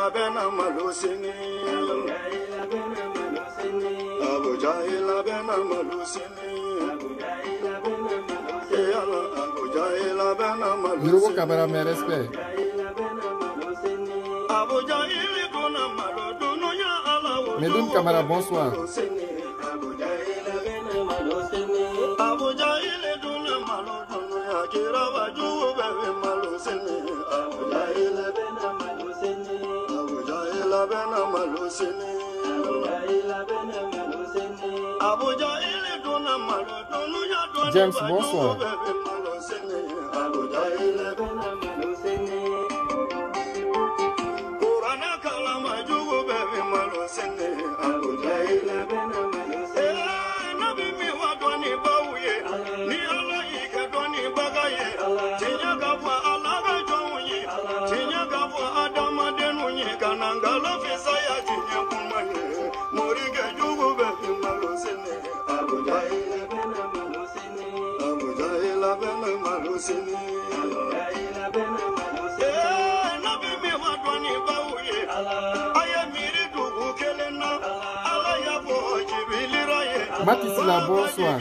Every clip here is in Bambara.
la bena malosini Abuja la bena malosini Abuja la bena malosini Nurugo Camara, mes respects. Abuja ile dona malo dono ya ala Medoun Camara, bonsoir. Abuja ile dona malo dono ya kirawa jugo bebe malosini Abuja ile bena malosini Abuja ile bena malosini Abuja ile dona malo dono ya dona James, bonsoir. Abuja ile bena malosini Kurana kalama jugo bebe malosini Abuja ile bena malosini Nabi mi wadwani bawuye ni ala ike dwani bagaye tinya gafwa alaga jonye tinya gafwa adama denunye kanangala fisa ya tinya kumanye morige jugo bebe malosini Abuja ile bena malosini Abuja ile bena malosini Abuja ile bena malosini Nabi mi wadwani bawuye aya miri dugu kelena ala ya bo jibiliraye Matisila, bonsoir.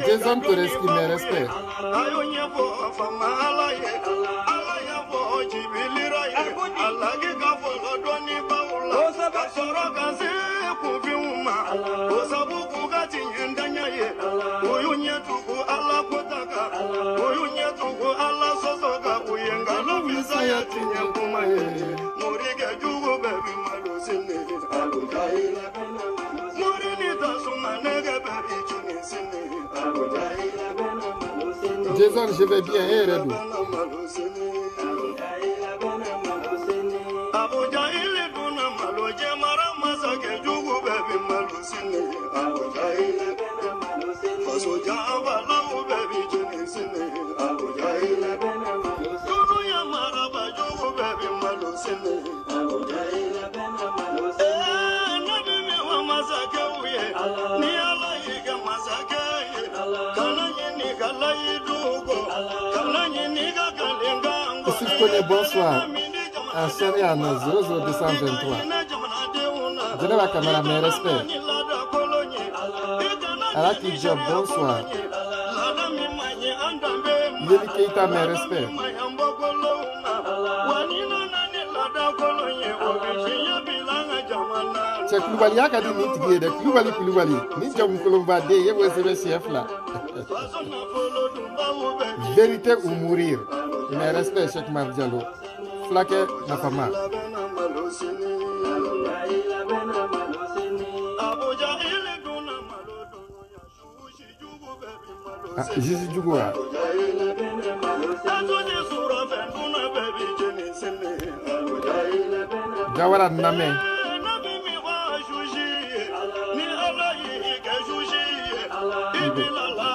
Jason Toreski, mes respects. Jason, je vais bien, et Redou. Si je connais bonsoir, en Sériane 00223. Je n'ai pas caméra, mes respects. Alaki Job, bonsoir. Yeli Keita, mes respects. C'est Koulibaly qui a dit Nitigué, de Koulibaly. Nitjam Koulibaly, il y a un chef là. Vérité ou mourir. Mes respects, Cheikh Mardialo. Flaque, ma femme. Ah, Jésus Djougoua. Gawara Name.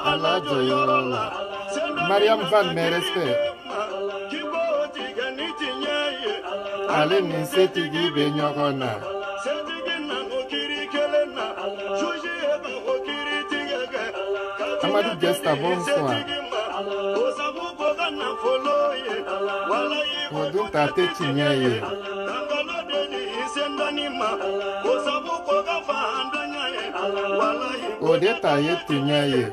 Allah Joyola. Mariam Van, mes respects. Allez, ni setigi benyogona. Amadou Gesta, bonsoir. Odou Tate Chinyaye. Odeta Ye Chinyaye.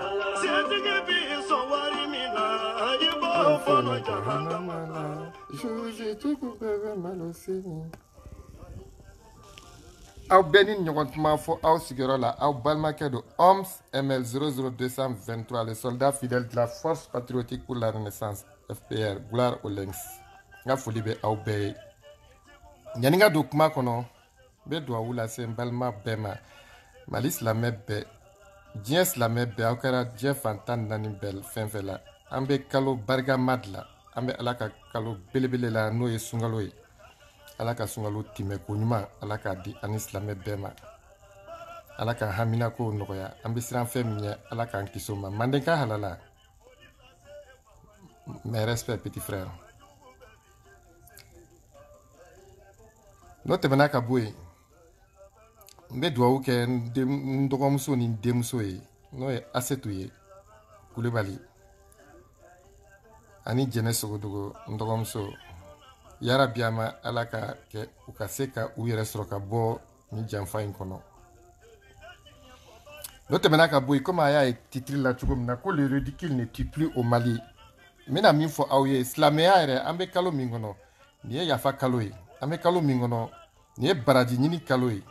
Aw benin ɲɔgɔn tuma fɔ aw sigiyɔrɔ la aw balimakɛ don OMS ML 00223 les soldats fidèles de la force patriotique pour la renaissance FPR gloire aux lynx n ka foli bɛ aw bɛɛ ye yanni ka don kuma kɔnɔ n bɛ dugawu lase n balima bɛɛ ma Mali silamɛ bɛɛ diɲɛ silamɛ bɛɛ aw kɛra diɲɛ fantan naani bɛɛ fɛn fɛn la an bɛ kalo barikama de la an bɛ Ala ka kalo belebele la n'o ye sunkalo ye Ala ka sunkalo timɛ ko ɲuman Ala k'a di ani silamɛ bɛɛ ma Ala ka hamina ko nɔgɔya an bɛ siran fɛn min ɲɛ Ala k'an kisi o ma Mandenka halala mes respects petit frère n'o tɛmɛna ka bɔ yen n bɛ dugawu kɛ n dɔgɔmuso ni n denmuso ye n'o ye Asetu ye Kulibali ani jene sogodogo ndogomso yara biama alaka ke ukaseka uyere soroka bo ni janfa in kono l'autre menaka boy comme aya titri la chugum na ko le ridicule ne tue plus au Mali mina min fo awye islamia ere ambe kalo mingono ni yafa kalo yi ambe kalo mingono ni baraji nyini kalo yi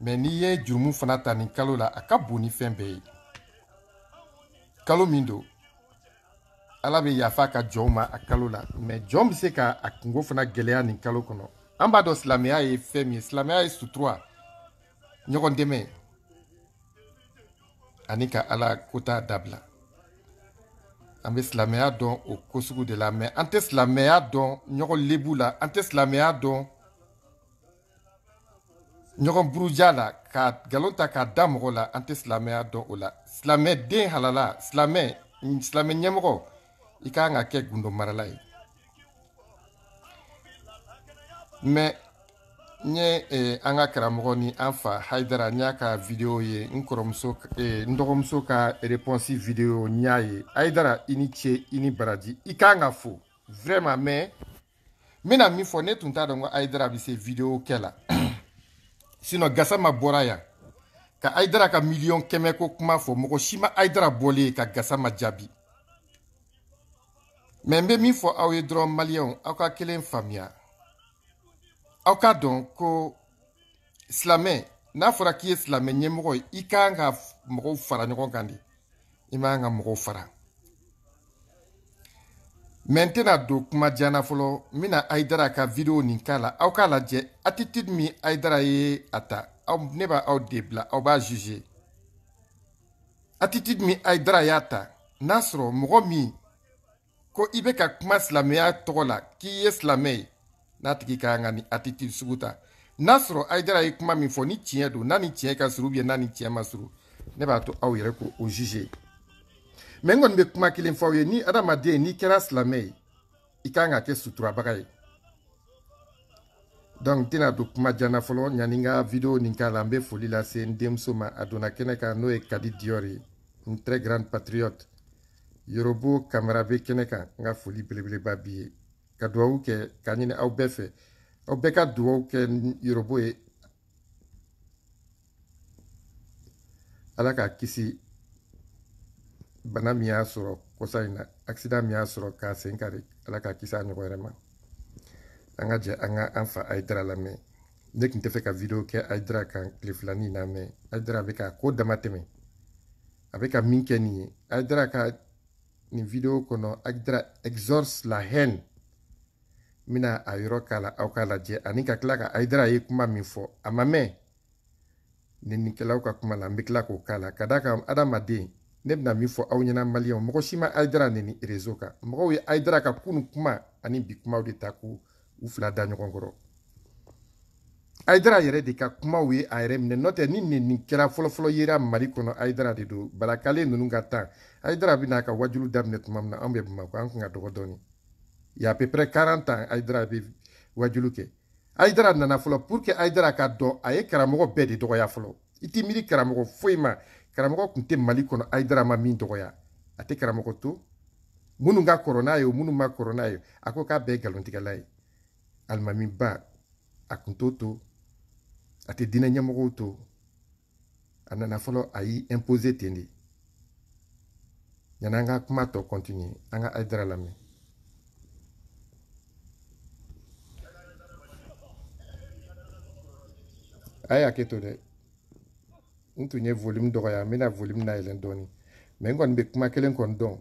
mais ni ye jurumu fana ta ni kalo la akabu ni fembe kalo mindo ala be yafa ka joma akalo la mais jom bi se ka akungo fana geleya ni kalo kono amba do islamia ye femi islamia ye sutura nyogon deme anika ala kota dabla ambe islamia don o kosugu de la mais ante islamia don nyogon lebu la ante islamia don nyogon buruja la ka galonta ka damogo la ante islamia don o la islamia den halala islamia nyemogo ika nga ke gundo maralai mais nye anga karamogo ni anfa haidara nyaka video ye nkoromso ndogomso ka réponse video nyaye haidara iniche ini baraji ika nga fo vraiment mais mina mi fo ne tunta dongo haidara bi se video kela sino gasama boraya ka haidara ka million keme ko kuma fo mogo shima haidara bole ka gasama jabi mais mbe mi fo awe dron malion aka kelen famia aka don ko islamé na fora ki islamé nyemgo ikanga mogo fara nyogo gandi imanga mogo fara maintenant do kuma jana folo mina haidara ka video ni kala aka la je attitude mi haidara ye ata au neba au debla au ba juger attitude mi haidara yata nasro mogo mi ko ibe ka kuma islamia togola ki ye islamé na tiki ka ngani attitude suguta nasro haidara ye kuma mi fo ni tiɲɛ do nani tiɲɛ ka suru bien nani tiɲɛ ma suru ne b'a to aw yɛrɛ ko o juger mais ngon be kuma kelen fɔ ye ni adamaden ni kɛra islamé i kan ka kɛ suturabaga ye donc tena do kuma jana fɔlɔ ɲani ka video nin k'a la n bɛ foli lase n denmuso ma a donna kɛnɛ kan n'o ye Kadi Dior ye une très grande patriote Yorobo kamara be kɛnɛ kan n ka foli belebeleba bi ye ka duwawu kɛ ka ɲini aw bɛɛ fɛ aw bɛɛ ka duwawu kɛ Yorobo ye ala ka kisi bana min y'a sɔrɔ kɔsa in na accident min y'a sɔrɔ k'a sen kari ala ka kisi a ɲɔgɔn wɛrɛ ma an ka jɛ an ka an fa Haidara lamɛn ne tun tɛ fɛ ka video kɛ Haidara kan tile filanin na mais Haidara bɛ ka ko dama tɛmɛ a bɛ ka min kɛ nin ye Haidara ka nin video kɔnɔ Haidara exorce la haine mina a yɔrɔ k'a la aw k'a lajɛ ani ka tila ka Haidara ye kuma min fɔ a ma mɛn ninikɛlaw ka kuma la n bɛ tila k'o k'a la ka d'a kan adamaden ne bɛna min fɔ aw ɲɛna maliyɛnw mɔgɔ si ma Haidara neni réseau kan mɔgɔw ye Haidara ka kunun kuma ani bi kumaw de ta k'u fila da ɲɔgɔn kɔrɔ Haidara yɛrɛ de ka kumaw ye a yɛrɛ minɛ n'o tɛ ni nin kɛra fɔlɔfɔlɔ yera Mali kɔnɔ Haidara de don balakale ninnu ka tan Haidara bɛ n'a ka wajulu daminɛ tuma min na anw bɛ Bamakɔ an kun ka dɔgɔ dɔɔni il y a à peu près 40 ans Haidara bɛ wajulu kɛ Haidara nana fɔlɔ pour que Haidara ka dɔn a ye karamɔgɔ bɛɛ de dɔgɔya fɔlɔ i t'i miiri karamɔgɔ foyi ma karamɔgɔ tun tɛ Mali kɔnɔ Haidara ma min dɔgɔya a tɛ karamɔgɔ to minnu ka kɔrɔ n'a ye o minnu ma kɔrɔ n'a ye a ko k'a bɛɛ ye nkalontigɛla ye alimami ba a kun t'o to a tɛ diinɛ ɲɛmɔgɔw to a nana fɔlɔ a y'i imposer ten de yanni an ka kuma tɔ continuer an ka Haidara lamɛn. a ye hakɛ to dɛ n tun ye volume dɔgɔya n bɛna volume nayɛlɛn dɔɔni mais n kɔni bɛ kuma kelen kɔni dɔn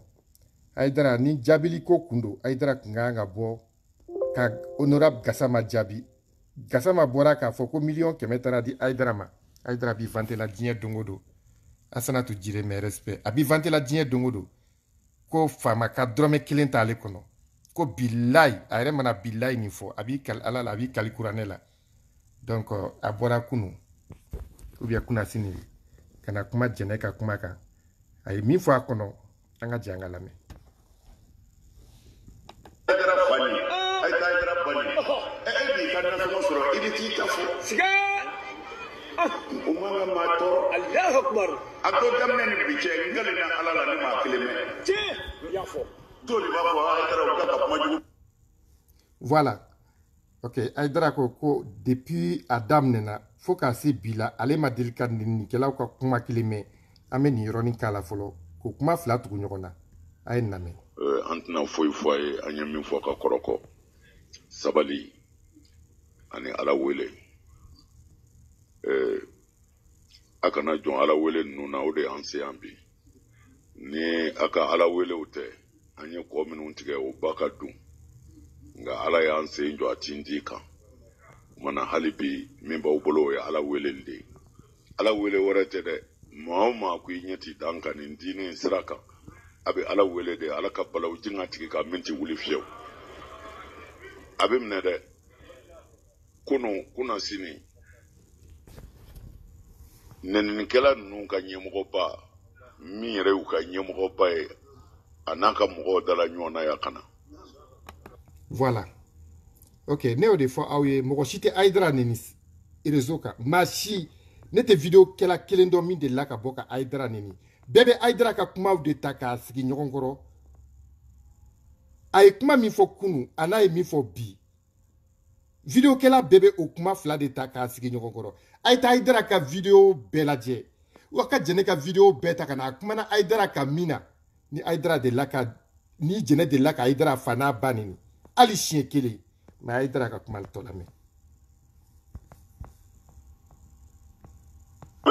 Haidara ni jaabili ko kun don Haidara kun kan ka bɔ ka honorable Gassama jaabi Gassama bɔra k'a fɔ ko million 100 taara di Haidara ma Haidara b'i vanter la diɲɛ don o don Asanatu Jire mais respect a b'i vanter la diɲɛ don o don ko faama ka dɔrɔmɛ 1 t'ale kɔnɔ ko bilayi a yɛrɛ mana bilayi nin fɔ a b'i kali ala la a b'i kali kuranɛ la donc a bɔra kunu ou bien kunasini ka na kuma jɛnɛ ka kuma kan a ye min fɔ a kɔnɔ an ka jɛ an ka lamɛn. Umanga mato Allahu Akbar. Ako damne ni biche ngale na ala la ni ma kileme. Je ya fo. Voilà. Ok, Aïdara ko depuis Adam nena faut ka se bila ale ma deli ka nin kɛlaw ka kuma kelen mɛn an bɛ nin yɔrɔnin k'a la fɔlɔ ko kuma fila tugu ɲɔgɔn na a ye lamɛn. An tɛna foyi fɔ a ye an ye min fɔ ka kɔrɔkɔ sabali ani ala wele a kana jɔn ala wele ninnu na o de y'an se yan bi ni a ka ala welew tɛ an ye kɔ minnu tigɛ o ba ka dun nka ala y'an sen jɔ a tin di kan mana hali bi min b'aw bolo o ye ala wele de ye ala wele wɛrɛ tɛ dɛ maa o maa ko i ɲɛ t'i dan kan nin diinɛ in sira kan a bɛ ala wele de ala ka balawu jinɛ tigi ka min ti wuli fiyewu a bɛ minɛ dɛ kunna sini nɛninikɛla ninnu ka ɲɛmɔgɔba min yɛrɛ y'u ka ɲɛmɔgɔba ye a n'a ka mɔgɔw dala ɲɔgɔn na ya kana. Voilà. Ok, ne y'o de fɔ aw ye mɔgɔ si tɛ Aïdara neni réseau kan maa si ne tɛ vidéo kɛla kelen dɔn min delila ka bɔ ka Aïdara neni bɛɛ bɛ Aïdara ka kumaw de ta k'a sigi ɲɔgɔn kɔrɔ a ye kuma min fɔ kunu a n'a ye min fɔ bi vidéo kɛla bɛɛ bɛ o kuma fila de ta k'a sigi ɲɔgɔn kɔrɔ a ye taa Aïdara ka vidéo bɛɛ lajɛ wa ka jɛnɛ ka vidéo bɛɛ ta ka na a kumana Aïdara ka min na ni Aïdara delila ka ni jɛnɛ delila ka Aïdara fa n'a ba neni hali siɲɛ kelen mais Aïdara ka kuma tɔ lamɛn. A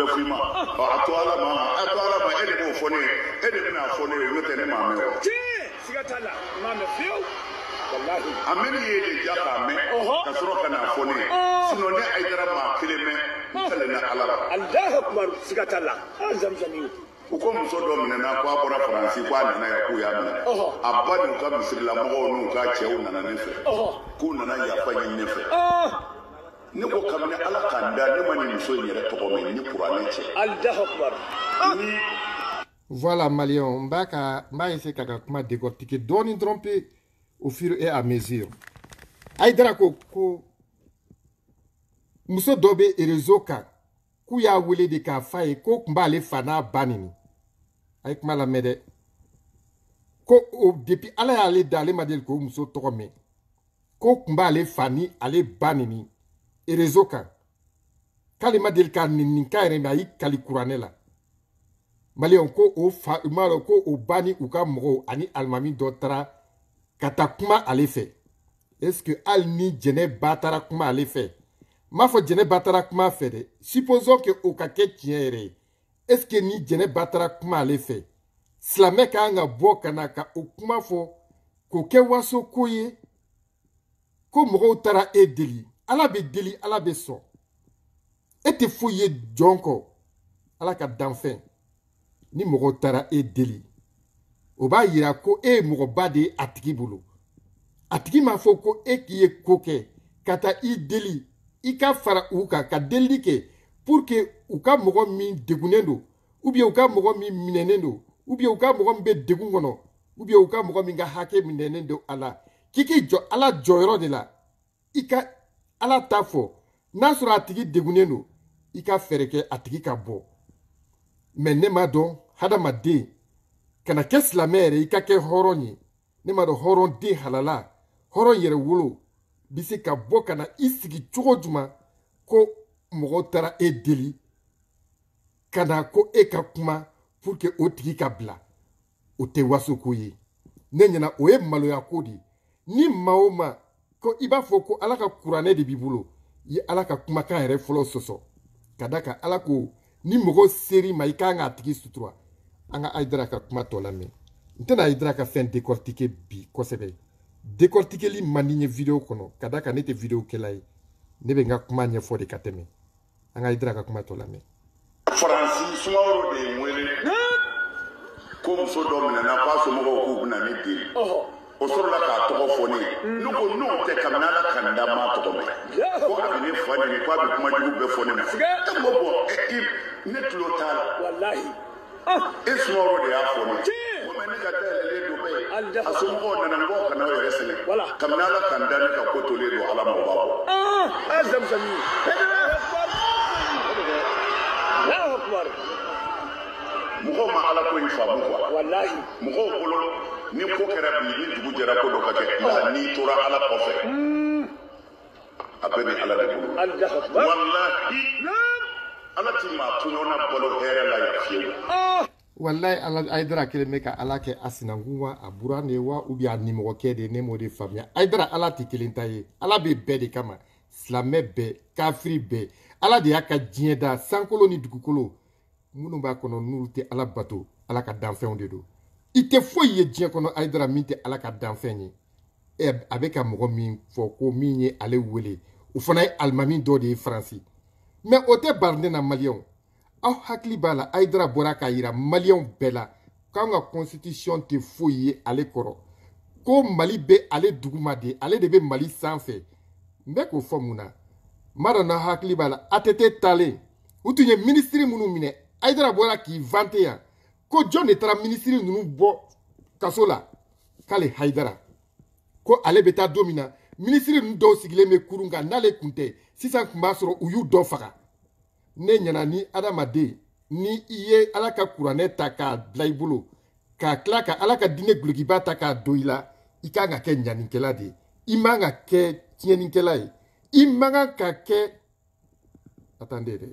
to ala ma e de b'o fɔ ne ye e de bɛna fɔ ne ye o tɛ ne maa mɛn o. siga t'a la maa mɛn fiyewu walahi. a mɛnni ye de ja k'a mɛn ka sɔrɔ ka n'a fɔ ne ye sinon ne Aïdara maa kelen mɛn n tɛlɛ na ala la. Alahu akubar siga t'a la zamzami. u ko muso dɔ minɛna ko a bɔra Faransi ko a nana yan k'u y'a minɛ a ba n'u ka misirimɔgɔw n'u ka cɛw nana ne fɛ k'u nana yafa ɲini ne fɛ. ne ko kabini ala k'an da ne ma nin muso in yɛrɛ tɔgɔ mɛn ni kuranɛ cɛ. Alahu akubar. Voilà Malion, n b'a essayer ka kuma décortiquer dɔɔni dɔrɔn pe au fur et à mesure. Aïdara ko muso dɔ bɛ réseau kan k'u y'a wele de k'a f'a ye ko tun b'ale fa n'a ba neni a ye kuma lamɛn dɛ ko depuis ala y'ale da ale ma deli k'o muso tɔgɔ mɛn ko tun b'ale fa ni ale ba neni réseau kan k'ale ma deli k'a neni k'a yɛrɛ mɛn a y'i kali kuranɛ la Maliyɛnw ko o fa u m'a dɔn ko o ba ni u ka mɔgɔw ani alimami dɔ taara ka taa kuma ale fɛ est-ce que hali ni jɛnɛ ba taara kuma ale fɛ n m'a fɔ jɛnɛ ba taara kuma fɛ dɛ supposons que o ka kɛ tiɲɛ yɛrɛ ye est-ce que ni jɛnɛ ba taara kuma ale fɛ silamɛ ka kan ka bɔ ka na ka o kuma fɔ k'o kɛ waso ko ye ko mɔgɔw taara e deli ala bɛ deli ala bɛ sɔn e tɛ foyi ye jɔn kɔ ala ka danfɛn ni mɔgɔw taara e deli o b'a yira ko e ye mɔgɔba de ye a tigi bolo a tigi m'a fɔ ko e k'i ye ko kɛ ka taa i deli i ka fara u kan ka delili kɛ pour que u ka mɔgɔ min degunnen don ou bien u ka mɔgɔ min minɛnen don ou bien u ka mɔgɔ min bɛ degun kɔnɔ ou bien u ka mɔgɔ min ka hakɛ minɛnen don a la k'i k'i jɔ ala jɔyɔrɔ de la i ka ala ta fɔ n'a sɔrɔ a tigi degunnen don i ka fɛɛrɛ kɛ a tigi ka bɔ mais ne m'a dɔn hadamaden kana kɛ silamɛ yɛrɛ i ka kɛ hɔrɔn ye ne m'a dɔn hɔrɔn den halala hɔrɔn yɛrɛ wolo bɛ se ka bɔ ka na i sigi cogo jumɛn ko mɔgɔw taara e deli ka na ko e ka kuma pour que o tigi ka bila o tɛ waso ko ye ne ɲɛna o ye maloya ko de ye ni maa o maa ko i b'a fɔ ko ala ka kuranɛ de b'i bolo i ye ala ka kumakan yɛrɛ fɔlɔ sɔsɔ ka da kan ala ko ni mɔgɔ ser'i ma i kan k'a tigi sutura an ka Aïdara ka kuma tɔ lamɛn n tɛna Aïdara ka fɛn décortiquer bi kosɛbɛ décortiquer man di n ye vidéo kɔnɔ ka da kan ne tɛ vidéo kɛla ye ne bɛ n ka kuma ɲɛfɔ de ka tɛmɛ an ka Aïdara ka kuma tɔ lamɛn. Faransi Sumaworo de ye n wele ko muso dɔ minɛna k'a somɔgɔw k'u bɛna ne deli o sɔrɔla k'a tɔgɔ fɔ ne ye ne ko n'o tɛ kabini ala ka n da maa tɔgɔ mɛn ko a bɛ ne fa neni ko a bɛ kuma jugu bɛɛ fɔ ne ma e ko bɔn ne tulo t'a la e Sumaworo de y'a fɔ ne ye ko mɛ ne ka dayɛlɛlen don bɛɛ ye a somɔgɔw nana n k'aw kana aw yɛrɛ sɛgɛn kabini ala ka n da ne ka ko tolen don ala ma o b'a bɔ. mɔgɔw ma ala ko in faamu quoi mɔgɔw bolo ni ko kɛra bi ni dugu jɛra ko dɔ ka kɛ nka n'i tora ala kɔfɛ a bɛɛ bɛ ala de bolo walahi ala ti maa to ɲɔgɔn na balo hɛrɛ la yan fiyewu wallahi ala Aidara kelen bɛ ka ala kɛ a sinankun wa a buran de wa ou bien a nimɔgɔkɛ de ne m'o de faamuya Aidara ala tɛ kelen ta ye ala bɛ bɛɛ de kama silamɛ bɛɛ kafiri bɛɛ ala de y'a ka diɲɛ da sankolo ni dugukolo minnu b'a kɔnɔ n'u tɛ ala bato ala ka danfɛnw de don i tɛ foyi ye diɲɛ kɔnɔ Aidara min tɛ ala ka danfɛn ye a bɛ ka mɔgɔ min fɔ ko min ye ale wele o fana ye alimami dɔ de ye faransi mais o tɛ barinde na maliyɛnw aw hakili b'a la Aidara bɔra k'a yira maliyɛnw bɛɛ la k'an ka constitution tɛ foyi ye ale kɔrɔ ko mali bɛ ale duguma de ale de bɛ mali sanfɛ n bɛ k'o fɔ mun na mara na hakili b'a la ATT talen u tun ye ministre minnu minɛ Aidara bɔra k'i vante yan ko jɔn de taara ministre ninnu bɔ kaso la k'ale Aidara ko ale bɛ taa don min na ministre ninnu dɔw sigilen bɛ kurun kan n'ale tun tɛ sisan tun b'a sɔrɔ u y'u dɔ faga ne ɲɛna ni adamaden ni i ye ala ka kuranɛ ta k'a bila i bolo k'a tila ka ala ka diinɛ gulokiba ta k'a don i la i kan ka kɛ ɲanikɛla de ye i man ka kɛ tiɲɛnikɛla ye i man kan ka kɛ attendez dɛ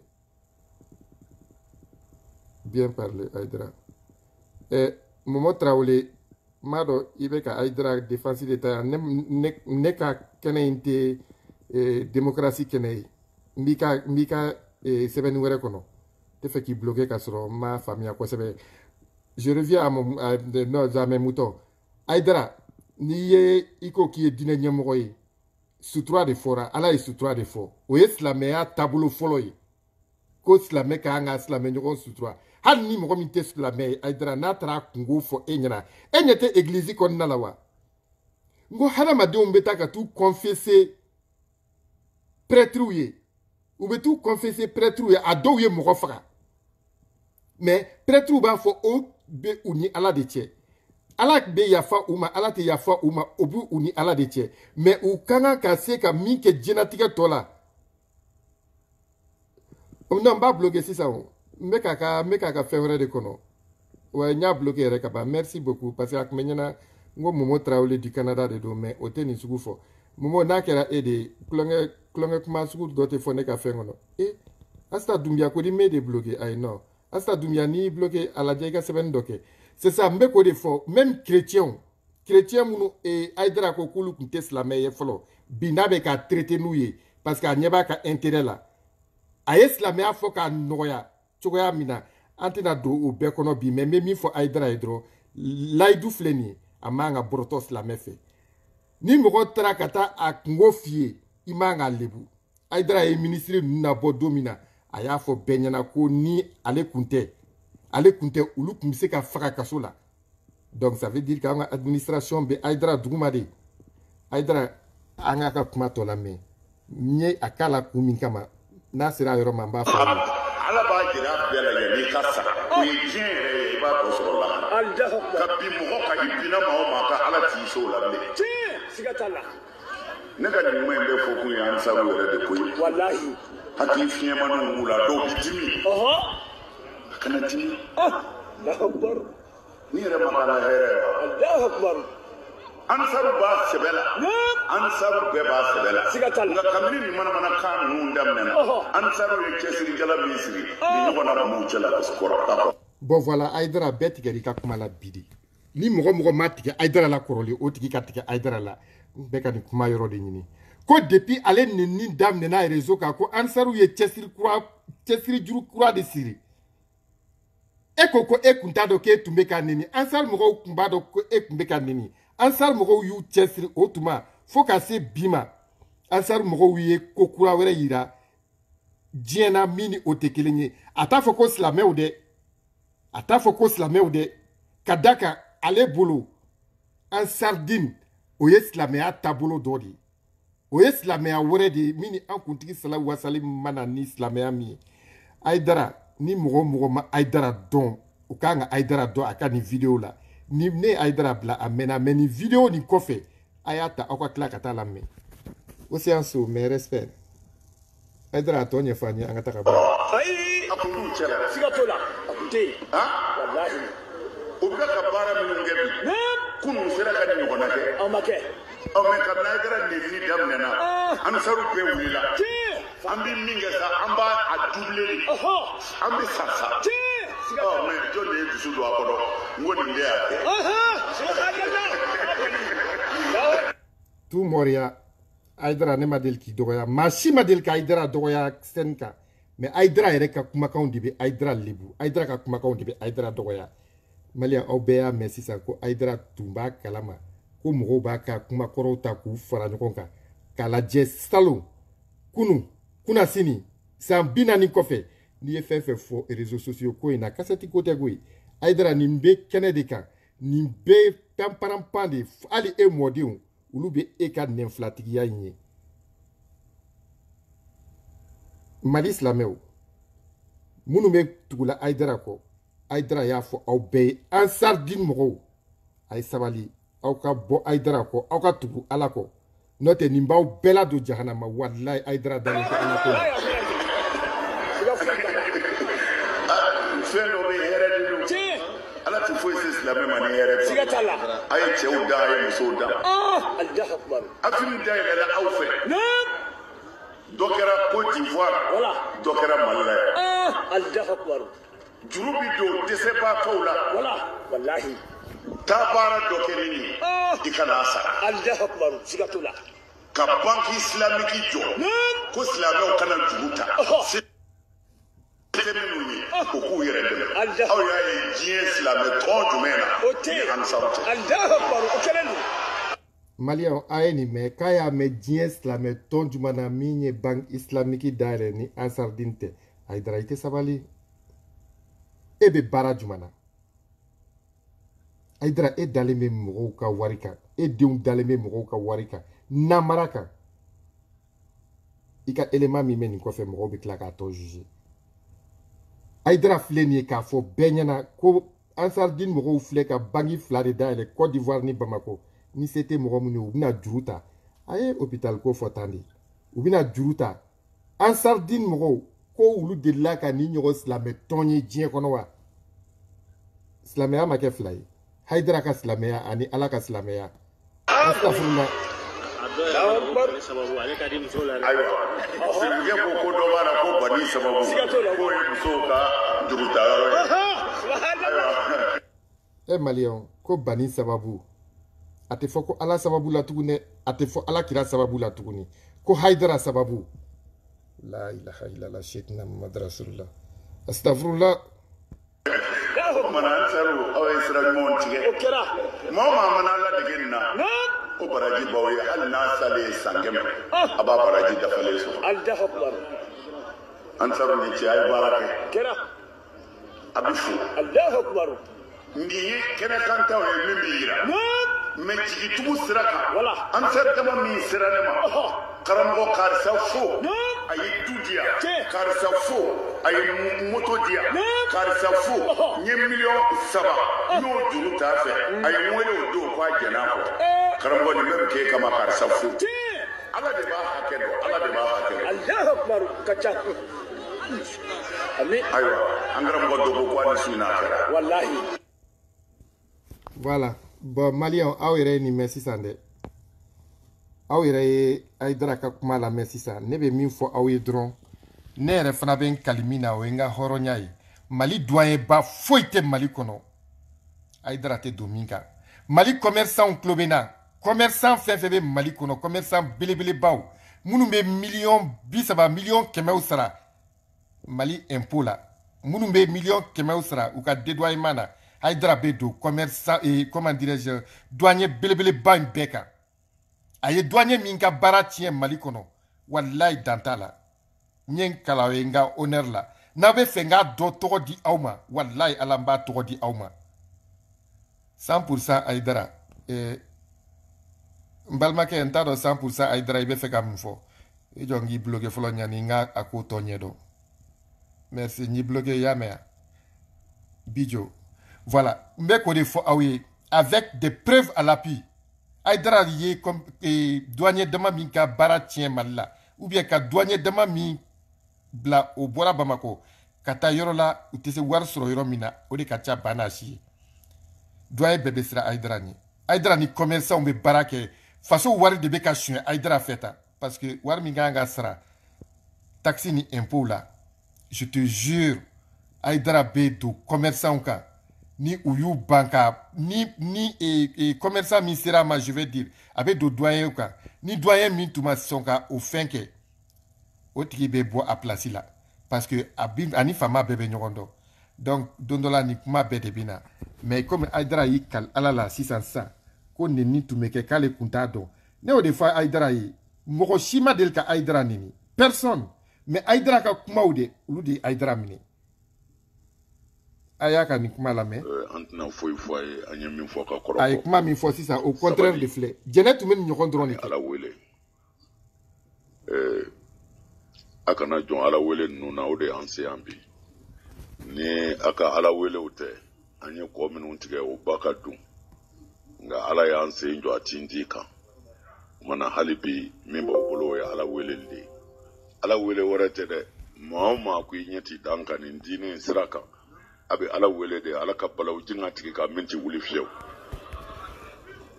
bien parler Aidara Momo Traoré m'a dɔn i bɛ ka Aidara défense de ta yan ne ka kɛnɛ in tɛ démocratie kɛnɛ ye n b'i ka sɛbɛnni wɛrɛ kɔnɔ tɛ fɛ k'i bloquer ka sɔrɔ n m'a faamuya kosɛbɛ je reviens à mes moutons Aidara n'i ye i ko k'i ye diinɛ ɲɛmɔgɔ ye sutura de fɔra ala ye sutura de fɔ o ye silamɛya taabolo fɔlɔ ye ko silamɛ ka kan ka silamɛ ɲɔgɔn sutura hali ni mɔgɔ min tɛ silamɛ ye Aidara n'a taara kungo fɔ e ɲɛna e ɲɛ tɛ église kɔnɔna la wa n ko hadamadenw bɛ taa ka t'u confesser prêtres ye u bɛ t'u confesser prêtres ye a dɔw ye mɔgɔ faga mais prêtres b'a fɔ o bɛ u ni ala de cɛ ala bɛ yafa u ma ala tɛ yafa u ma o bɛ u ni ala de cɛ mais u ka kan ka se ka min kɛ diɲɛlatigɛ tɔ la non n b'a bloqué sisan o n bɛ k'a ka fɛn wɛrɛ de kɔnɔ wa n y'a bloqué yɛrɛ ka ban merci beaucoup parce que a tun bɛ ɲɛna n ko Momo Traoré du Canada de don mais o tɛ nin sugu fɔ Momo n'a kɛra e de ye kulonkɛ kuma sugu dɔ tɛ fɔ ne ka fɛn kɔnɔ Asta Doumbia ko di me de bloqué ayi non Asta Doumbia n'i bloqué a lajɛ i ka sɛbɛnni dɔ kɛ c'est ça n bɛ k'o de fɔ même chrétien minnu Aidara ko k'olu tun tɛ silamɛ ye fɔlɔ bi n'a bɛ k'a traité n'u ye parce que a ɲɛ b'a ka intérêt la a ye silamɛya fɔ k'a nɔgɔya cogoya min na an tɛna don o bɛɛ kɔnɔ bi mais n bɛ min fɔ Aidara ye dɔrɔn layidu filɛ nin ye a man ka bɔrɔtɔ silamɛ fɛ ni mɔgɔ taara ka taa a kungo f'i ye i man ka lebu Aidara ye ministre ninnu nabɔ don min na a y'a fɔ bɛɛ ɲɛna ko ni ale kun tɛ olu tun bɛ se ka faga kaso la donc ça veut dire qu'an ka administration bɛ Aidara duguma de Aidara an k'a ka kuma tɔ lamɛn n ye a k'a la kun min kama n'a sera a yɔrɔ ma n b'a fɔ ala b'a jira bɛɛ la yanni i ka sara o ye diɲɛ yɛrɛ ye i b'a dɔ sɔrɔ la ka bin mɔgɔ ka i binna maa o maa ka ala t'i so la bilen siga t'a la ne ka nin kuma in bɛ fɔ kun ye an sabu yɛrɛ de ko ye walahi hakili fiɲɛmaniw b'u la dɔw bɛ dimi a kana dimi Allahu akbar ni yɛrɛ ma k'a la hɛrɛ ye wa Allahu akbar ansaru b'a sɛbɛ la ansaru bɛɛ b'a sɛbɛ la siga t'a la nka kabini nin manamanakan ninnu daminɛna ansaru ye cɛsirikɛla min sigi ni ɲɔgɔn na tun b'u cɛla kɔrɔ bon voilà Aidara bɛɛ tigɛr'i ka kuma la bi de ni mɔgɔ ma tigɛ Aidara la kɔrɔlen o tigi ka tigɛ Aidara la n bɛ ka nin kuma yɔrɔ de ɲini ko depuis ale nɛni daminɛna réseau kan ko ansaru ye cɛsiri juru kura de siri e ko e kun t'a dɔn k'e tun bɛ ka nɛni ansaru mɔgɔw tun b'a dɔn ko e tun bɛ ka nɛni ansaru mɔgɔw y'u cɛsiri o tuma fo ka se bi ma ansaru mɔgɔw ye ko kura wɛrɛ yira diɲɛ na min ni o tɛ kelen ye a t'a fɔ ko silamɛw dɛ ka da kan ale bolo ansardine o ye silamɛya taabolo dɔ de ye o ye silamɛya wɛrɛ de ye min ni an kuntigi Salawu Wasali mana ni silamɛya min ye Aidara ni mɔgɔ ma Aidara dɔn o kan ka Aidara dɔn a ka nin vidéo la ni ne ye Aidara bila a mɛnna mais nin vidéo nin kɔfɛ a y'a ta aw ka tila ka taa lamɛn o séance mais respect Aidara a tɔ ɲɛfɔ an ye an ka taa ka bɔ ayi a kun b'u cɛla siga t'o la a kun tɛ yen walahi o bɛ ka baara minnu kɛ bi kunu sera ka ni ɲɔgɔnna kɛ an ma kɛ mais kabini Haidara nɛnini daminɛna Ansaru bɛɛ wulila an bɛ min kɛ sa an b'a doublé de an bɛ sa mais jɔn de ye dusu don a kɔnɔ n ko nin de y'a kɛ tu mɔriya Haidara ne ma deli k'i dɔgɔya maa si ma deli ka Haidara dɔgɔya scène kan mais Haidara yɛrɛ ka kumakanw de bɛ Haidara lebu Haidara ka kumakanw de bɛ Haidara dɔgɔya Malien aw bɛɛ y'a mɛn sisan ko Haidara tun b'a kalama ko mɔgɔw b'a ka kumakɔrɔw ta k'u fara ɲɔgɔn kan k'a lajɛ salon kunasini san 40 kɔfɛ n'i ye fɛn fɛn fɔ réseaux sociaux ko in na kasɛti ko tɛ koyi Haidara nin bɛ kɛnɛ de kan nin bɛ panparanpan de hali e mɔdenw olu bɛ e ka nɛnfilatigiya in ye Mali silamɛw minnu bɛ tugula Haidara kɔ Haidara y'a fɔ aw bɛɛ ye Ansardine mɔgɔw a ye sabali aw ka bɔ Haidara kɔ aw ka tugu Ala kɔ n'o tɛ nin b'aw bɛɛ ladon jahanama walayi Haidara dalen tɛ Ala ko la fɛn dɔ bɛ hɛrɛ de don Ala tɛ foyi se silamɛ ma ni hɛrɛ tɛ a ye cɛw da a ye musow da Afrique dayɛlɛla aw fɛ dɔ kɛra Côte d'Ivoire dɔ kɛra Mali la yan juru bi don dɛsɛbaatɔw la taa baara dɔ kɛ ni ye i kana sara ka banque islamique jɔ ko silamɛw kana juru ta se minnu ye o k'u yɛrɛ dɛmɛ aw y'a ye diɲɛ silamɛ tɔn jumɛn na ni Ansaru tɛ Malien a ye nin mɛn k'a y'a mɛn diɲɛ silamɛ tɔn jumɛn na min ye banque islamique dayɛlɛ ni Ansardine tɛ Haidara i tɛ sabali e bɛ baara jumɛn na Haidara e dalen bɛ mɔgɔw ka wari kan e denw dalen bɛ mɔgɔw ka wari kan namara kan i ka élément min bɛ nin kɔfɛ mɔgɔw bɛ tila k'a tɔ juger Haidara filɛ nin ye k'a fɔ bɛɛ ɲɛna ko Ansardine mɔgɔw filɛ ka banque 2 de dayɛlɛ Côte d'Ivoire ni Bamako ni se tɛ mɔgɔ minnu ye u bɛna juru ta a ye hôpital ko fɔ tan de u bɛna juru ta Ansardine mɔgɔw ko olu delila ka ni ɲɔgɔn silamɛ tɔn ye diɲɛ kɔnɔ wa silamɛya ma kɛ fila ye Haidara ka silamɛya ani Ala ka silamɛya astafurula ayiwa sirikɛ ko dɔ b'a la ko bani sababu k'o ye musow ka jurutayɔrɔ ye e Malien ko bani sababu a tɛ fɔ ko Ala sababu la tuguni dɛ a tɛ fɔ Ala kira sababu la tuguni ko Haidara sababu la ilaha illallah sheikhna Muhammad rasulullah astafurullah mana Ansaru aw ye sira ɲumanw tigɛ maa o maa mana ladege nin na ko baraji b'aw ye hali n'a salen ye san 100 a b'a baraji dafalen sɔrɔ Ansaru ni cɛ a ye baara kɛ a bɛ fo nin ye kɛnɛkantaw ye min b'i yira mais jigitugu sira kan Ansaru dama min sera ne ma karamɔgɔ karisa fo a ye du di yan karisa fo a ye moto di yan karisa fo n ye miliyɔn 3 n'o juru t'a fɛ a ye n wele o don k'a jɛn'a kɔ karamɔgɔ nin bɛɛ bɛ k'e kama karisa fo Ala de b'a hakɛ dɔn Ala de b'a hakɛ dɔn ayiwa an karamɔgɔ dɔ ko ko a ni su in n'a kɛra voilà bon Malien aw yɛrɛ ye nin mɛn sisan dɛ aw yɛrɛ ye Haidara ka kuma lamɛn sisan ne bɛ min fɔ aw ye dɔrɔn ne yɛrɛ fana bɛ n kali min na o ye n ka hɔrɔnya ye Mali doyenba foyi tɛ Mali kɔnɔ Haidara tɛ don min kan Mali commerçant tulo bɛ na commerçant fɛn fɛn bɛ Mali kɔnɔ commerçant belebelebaw minnu bɛ miliyɔn 30 miliyɔn 100 sara Mali impôt la minnu bɛ miliyɔn 100 sara u ka dédoiement na Haidara bɛ don commerçant comment dirais-je douanier belebeleba in bɛɛ kan a ye douanier min ka baara tiɲɛ Mali kɔnɔ walayi dan t'a la n ye n kalan o ye n ka honneur la n'aw bɛ fɛ n k'a dɔ tɔgɔ di aw ma walayi Ala n b'a tɔgɔ di aw ma 100% Haidara n balimakɛ n t'a dɔn 100% Haidara i bɛ fɛ ka mun fɔ i jɔ n k'i bloqué fɔlɔ ɲani n ka a ko tɔ ɲɛdɔn merci n y'i bloqué i y'a mɛn yan Bijo voilà n bɛ k'o de fɔ aw ye avec des preuves à l'appui Haidara ye comme douanier dama min ka baara tiɲɛ Mali la ou bien ka douanier dama min bila o bɔra Bamako ka taa yɔrɔ la u tɛ se wari sɔrɔ yɔrɔ min na o de ka ca ban n'a si ye douanier bɛɛ bɛ siran Haidara ɲɛ Aïdara ni commerçant be barake façon wari de be ka chuen Aïdara feta parce que wari mi ganga sara taxi ni impôt là je te jure Aïdara be do commerçant ka ni uyu banka ni commerçant mi sera ma je vais dire avec do doyen ka ni doyen mi tuma sonka au fin que o tigi be bo a place là parce que ani fama bebe nyogondo donc dondola ni kuma be de bina mais comme Aïdara yi kal alala 600 ko ne ni tumeke kale kunta do ne o de fa Aïdara yi moko shima del ka Aïdara nini personne mais Aïdara ka kuma ude ulu di Aïdara mini ayaka ni kuma la mais antina foi anya min fo ka koro ay kuma min fo sisa au contraire de flé jene tumen nyokon drone ki ala wele akana jon ala wele nuna o de anse ambi ni aka ala wele ute anya ko min untige o baka dum nga ala ya anse njo atindika mana halibi mimba bolo ya ala wele ndi ala wele warate de ma ku nyeti danka ni ndine siraka abe ala wele de ala kabala ujinga tika minti wuli fiew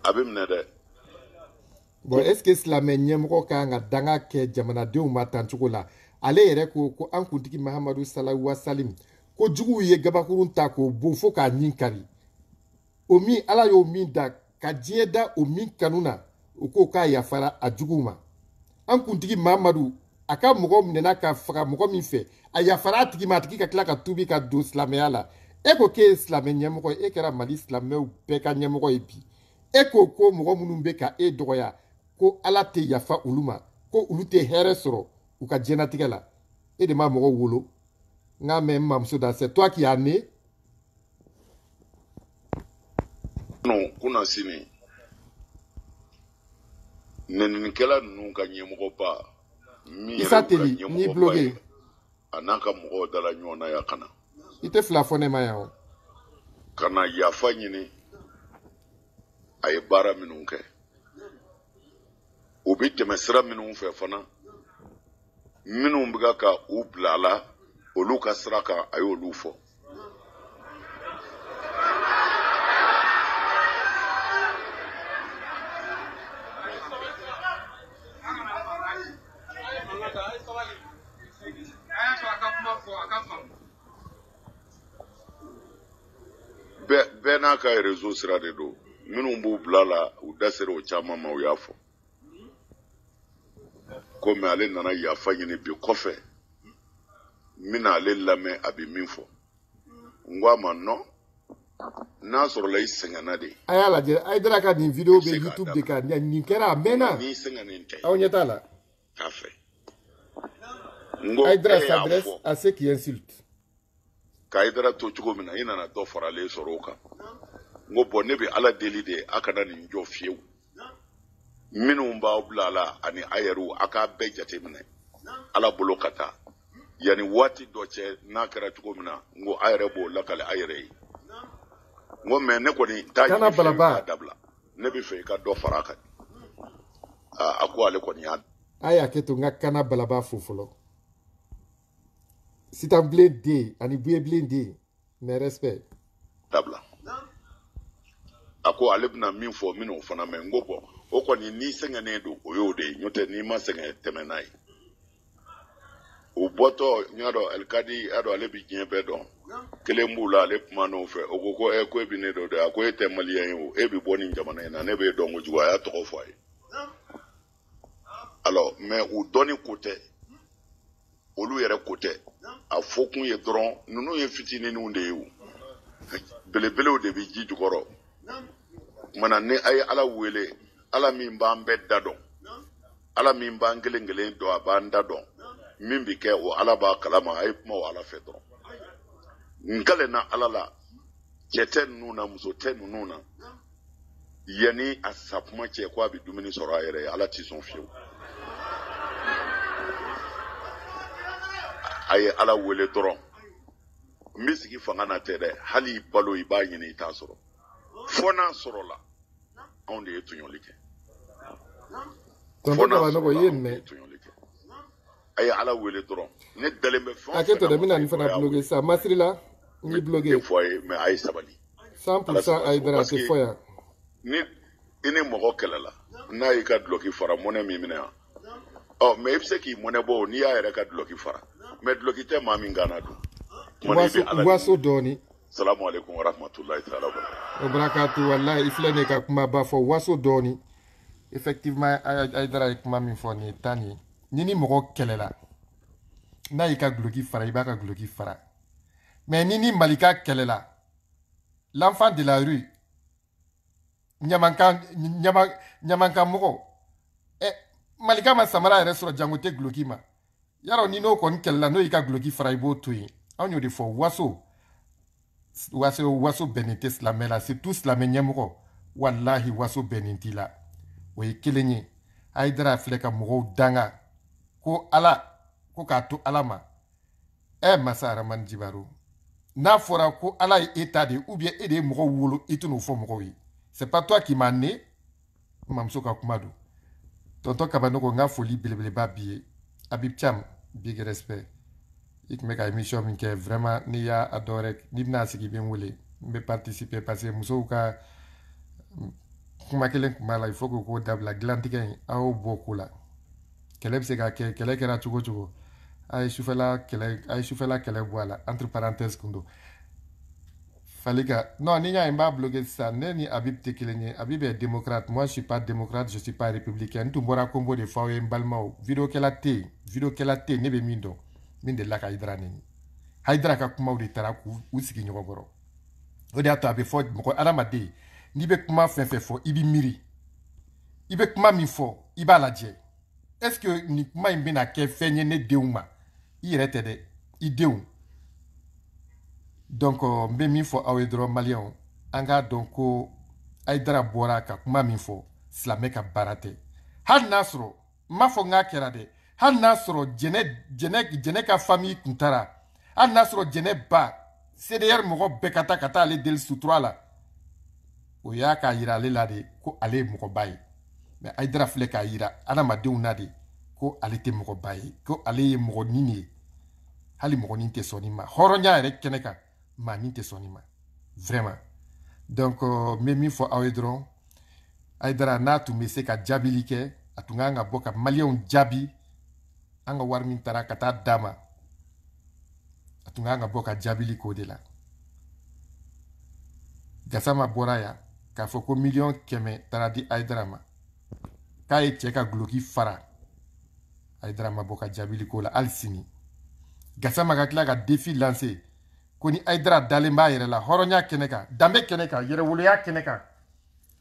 abe mnede bon est-ce que cela menyemko ka nga danga ke jamana de o matanchuko la ale yere ko an kuntiki Muhammadu sallallahu alaihi wasallam ko jugu ye gabakurun ta ko bo fo ka nyinkari omi ala yo mi da ka dieda o min kanuna o ko ka ya fara a juguma an kuntiki Muhammadu aka mogo mnena ka faga mogo min fe a ya fara tigi ma tigi ka kila ka tubi ka do islamia la e ko ke islamé nyemko e kera mali islamé be ka nyemko e bi e ko mogo munun be ka e dogoya ko ala te yafa uluma ko ulu te here soro u ka jenatigɛ la e de ma mɔgɔ wolo nga mɛ mamuso da c'est toi qui a né non kuna sini nenikɛla ninnu ka ɲɛmɔgɔ ba min Isa Teli ni blogué a n'a ka mɔgɔw dala ɲɔgɔn na ya kana i tɛ fila fɔ ne ma yan o kana yafa ɲini a ye baara minnu kɛ u bi tɛmɛ sira minnu fɛ fana minnu bɛ ka u bila a la olu ka sira kan a y'olu fɔ bɛɛ n'a ka réseau sira de don minnu b'u bila la u da sera o caman ma u y'a fɔ komi ale nana yafa ɲini bi kɔfɛ n bɛna ale lamɛn a bɛ min fɔ n ko a ma nɔ n'a sɔrɔla i sɛgɛnna de a y'a lajɛ Aïdara ka nin vidéo bɛ YouTube de kan nin kɛra a mɛnna n'i sɛgɛnnen tɛ aw ɲɛ t'a la k'a fɛ n ko Aïdara e y'a s'adresse fɔ à ceux qui insultent k'Aïdara to cogo min na i nana dɔ faralen sɔrɔ o kan n ko bɔn ne bɛ ala deli de a kana nin jɔ fiyewu minnu b'aw bila la ani a yɛrɛw a k'a bɛɛ jateminɛ ala bolo ka taa yanni waati dɔ cɛ n'a kɛra cogo min na n ko a yɛrɛ b'o lakale a yɛrɛ ye n ko mɛ ne kɔni t'a ɲini fiyewu k'a dabila ne bɛ fɛ i ka dɔ fara a kan a ko ale kɔni y'a a y'a kɛ to n ka Kana Balaba fo fɔlɔ sitan bilen den ani buye bilen den mais respect dabila a ko ale bɛna min fɔ minnu fana mɛ n ko bɔn o kɔni n'i sɛgɛnnen don o y'o de ye n'o tɛ n'i ma sɛgɛn tɛmɛ n'a ye o bɔtɔ n y'a dɔn alikadi y'a dɔn ale bɛ diɲɛ bɛɛ dɔn kelen b'u la ale kuma n'o fɛ o ko ko e bɛ ne dɔn dɛ a ko e tɛ maliyɛn ye o e bɛ bɔ nin jamana in na ne b'e dɔn kojugu a y'a tɔgɔ fɔ a ye alors mais u dɔnni ko tɛ olu yɛrɛ ko tɛ a fɔ kun ye dɔrɔn ninnu ye fitininw de ye o belebelew de bɛ ji jukɔrɔ mana ne a ye ala wele ala min b'an bɛɛ da dɔn ala min b'an kelen kelen dɔn a b'an da dɔn min bɛ kɛ o ala b'a kalama a ye kuma o ala fɛ dɔrɔn n kalen na ala la cɛ tɛ ninnu na muso tɛ ninnu na yanni a sa kuma cɛ ko a bɛ dumuni sɔrɔ a yɛrɛ ye ala t'i sɔn fiyewu a ye ala wele dɔrɔn n bɛ sigi fanga na tɛ dɛ hali i balo i b'a ɲini i t'a sɔrɔ fɔ n'a sɔrɔ la anw de ye tɔɲɔli kɛ tonton Baba Nɔgɔ ye nin mɛn a ye ala wele dɔrɔn ne dalen bɛ fɛn o fɛn na hakɛ to dɛ n bɛna nin fana bloqué sa masiri la n y'i bloqué fɔ a ye mais a ye sabali 100% Aïdara tɛ fɔ yan ni ini mɔgɔ kɛlɛla n'a y'i ka duloki fara mɔnɛ min minɛ yan mais i bɛ se k'i mɔnɛ bɔ n'i y'a yɛrɛ ka duloki fara mais duloki tɛ maa min gana dun waso dɔɔni salamu alaikum wa rahmatullahi ta'ala wa barakatuh wallahi ifilɛ ne ka kuma ba fɔ waso dɔɔni effectivement Aïdara ye kuma min fɔ nin ye tan nin ye ni mɔgɔ kɛlɛla n'a y'i ka duloki fara i b'a ka duloki fara mais ni Malika kɛlɛla l'enfant de la rue ɲamankan mɔgɔ Malika ma samara yɛrɛ sɔrɔ jango tɛ duloki ma yarɔ ni n'o kɔni kɛlɛla n'o y'i ka duloki fara i b'o to yen anw y'o de fɔ waso bɛnnen tɛ silamɛ la surtout silamɛ ɲɛmɔgɔ wallahi waso bɛnnen t'i la o ye kelen ye Aïdara filɛ ka mɔgɔw danga ko ala ko k'a to ala ma masa Aramani Jibaro n'a fɔra ko ala ye e ta de ou bien e de ye mɔgɔw wolo i tɛ n'o fɔ mɔgɔw ye c'est pas toi qui m'a né mamuso ka kuma don tonton Kabanogo n ka foli belebeleba b'i ye Habib Thiam big respect i tun bɛ ka émission min kɛ vraiment n'i y'a dɔwɛrɛ n'i bɛna sigi i bɛ n wele n bɛ participer parce que musow ka kuma kelen tun b'a la il faut que k'o dabila dilantigɛ in a y'o bɔ ko la kɛlɛ bɛ se ka kɛ kɛlɛ kɛra cogo cogo a ye sufɛla kɛlɛ bɔ a la entre parenthèses kun don Falika non ni y'a ye n b'a bloqué sisan ne ni Habib tɛ kelen ye Habib est démocrate moi je suis pas démocrate je suis pas républicain n tun bɔra Congo de fɔ aw ye n balimaw vidéokɛla tɛ yen ne bɛ min dɔn min delila ka Aïdara nɛni Aïdara ka kumaw de taara k'u sigi ɲɔgɔn kɔrɔ o de y'a to a bɛ fɔ mɔgɔ adamaden n'i bɛ kuma fɛn fɛn fɔ i b'i miiri i bɛ kuma min fɔ i b'a lajɛ est-ce que nin kuma in bɛna kɛ fɛn ye ne denw ma i yɛrɛ tɛ dɛ i denw donc n bɛ min fɔ aw ye dɔrɔn maliyɛnw an k'a dɔn ko Aïdara bɔra ka kuma min fɔ silamɛ ka baara tɛ hali n'a sɔrɔ n m'a fɔ n k'a kɛra dɛ hali n'a sɔrɔ jɛnɛ ka famille tun taara hali n'a sɔrɔ jɛnɛ ba CDR mɔgɔ bɛɛ ka taa ale deli sutura la o y'a k'a yira ale la de ko ale ye mɔgɔba ye mais Aïdara filɛ k'a yira adamadenw na de ko ale tɛ mɔgɔba ye ko ale ye mɔgɔnin de ye hali mɔgɔnin tɛ sɔn nin ma hɔrɔnya yɛrɛ kɛnɛ kan maa min tɛ sɔn nin ma vraiment donc n bɛ min fɔ aw ye dɔrɔn Aïdara n'a tun bɛ se ka jaabili kɛ a tun kan ka bɔ ka maliyɛnw jaabi an ka wari min taara ka taa d'a ma a tun kan ka bɔ ka jaabili k'o de la Gassama bɔra yan k'a fɔ ko 100 taara di Aïdara ma k'a ye cɛ ka guloki fara Aïdara ma bɔ ka jaabili k'o la hali sini Gassama ka tila ka défi lancer ko ni Aïdara dalen b'a yɛrɛ la hɔrɔnya kɛnɛ kan danbe kɛnɛ kan yɛrɛwoloya kɛnɛ kan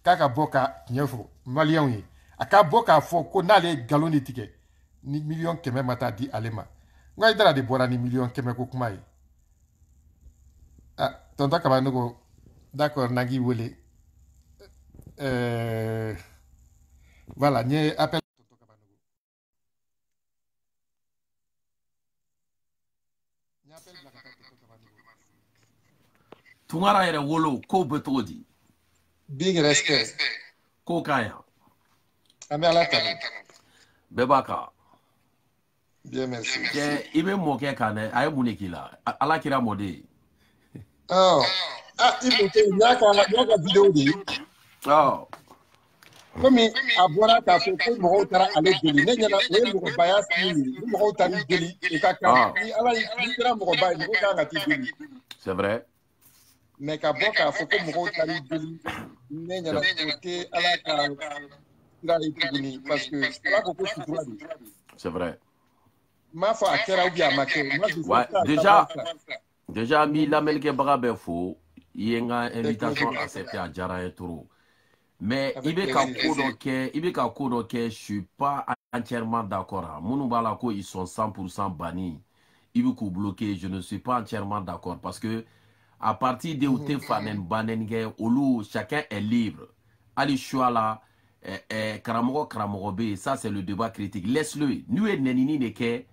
k'a ka bɔ ka tiɲɛ fɔ maliyɛnw ye a k'a bɔ k'a fɔ ko n'ale ye nkalon de tigɛ ni 100 ma taa di ale ma n ko Aïdara de bɔra ni 100 ko kuma ye tonton Kabanogo d'accord na k'i wele voilà n ye appel tonton Kabanogo n ye appel bila ka taa tonton Kabanogo Tunkara yɛrɛ wolo ko bɛ cogo di big respect ko k'a yan an bɛ ala tanu bɛɛ b'a kan bien merci cɛ i bɛ mɔkɛ kan dɛ a ye mun de k'i la ala kira mɔden i bɛ kɛ n y'a ka vidéo de ye komi a bɔra k'a fɔ ko mɔgɔw taara ale deli ne ɲɛna o ye mɔgɔbaya sigi ye ni mɔgɔw taara deli i ka kan ni ala n'i kɛra mɔgɔba ye mɔgɔw kan ka t'i deli c'est vrai mais ka bɔ k'a fɔ ko mɔgɔw taara deli ne ɲɛna o tɛ ala ka sira ye tuguni parce que ala ko ko sutura de c'est vrai m'a fɔ a kɛra ou bien a ma kɛ déjà mi lamɛnnikɛbaga bɛ fo i ye n ka invitation accepté a diyara n ye trop mais i bɛ ka ko dɔ kɛ je suis pas entièrement d'accord minnu b'a la ko ils sont 100% bannis i bɛ k'u bloquer je ne suis pas entièrement d'accord parce que à partir de où tɛ fanɛni banɛni kɛ olu chacun est libre hali choix la karamɔgɔ bɛ yen ça c'est le débat critique laisse-le n'u ye nɛnini de kɛ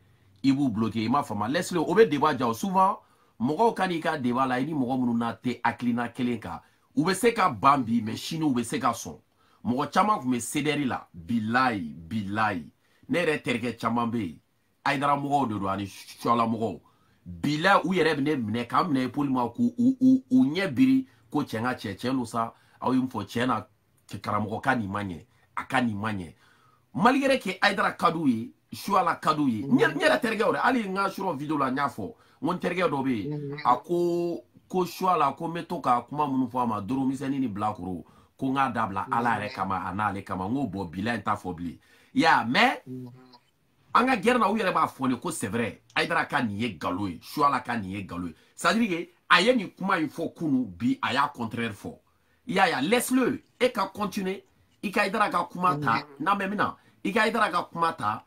i b'u bloquer i m'a faamu laisse-le o bɛ débat ja souvent mɔgɔw ka n'i ka débat la i ni mɔgɔ minnu na tɛ hakilina kelen kan u bɛ se ka ban bi mais sini u bɛ se ka sɔn mɔgɔ caman tun bɛ CDR la bilayi ne yɛrɛ terikɛ caman bɛ yen Aïdara mɔgɔw de don ani Suala mɔgɔw bilayi u yɛrɛ bɛ ne minɛ k'an minɛ épaule ma k'u ɲɛ biri ko cɛ n ka cɛ don sa aw ye mun fɔ cɛ na ke karamɔgɔ ka nin ma ɲɛ a ka nin ma ɲɛ malgré que Aïdara kad'u ye choix la kad'u ye n yɛrɛ terikɛw dɛ hali n ka sur vidéo la n y'a fɔ n ko n terikɛ dɔ bɛ yen a ko choix la ko n bɛ to ka kuma minnu fɔ a ma doro misɛnnin ni bilakoro ko n k'a dabila ala yɛrɛ kama a n'ale kama n k'o bɔ bila in t'a fɔ bilen ya mais an ka guerre na u yɛrɛ b'a fɔ ne ko c'est vrai Aïdara ka nin ye nkalon ye choix la ka nin ye nkalon ye c'est à dire que a ye nin kuma in fɔ kunu bi a y'a contraire fɔ ya laisse-le e ka continuer i ka Aïdara ka kuma ta n'a mɛ min na i ka Aïdara ka kuma ta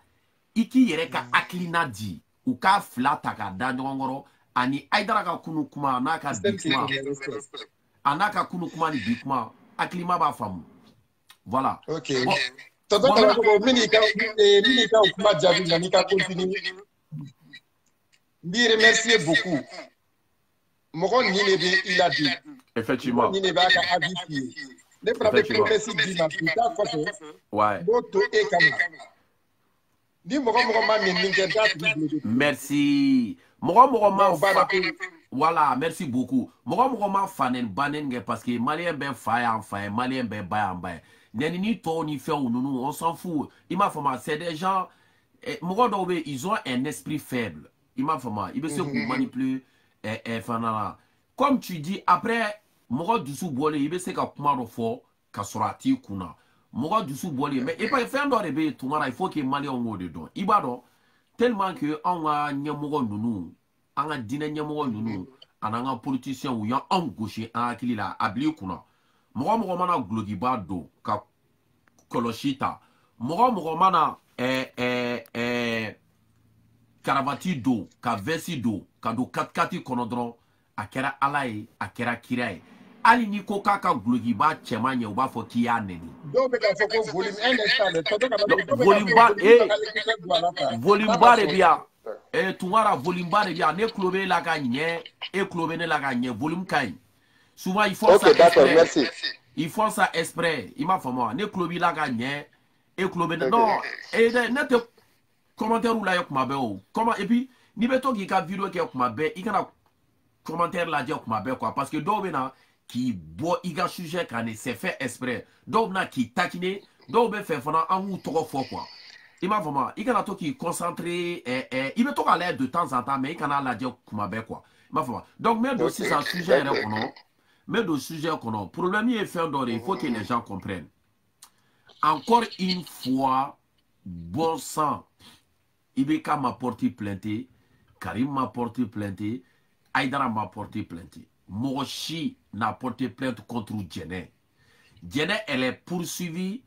i k'i yɛrɛ ka hakilina di u k'a fila ta k'a da ɲɔgɔn kɔrɔ ani Aïdara ka kunu kuma n'a ka bi kuma a n'a ka kunu kuma ni bi kuma hakilima b'a faamu voilà ok tonton Karamɔgɔ mini ka kuma jaabi la ni ka continue n b'i remercier beaucoup mɔgɔ ni ne bɛ i ladi effectivement ni ne b'a ka avis f'i ye ne fana bɛ promesse d'i ma bi t'a kɔfɛ n b'o to e kama ni mɔgɔ ma min kɛ da tigi bolo merci mɔgɔ ma fa voilà merci beaucoup mɔgɔ ma fanen banen kɛ parce que malien bɛ fa y'an fa ye malien bɛ ba y'an ba ye nɛnini tɔw ni fɛnw ninnu on s'en fout i m'a faamu c'est des gens mɔgɔ dɔw bɛ ils ont un esprit faible i m'a faamu i bɛ se k'u manipuler fana la comme tu dis après mɔgɔ dusu bɔlen i bɛ se ka kuma dɔ fɔ ka sɔrɔ a t'i kunna mɔgɔ dusu bɔlen mais et puis fɛn dɔ de bɛ yen tuma il faut que maliyɛnw k'o de dɔn i b'a dɔn tellement que anw ka ɲɛmɔgɔ ninnu an ka diinɛ ɲɛmɔgɔ ninnu ani an ka politiciens u y'anw gosi an hakili la a bil'i kunna mɔgɔ mana gulokiba don ka kɔlɔsi ta mɔgɔ mana karavati don ka vɛsi don ka don katikati kɔnɔ dɔrɔn a kɛra ala ye a kɛra kira ye hali ni ko k'a ka gulokiba cɛman ɲɛ u b'a fɔ k'i y'a nɛni dɔw bɛ k'a fɔ ko volume 1 volume de bi yan tunkara volume de bi yan ne tulo b'e la ka ɲɛ e tulo bɛ ne la ka ɲɛ volume ka ɲi souvent ils font ça exprès ils font ça exprès i m'a faamu wa ne tulo b'i la ka ɲɛ e tulo bɛ ne non ne tɛ commentaire lajɛ kuma bɛɛ o comment et puis n'i bɛ to k'i ka vidéo kɛ kuma bɛɛ i kana commentaire lajɛ kuma bɛɛ quoi parce que dɔw bɛ na k'i bɔ i ka sujet kan c'est fait exprès dɔw bɛ na k'i taquiner dɔw bɛ fɛ fana an k'u tɔgɔ fɔ quoi i m'a faamu i kana to k'i concentrer i bɛ to k'a lajɛ de temps en temps mais i kana lajɛ kuma bɛɛ quoi i m'a faamu donc n bɛ don sisan sujet yɛrɛ kɔnɔ n bɛ don sujet kɔnɔ problème ye fɛn dɔ de il faut que les gens comprennent encore une fois bon sang Ibeka m'a porté plainte, Karim m'a porté plainte, Aïdara m'a porté plainte. Moshi n'a porté plainte contre Djené. Djené, elle est poursuivie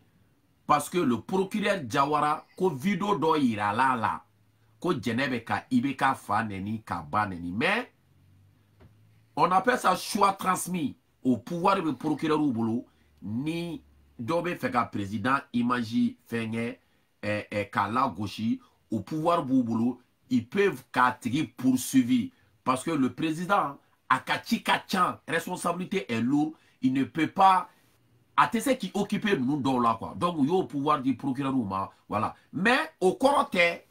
parce que le procureur Jawara, ko vidéo do ira la, ko Djené beka Ibeka fa neni, ka ba neni. Mais, on appelle ça choix transmis au pouvoir du procureur ou boulot, ni dobe feka président imagi fenge kala gauchi au pouvoir boulot, ils peuvent catégoriser poursuivi parce que le président a kachan, responsabilité est lourde, il ne peut pas attester qui occupe nous dans là quoi. Donc il y a au pouvoir du procureur voilà. Mais au côté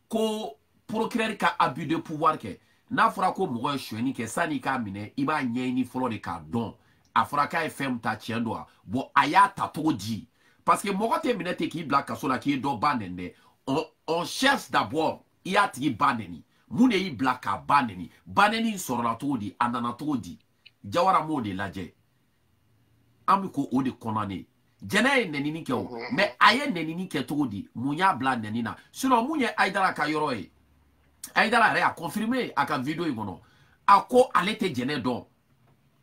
ko procureur ka abus de pouvoir que n'a fera ko mo chweni que ça ni ka mine il va nyeni folo de ka don afraka fm ta tiendo bon aya ta to di parce que mo côté mine te ki black kasola ki do banende on cherche d'abord il y a tri baneni mune yi black baneni baneni sorla to di anana to di jawara mo de laje amiko o de konane jene nenini ke o mais aye nenini ke to di munya bla nenina sinon munye Aïdara ka yoro e Aïdara re a confirmé aka vidéo imono ako ale te jene don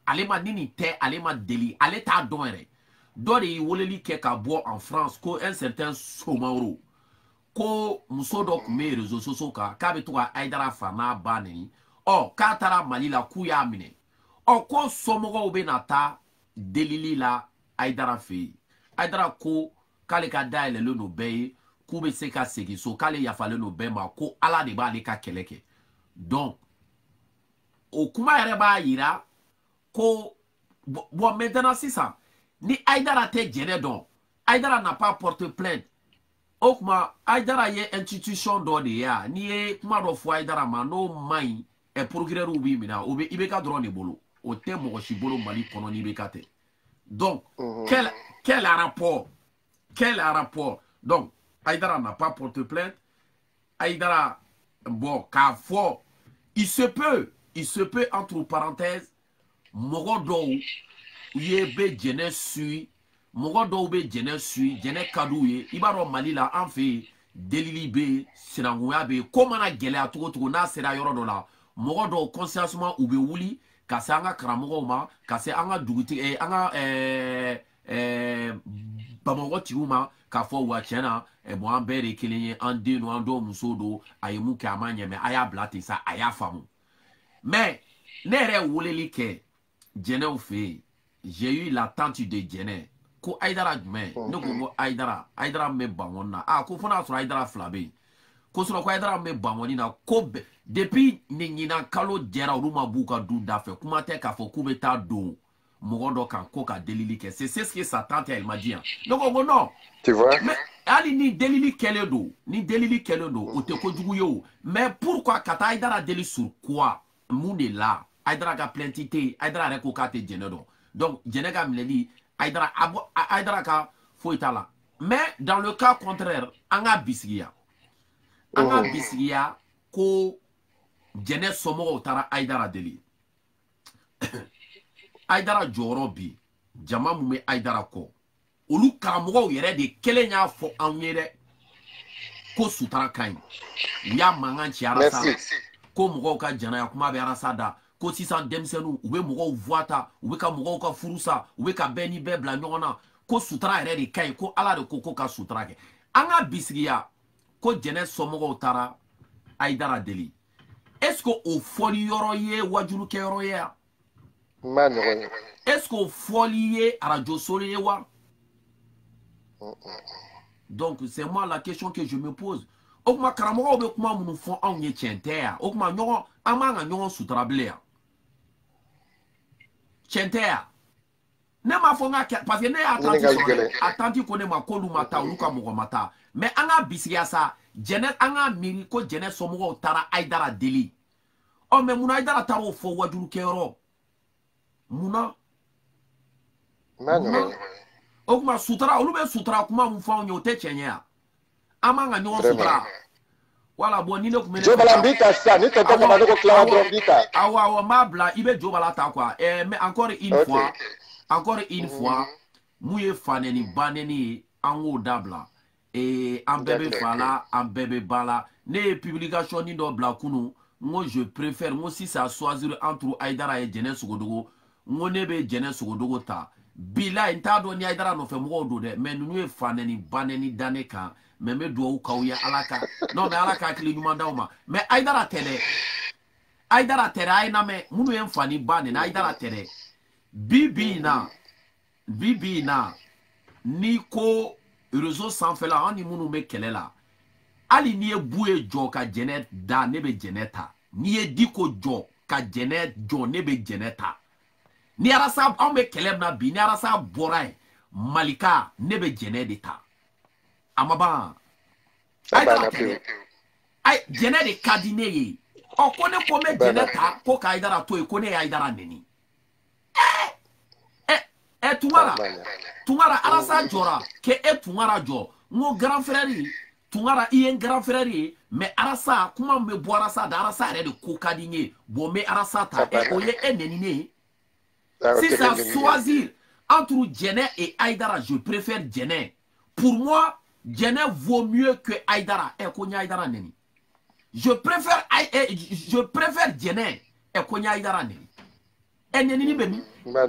ale ma nini te ale ma deli ale ta don ere do de woleli ke ka bo en France ko un certain Somaoro ko muso dɔ kun bɛ réseaux sociaux kan k'a bɛ to ka Aïdara fa n'a ba neni k'a taara Mali la k'u y'a minɛ ko somɔgɔw bɛ na taa delili la Aïdara fɛ yen Aïdara ko k'ale ka dayɛlɛlen don bɛɛ ye k'u bɛ se ka segin so k'ale yafalen don bɛɛ ma ko Ala de b'ale ka kɛlɛ kɛ donc o kuma yɛrɛ b'a yira ko bon maintenant sisan ni Aïdara tɛ jɛnɛ dɔn Aïdara n'a pas porté plainte o kuma Aïdara ye institution dɔ de ye a n'i ye kuma dɔ fɔ Aïdara ma n'o man ɲi procureur b'i minɛ o bɛ IBK dɔrɔn de bolo o tɛ mɔgɔ si bolo Mali kɔnɔ ni IBK tɛ Donc, quel rapport? Quel rapport? Donc, Aïdara n'a pas porté plainte. Aïdara, bon, car fort, il se peut, entre parenthèses, Mogodo, yebe jene sui, Mogodo be jene sui, jene kadouye, Ibaro Malila, en fait, Delilibe, Sinangouabe, comment a gelé à tout, na sera yorodola, Mogodo, consciencement, ube wuli, kase anga kramogoma, kase anga duguti, anga, bamongo tiuma, kafo wachena, mo ambere kilenye, ande no ando musodo, ayemu kamanya, me aya blate sa, aya famu. Mais, nere wuleli ke, Djene ou fait, j'ai eu l'attente de Djene. Ko Aïdara jume, ne ko Aïdara me bangona. Ah, ko fona sur Aïdara flabe. Ko sur ko Aïdara me bangona ko depuis ningina kalo djera ruma buka du dafe. Kuma te ka fo kubeta do. Mogodo kan ko ka delili ke. C'est ce que sa tante elle m'a dit. Donc on non. Tu vois? Mais ali ni delili keledo, o te ko jugu yo. Mais pourquoi kata Aïdara deli sur quoi? Moune là. Aïdara ka plaintité, Aïdara reko ka te djene do. Donc, djene ka mleli, Aïdara ka faut là. Mais dans le cas contraire, anga bisigia. Anga bisigia ko djene somo tara Aïdara deli. Aïdara jorobi, jama mume Aïdara ko. Olu karamogo yere de kele nya fo anyere ko sutara kain. Ya manganchi arasa. Ko mugo ka jana ya kuma be arasa da. Ko sisan demsenu ube mugo voata ube ka mugo ka furusa ube ka beni be bla nyona ko sutra ere de kai ko ala de ko ka sutra ke anga bisigia ko jene somogo tara Aïdara deli. Est-ce que au foli yoro ye wajulu ke yoro ye man est-ce que au foli ye radio soli ye wa? Donc c'est moi la question que je me pose. Okuma karamogo be kuma munu fon an ye tientea okuma nyogo amanga nyogo sutra blea Chentea. Ne ma fonga parce que ne attendu ko ne ma kolu mata uluka mugo mata. Mais anga bisiya sa jenet anga miri ko jenet somugo tara Aïdara deli. Oh mais muna Aïdara taro fo wajuru kero. Muna. Okuma sutra olube sutra kuma mufan nyote chenya. Amanga nyo sutra. Voilà, bon, nino kumene. Jobalambita ça, ni tonton kamano ko klawa drombita. Awa mabla ibe jobalata quoi. Mais encore une fois, mouye faneni baneni ango dabla. Et en bébé fala, en bébé bala. Ne publication ni do bla kunu. Moi je préfère, moi si ça choisir entre Aïdara et Djene Sogodogo, moi nebe Djene Sogodogo ta. Bila intado ni Aïdara no fe mo do de, mais nous faneni baneni daneka. Mais me doit ou kauya alaka. Non mais alaka kili nyumanda uma. Mais Aïdara tere aina me munu enfani bane na Aïdara tere. Bibi na ni ko réseau sans fait là ni munu me kele la. Ali ni boué jo ka Djene da nebe Djeneta. Ni diko jo ka Djene jo nebe Djeneta. Ni arasa on me kelem na bi ni arasa borai Malika nebe Djene deta. Amaba ay Djene de kadine ye o kone kome Djeneta ko ka Aïdara to e kone Aïdara neni tungara arasa jora ke tungara jo ngo grand frère tungara ien grand frère mais arasa kuma me bo arasa da arasa re de ko kadine bo me arasa ta oye neni ne si ça choisir entre Djene et Aïdara je préfère Djene. Pour moi Djene vaut mieux que Aïdara. Konya Aïdara neni. Je préfère Djene et Konya Aïdara neni. Neni ni bemi. Me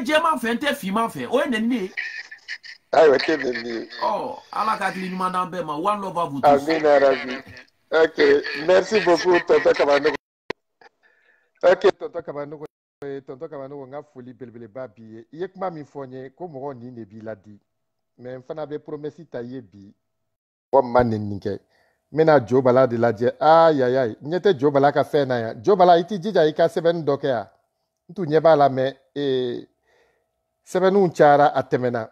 djema fait te fima fait. O neni. Oh, ala ka kli manda bema one love à vous tous. Amin Rabbi. OK, merci beaucoup tonton Kamano. OK, tonton Kamano nga foli belebele babi. Yek ma mi fonye ko mo ni ne bi ladi. Mais mfana be promesi ta yebi. Ko manen ninke. Mena Jobala de la die. Aïe. Nyete Jobala ka fe na ya. Jobala iti jija ika seben doke ya. Ntu nyeba la me sebenu nchara atemena.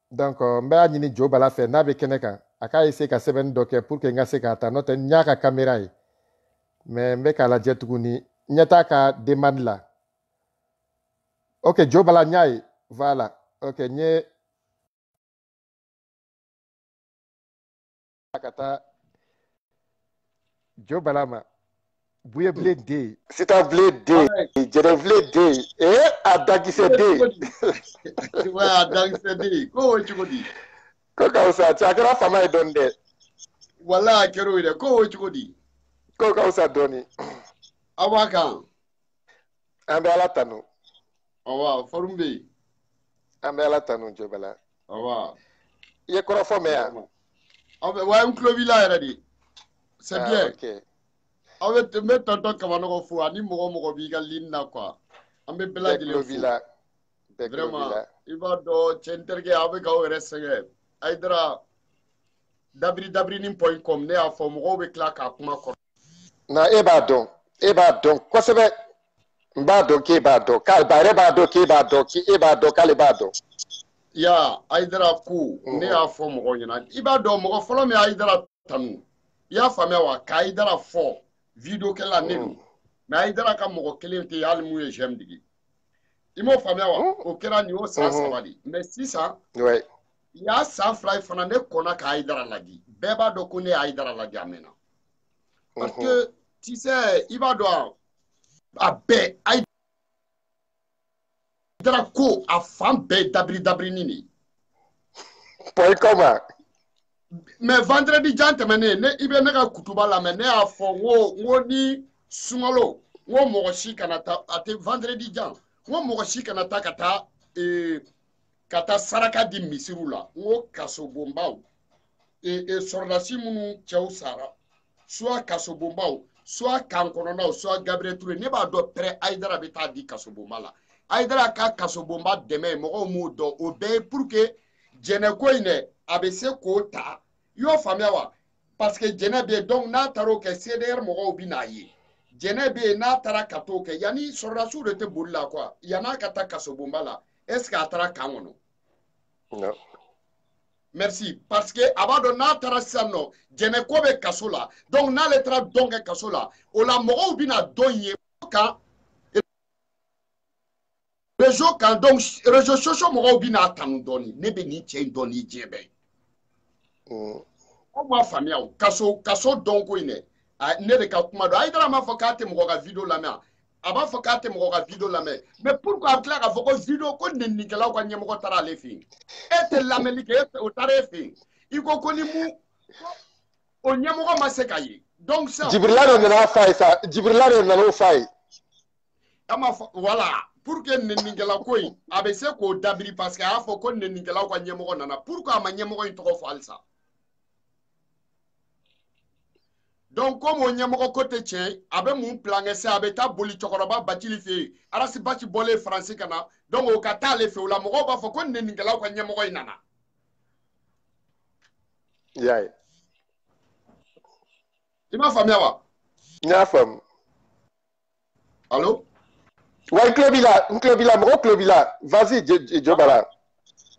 Donc mbe anyini Jobala fe na be keneka. Aka ese ka seben doke pour que nga se ka ta note nyaka kamera yi. Mais mbe ka la jetuguni nyata ka demande la. Ok, Joe Balanyai. Voilà. Ok, nye. Akata. Joe Balama. Bouye blé day. C'est un blé day. Jere blé day. Adagi se day. Ouais, Adagi se day. Ko chukodi. Ko kausa. Chakra fama donde. Wala kero ide. Ko chukodi. Ko kausa doni. Awaka. Ambe ala tanu. Awa, forumbe. Ambe ala tanu Joe Bala. Awa. Ye koro fome ya. Awa, wa unklovila eradi. C'est bien. Ok. Awe te me tonton kamano fu ani mogo bi ga linna quoi. Ambe bela dile fu. Vraiment. Iba do centerge abe ga o resege. Aidra dabri.com ne a fo mogo be kla ka kuma ko. Na eba don kosebe mba don ke ba don kal bare ba don ke ba don ki eba don kale ba don ya aidra ku ne a fo mogo nyina iba do mogo folo me aidra tanu ya fame wa ka aidra fo video ke la nenu mais aidra ka mogo kelen te al mu e jem digi imo fame wa o kera ni o sa sabadi mais si ça ouais ya sa fly fana ne kona ka aidra lagi beba do ko ne aidra lagi amena parce que tu sais il va doit abe aidra ko a fam be dabri nini point comment mais vendredi gentlemen ne ibe ne ka kutuba la mais ne a fo wo ni sumalo wo mo shi kanata ate vendredi jan wo mo shi kanata kata saraka di misiru la wo kaso bombao sordasi munu chew sara soit kaso bombao soit kankononaw soit Gabriel Touré ne b'a dɔ prêt Aïdara bɛ taa di kaso bomba la Aïdara ka kaso bomba dɛmɛ mɔgɔw m'o dɔn o bɛɛ ye pour que jɛnɛ ko in dɛ a bɛ se k'o ta i y'o faamuya wa parce que jɛnɛ bɛ yen donc n'a taara o kɛ CDR mɔgɔw bɛ n'a ye jɛnɛ bɛ yen n'a taara ka t'o kɛ yanni sɔrɔdasiw de tɛ boli la quoi yann'a ka taa kaso bomba la est ce que a taara kan kɔnɔ. non. Merci. Parce que avant n'a taara sisan nɔ jɛnɛ ko bɛ kaso la donc n'ale taara dɔn kɛ kaso la o la mɔgɔw bɛna dɔn ye kan réseau kan donc réseaux sociaux mɔgɔw bɛna tanu dɔɔni ne bɛ nin cɛ in dɔn ni diɲɛ bɛɛ. O m'a faamuya o kaso dɔn ko in dɛ ne de ka kuma dɔn Aïdara m'a fɔ k'a tɛ mɔgɔ ka vidéo lamɛn a b'a fɔ k'a tɛ mɔgɔ ka vidéo lamɛn mais pourquoi a bɛ tila k'a fɔ ko vidéo ko nɛninikɛlaw ka ɲɛmɔgɔ taara ale fɛ yen e tɛ lamɛnni kɛ o taara e fɛ yen i ko ni mun o ɲɛmɔgɔ ma se ka ye donc ça Jibrila de nana fa ye sa Jibrila de nana o fa ye a m'a fɔ voilà pour que nɛninikɛla ko in a bɛ se k'o dabiri parce que a y'a fɔ ko nɛninikɛlaw ka ɲɛmɔgɔ nana pourquoi a ma ɲɛmɔgɔ in tɔgɔ fɔ halisa. Donc comme o ɲɛmɔgɔ ko tɛ tiɲɛ a bɛ mun plan kɛ sisan a bɛ taa boli cɛkɔrɔba Bacili fɛ yen Arasi Baci bɔlen Faransi ka na donc o ka taa ale fɛ o la mɔgɔw b'a fɔ ko nɛninikɛlaw ka ɲɛmɔgɔ in nana. y'a ye I m'a faamuya wa. n y'a faamu allo wa n tulo b'i la mɔgɔ tulo b'i la vas-y Joe Bala.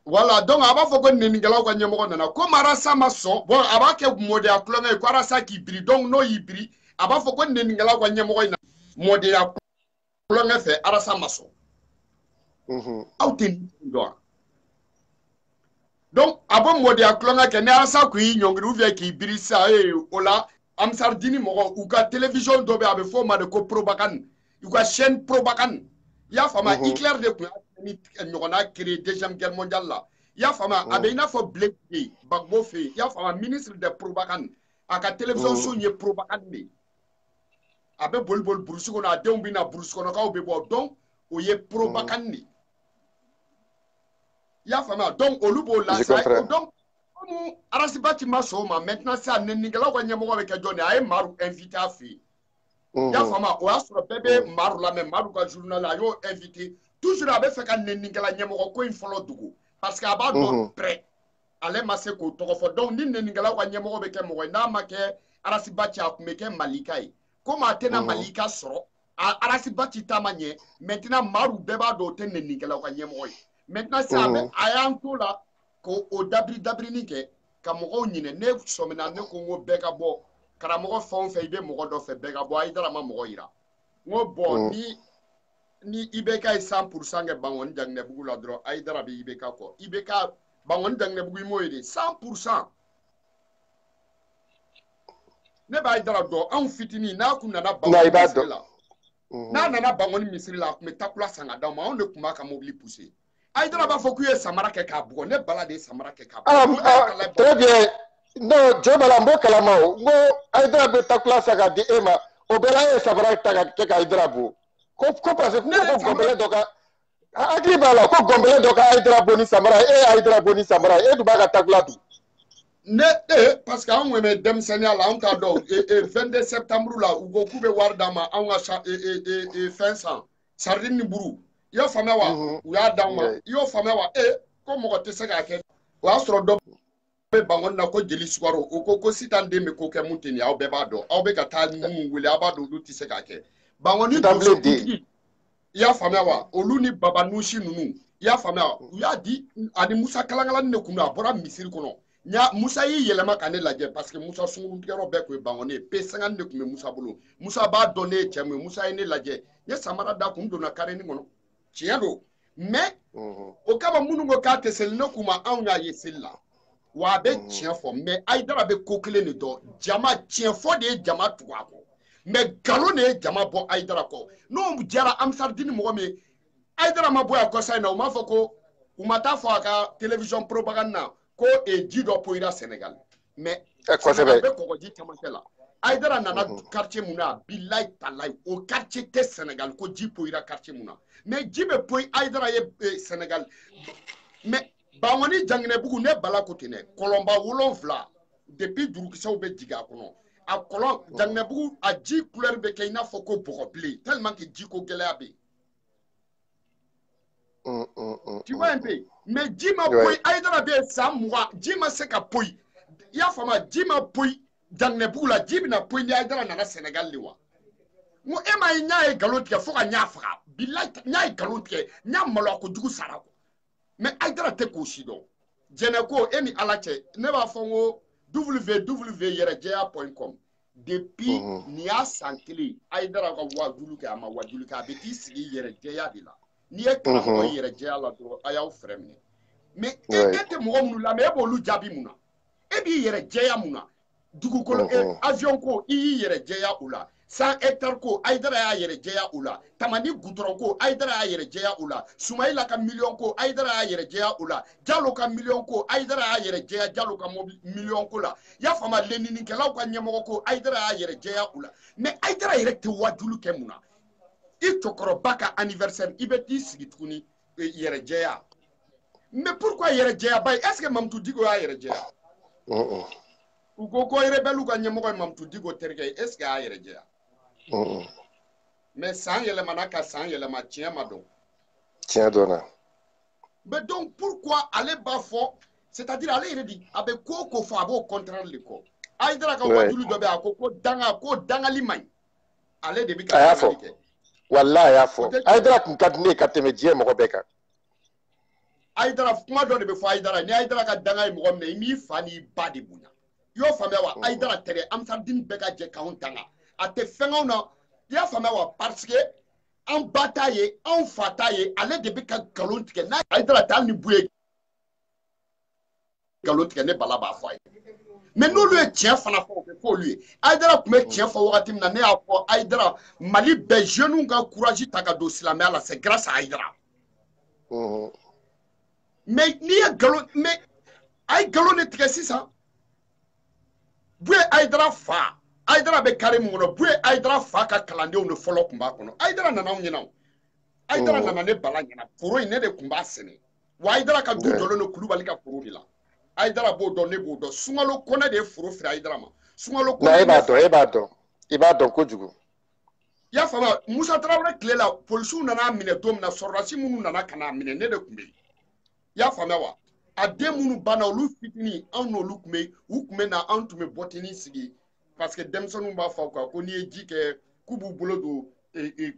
Voilà, donc a b'a fɔ ko nɛninikɛlaw ka ɲɛmɔgɔ nana comme Arasa ma sɔn bon a b'a kɛ mɔdenya kulonkɛ ye ko Arasa k'i biri donc n'o y'i biri a b'a fɔ ko nɛninikɛlaw ka ɲɛmɔgɔ in na mɔdenya kulonkɛ fɛ Arasa ma sɔn. Aw tɛ nin dɔn wa. Donc a bɛ mɔdenya kulonkɛ kɛ ni Arasa kun y'i ɲɔngiri ou bien k'i biri sisan o la Amsaridini mɔgɔ u ka télévision dɔ bɛ a bɛ fɔ o ma de ko Probacane u ka chaîne Probacane i y'a faamuya Hitler de tun y'a ni ɲɔgɔnna créé deuxième guerre mondiale la i y'a faamuya a bɛ i n'a fɔ Blaise Gbagbo fɛ yen i y'a faamuya ministre de Probacane a ka télévision so ye Probacane de a bɛ boli burusi kɔnɔ a denw bɛ na burusi kɔnɔkaw bɛ bɔ donc o ye Probacane de i y'a faamuya donc olu b'o la donc comme Arasi Baci ma sɔn o ma maintenant sisan nɛninikɛlaw ka ɲɛmɔgɔ bɛ kɛ jɔn de a ye Maru invité a fɛ yen i y'a faamuya o y'a sɔrɔ bɛɛ bɛ Maru lamɛn Maru ka journal a y'o invité toujours a bɛ fɛ ka nɛninikɛla ɲɛmɔgɔ ko in fɔlɔ dogo parce que a b'a dɔn prêt ale ma se k'o tɔgɔ fɔ donc ni nɛninikɛlaw ka ɲɛmɔgɔ bɛ kɛ mɔgɔ ye n'a ma kɛ Arasi Baci a tun bɛ kɛ Malika ye comme a tɛna Malika sɔrɔ Arasi Baci ta ma ɲɛ maintenant Maru bɛɛ b'a dɔn o tɛ nɛninikɛlaw ka ɲɛmɔgɔ ye maintenant sisan a y'an to la k'o dabirinin kɛ ka mɔgɔw ɲinɛ ne sɔmina ne ko n ko bɛɛ ka bɔ karamɔgɔ fɛn o fɛn i bɛ mɔgɔ dɔ fɛ bɛɛ ka bɔ Aïdara ma mɔgɔ yira n ko bon ni ni Ibeka est 100% ke Bangoni Dangnebugu la dro Aïdara be Ibeka ko Ibeka Bangoni Dangnebugu mo ide 100%. Ne ba Aïdara do an fitini na ku nana Bangoni misiri la na nana Bangoni misiri la me takula sanga da ma on ne kuma ka mobili pousser Aïdara ba fo ku ye samara ke ka bugo ne balade samara ke ka très bien non je balambo kalama ngo Aïdara be takula sanga di ema o bela ye samara ke ka Aïdara bu ko parce que ko gombele doka akli bala ko gombele doka Aïdara boni samara Aïdara boni samara du baga takula du ne parce que on me dem senya la on ta do 22 septembre la ugo kube wardama on a fin sang sardine ni buru yo famewa u ya dama yo famewa ko mo ko tese ka ke wa soro do be bangon na ko jeli swaro o ko sitande me ko ke mutini aw be ba do aw be ka ta mu wele abado lu tese ka ke bangoni do ya famewa olu ni baba nushi nunu ya famewa u ya di ani musa kalangala ne kunu abora misiri kono nya Musa yi yelema kane lajɛ parce que Musa sunguru tigɛrɔ bɛɛ kun ye Bangoni P50 de kun bɛ Musa bolo Musa b'a dɔn ne ye cɛ mun ye Musa ye ne lajɛ ye samara da kun donna karenin kɔnɔ tiɲɛ don mais o kama minnu ko k'a tɛ seli ne kun ma anw y'a ye seli la wa a bɛ tiɲɛ fɔ mais Aïdara bɛ ko kelen de dɔn jama tiɲɛ fɔ de ye jama tugu a kɔ mais nkalon de ye jama bɔ Aïdara kɔ n'o jara Amsaridini mɔgɔ min Aïdara ma bɔ yan kɔsa in na u m'a fɔ ko u ma taa fɔ a ka télévision propagande na ko ji dɔ poira Sénégal mais Sénégal bɛ kɔgɔji camancɛ la Aïdara nana quartier mun na bilayi talayi o quartier tɛ Sénégal ko ji poira quartier mun na mais ji bɛ poyi Aïdara ye Sénégal mais Bangoni Janginɛbugu ne bala ko ten dɛ kɔlɔnba 7 depuis jurukisɛw bɛ jigin a kɔnɔ a kɔlɔn Janginɛbugu a ji couleur bɛ kɛ i n'a fɔ ko bɔgɔ bilen tellement que ji ko gɛlɛya bɛ yen tu vois un peu mais ji ma poyi Aïdara bɛ san 20 ji ma se ka poyi i y'a faamu ji ma poyi Janginɛbugu la ji bɛna poyi ni Aïdara nana Sénégal de wa n ko e ma ye n y'a ye nkalon tigɛ fo ka n y'a faga bilayi n y'a ye nkalon tigɛ n y'a maloya kojugu sara ko mais Aïdara tɛ k'o si dɔn jɛnɛ ko e ni Ala cɛ ne b'a fɔ n ko www.yɛrɛjɛya.com depuis nin y'a san 1 Aïdara ka wajulu kɛ a ma wajulu kɛ a bɛ t'i sigi yɛrɛjɛya de la n'i ye karamɔgɔ yɛrɛjɛya la dɔrɔn a y'aw fɛrɛ minɛ mais e tɛ mɔgɔ minnu lamɛn e b'olu jaabi mun na e b'i yɛrɛjɛya mun na dugukolo avion ko i y'i yɛrɛjɛya o la 100 hectares ko Aïdara y'a yɛrɛjɛya o la Tamani goudron ko Aïdara y'a yɛrɛjɛya o la Soumaïla ka million ko Aïdara y'a yɛrɛjɛya o la Diallo ka million ko Aïdara y'a yɛrɛjɛya Diallo ka million ko la i y'a faamu leninikɛlaw ka ɲɛmɔgɔ ko Aïdara y'a yɛrɛjɛya o la mais Aïdara yɛrɛ tɛ wajulu kɛ mun na i cɛkɔrɔba ka anniversaire i bɛ t'i sigi tuguni yɛrɛjɛya mais pourquoi yɛrɛjɛya ba est ce que Mamutu Diko y'a yɛrɛjɛya u ko rebelle ka ɲɛmɔgɔ ye Mamutu Diko terikɛ ye est ce que a y'a yɛrɛjɛya mais san yɛlɛmana ka san yɛlɛma tiɲɛ ma dɔn tiɲɛ dɔnna mais donc pourquoi ale b'a fɔ c'est à dire ale yɛrɛ di a bɛ ko ko fɔ a b'o contraire de kɔ Aïdara ka wajulu dɔ bɛ a ko dangali man ɲi ale de bɛ ka dangali kɛ wallahi a y'a fɔ Aïdara tun ka di ne ye ka tɛmɛ diɲɛ mɔgɔ bɛɛ kan Aïdara kuma dɔ de bɛ fɔ Aïdara ni Aïdara ka danga ye mɔgɔ minɛ i m'i fa n'i ba de bonya i y'o faamuya wa Aïdara tɛgɛ Amsaridini bɛɛ ka jɛ k'anw danga a tɛ fɛn anw na i y'a faamuya wa parce que an ba t'a ye anw fa t'a ye ale de bɛ ka nkalon tigɛ n'a Aïdara tɛ hali ni bu ye nkalon tigɛ ne bala b'a fɔ a ye mais n'olu ye tiɲɛ fana fɔ o bɛ fɔ olu ye Aïdara tun bɛ tiɲɛ fɔ wagati min na ne y'a fɔ Aïdara Mali bɛɛ jeunes ka courage ta ka don silamɛya la c'est grâce à Aïdara mais n'i ye nkalon mais a ye nkalon de tigɛ sisan bu ye Aïdara fa Aïdara bɛ carré mun kɔnɔ bu ye Aïdara fa ka kalandenw de fɔlɔ tun b'a kɔnɔ Aïdara nana anw ɲɛna Aïdara nana ne bala ɲɛna foro in ne de tun b'a sɛnɛ wa Aïdara ka du jɔlen don Kulubali ka foro de la Aïdara b'o dɔn ne b'o dɔn Sunkalo Kɔnɛ de ye foro feere Aïdara ma Sunkalo Kɔnɛ i b'a dɔn kojugu i y'a faamu Musa Tarawele tile la polisiw nana minɛ don min na sɔrɔdasi minnu nana ka n'a minɛ ne de tun bɛ yen i y'a faamuya wa a den minnu banna olu fitinin anw n'olu tun bɛ yen u tun bɛ na anw tun bɛ bɔtinin sigi parce que denmisɛnninw b'a fɔ quoi ko n'i ye ji kɛ k'u b'u bolo don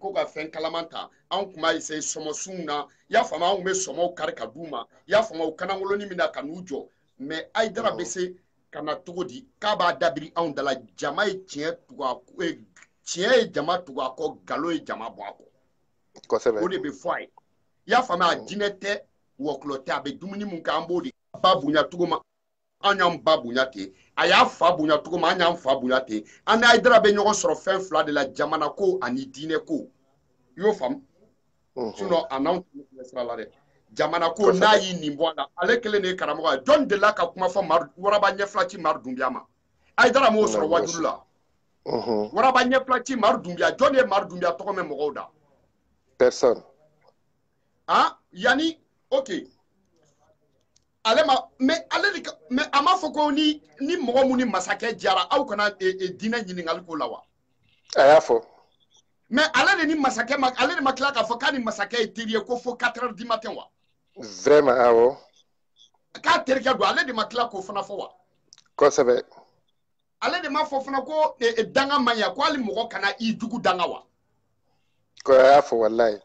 ko ka fɛn kalaman ta anw tun b'a essayer sɔmɔsunw na i y'a faamu anw tun bɛ sɔmɔw kari ka d'u ma i y'a faamu u kanangolonin min na ka n'u jɔ mais Aïdara bɛ se ka na cogo di k'a b'a dabiri anw da la jama ye tiɲɛ tugu a kɔ tiɲɛ ye jama tugu a kɔ nkalon ye jama bɔ a kɔ o de be foi ya fama a dinete wo klote abe dumuni mun ka ambodi babunya tuguma anyam babunya te aya fa bunya tuguma anyam fa bunya te ana idra be nyogo soro fen fla de la jamana ko ani dine ko yo fam suno announce sera la de jamana ko na yi nimbona ale kele ne karamo don de la ka kuma fa mar waraba nyefla ci mar dumbiama idra mo soro wajula waraba nyefla ci mar dumbia jone mar dumbia to ko me mogoda personne ah yani okay alema mais ama foko ni mogo muni masake jara au kana dina nyiningal ko lawa aya fo mais ale ni masake ale makla ka fo kani masake tirie ko fo 4h du matin wa vraiment awo ka terika do ale de makla ko fana fo wa ko sebe ale de ma fo fana ko danga manya ko ali mogo kana I dugu danga wa ko aya fo wallahi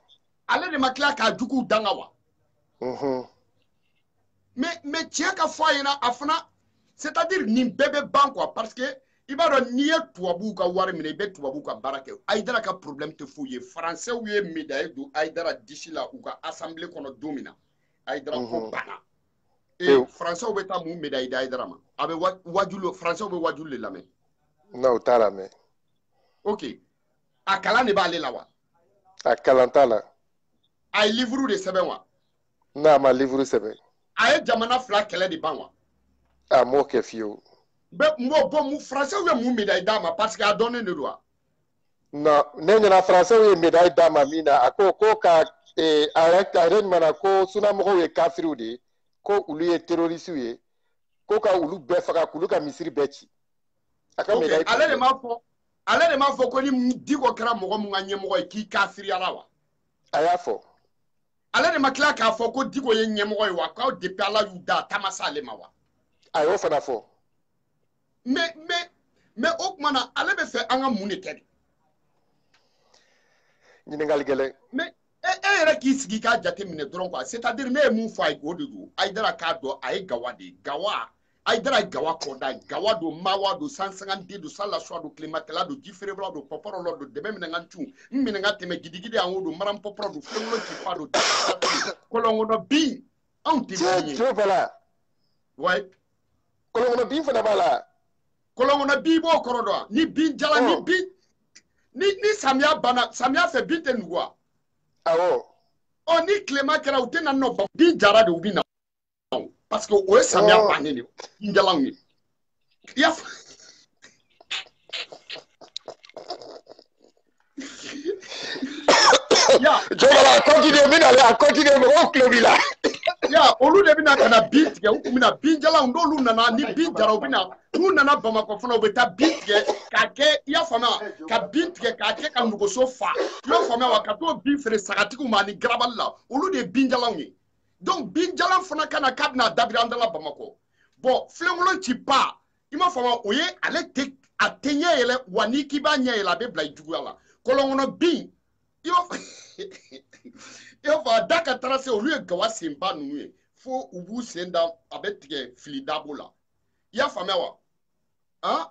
ale de makla ka dugu danga wa mais tiens ka fo yana afana c'est-à-dire ni bébé ban quoi parce que ibaro ni tuabu ka wari mine be tuabu ka barake aidara ka problème te fouiller français ou ye médaille do aidara dishila ou ka assemblée kono domina aidara ko bana et français ou beta mu médaille d'aidara ma abe wajulo français ou be wajulo la mais non tala mais OK akala ne ba le lawa akalanta la ay livre de sebe wa na ma livre sebe ay jamana fla kele di banwa a mo ke fio be mo bo mu français ou mu médaille dama parce que a donné le droit non ne na français ou médaille dama mina ako ko ka arrête mana ko suna mo ye kafiru de ko ulu ye terroriste ye ko ka ulu be faka kulu ka misiri bechi aka médaille ale de ma fo ko ni digo kra mo mo nganye mo ki kafiri ala wa aya fo ale de makla ka fo ko digo ye nyemo wa ka depuis ala yuda tamasa ale ma wa ayo fana fo mais okmana ale be fe anga muni kedi ni ngal gele mais era ki sigi ka jate mine dron quoi c'est-à-dire ne mu fa go de do aidara ka do ay gawade gawa aidara gawa ko da gawa do mawa do 150 do sala so do climatela do jifrebla do poporo do de meme ngantu mine ngate me gidigidi an do maram poporo do fenlo ti fa do kolongo no bi on ti bi voilà ouais kolongo no bi fa da bala kolongo na bi bo korodo ni bi jala ni bi ni samia bana samia fe bi te ngwa awo o ni klema kera utena no bi jara de ubina parce que o samia bana ni njala ngi ya ya jogala continue mina la continue mo klobila ya olu de bina kana beat ge ukumina binjala ndo lu nana ni binjara ubina nu nana Bamako fana obeta beat ge kake ya fama ka beat ge kake ka nugo sofa yo fama wa ka to bi fere sagati ku mani graballa olu de binjala ngi donc binjala fana kana kabna dabira ndala Bamako bon flengolo ti pa ima fama oye ale te atenya ele wani kiba nya ele be bla juguala kolongono bin yo fa daka tracé au lieu gawa simba nuwe fo ubu senda abetige fili dabola ya famewa hein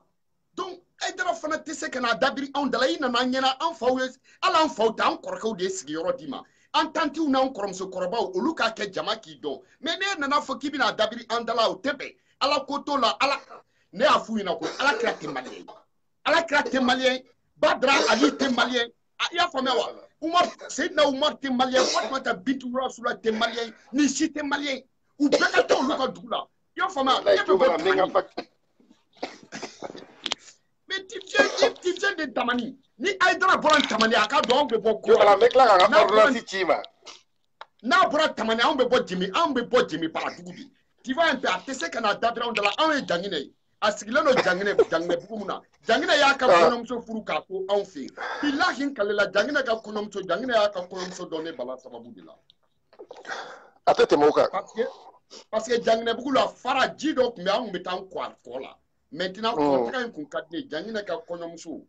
donc aidara fana tese kana dabiri on dala ina na nyana an fawe ala an fawta an korkaw de sigi yoro dima an tanti una an koromso korobaw olu ka ke jama ki don mais ne nana fo kibina dabiri an dala o tebe ala koto la ala ne afu ina ko ala krate malien badra ali te malien ya famewa Umar Seydina Umar te malien Fatmata bintu Rasulullah te malien ni si te malien ou beka to lu ko dugula yo fama mais ti de tamani ni aidara boran tamani aka do on be bokko yo ala mekla ga ordonnance chima na boran tamani on be bo jimi para dugudi ti va un peu atese kana dadra on de la on jangine asigilano jangine bugumuna jangine ya ka konomso furu ka ko on fi billahi kallela jangine ka konomso jangine ya ka konomso donné bala sababu dila atete moka parce que jangine bugula fara jido kumbe an metan kwa kola maintenant on tra kun kadne jangine ka konomso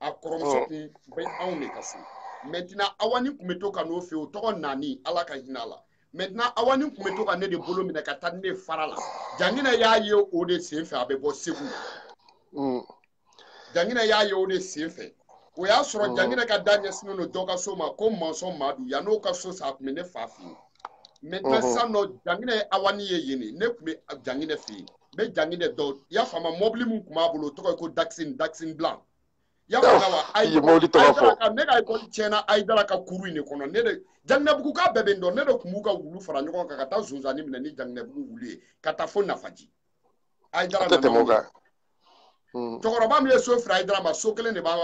a koromso kun be an ne kasi maintenant awani kumeto ka no fe o to nani ala ka hinala maintenant awani kumeto ka ne de bolo mina ka tan ne farala jangina ya ye o de senfe abebo segu jangina ya ye o de senfe o y'a sɔrɔ jangine ka da ɲɛsinen don dɔ ka so ma ko mɔnsɔn madu yan'o ka so sa a tun bɛ ne fa fɛ yen maintenant sisan nɔ jangine awani ye yen ne tun bɛ jangine fɛ yen n bɛ jangine dɔn i y'a faamu mɔbili min tun b'a bolo o tɔgɔ ye ko daxin blanc i y'a faamu wa ne ka ekɔli tiɲɛna ayidara ka kuru in de kɔnɔ ne de janginɛbugu ka bɛɛ bɛ n dɔn ne de tun b'u ka wulu fara ɲɔgɔn kan ka taa zonzani minɛ ni janginɛbugu wulu ye ka taa fo nafaji ayidara nana cɛkɔrɔba min ye so fira ayidara ma so kelen de b'a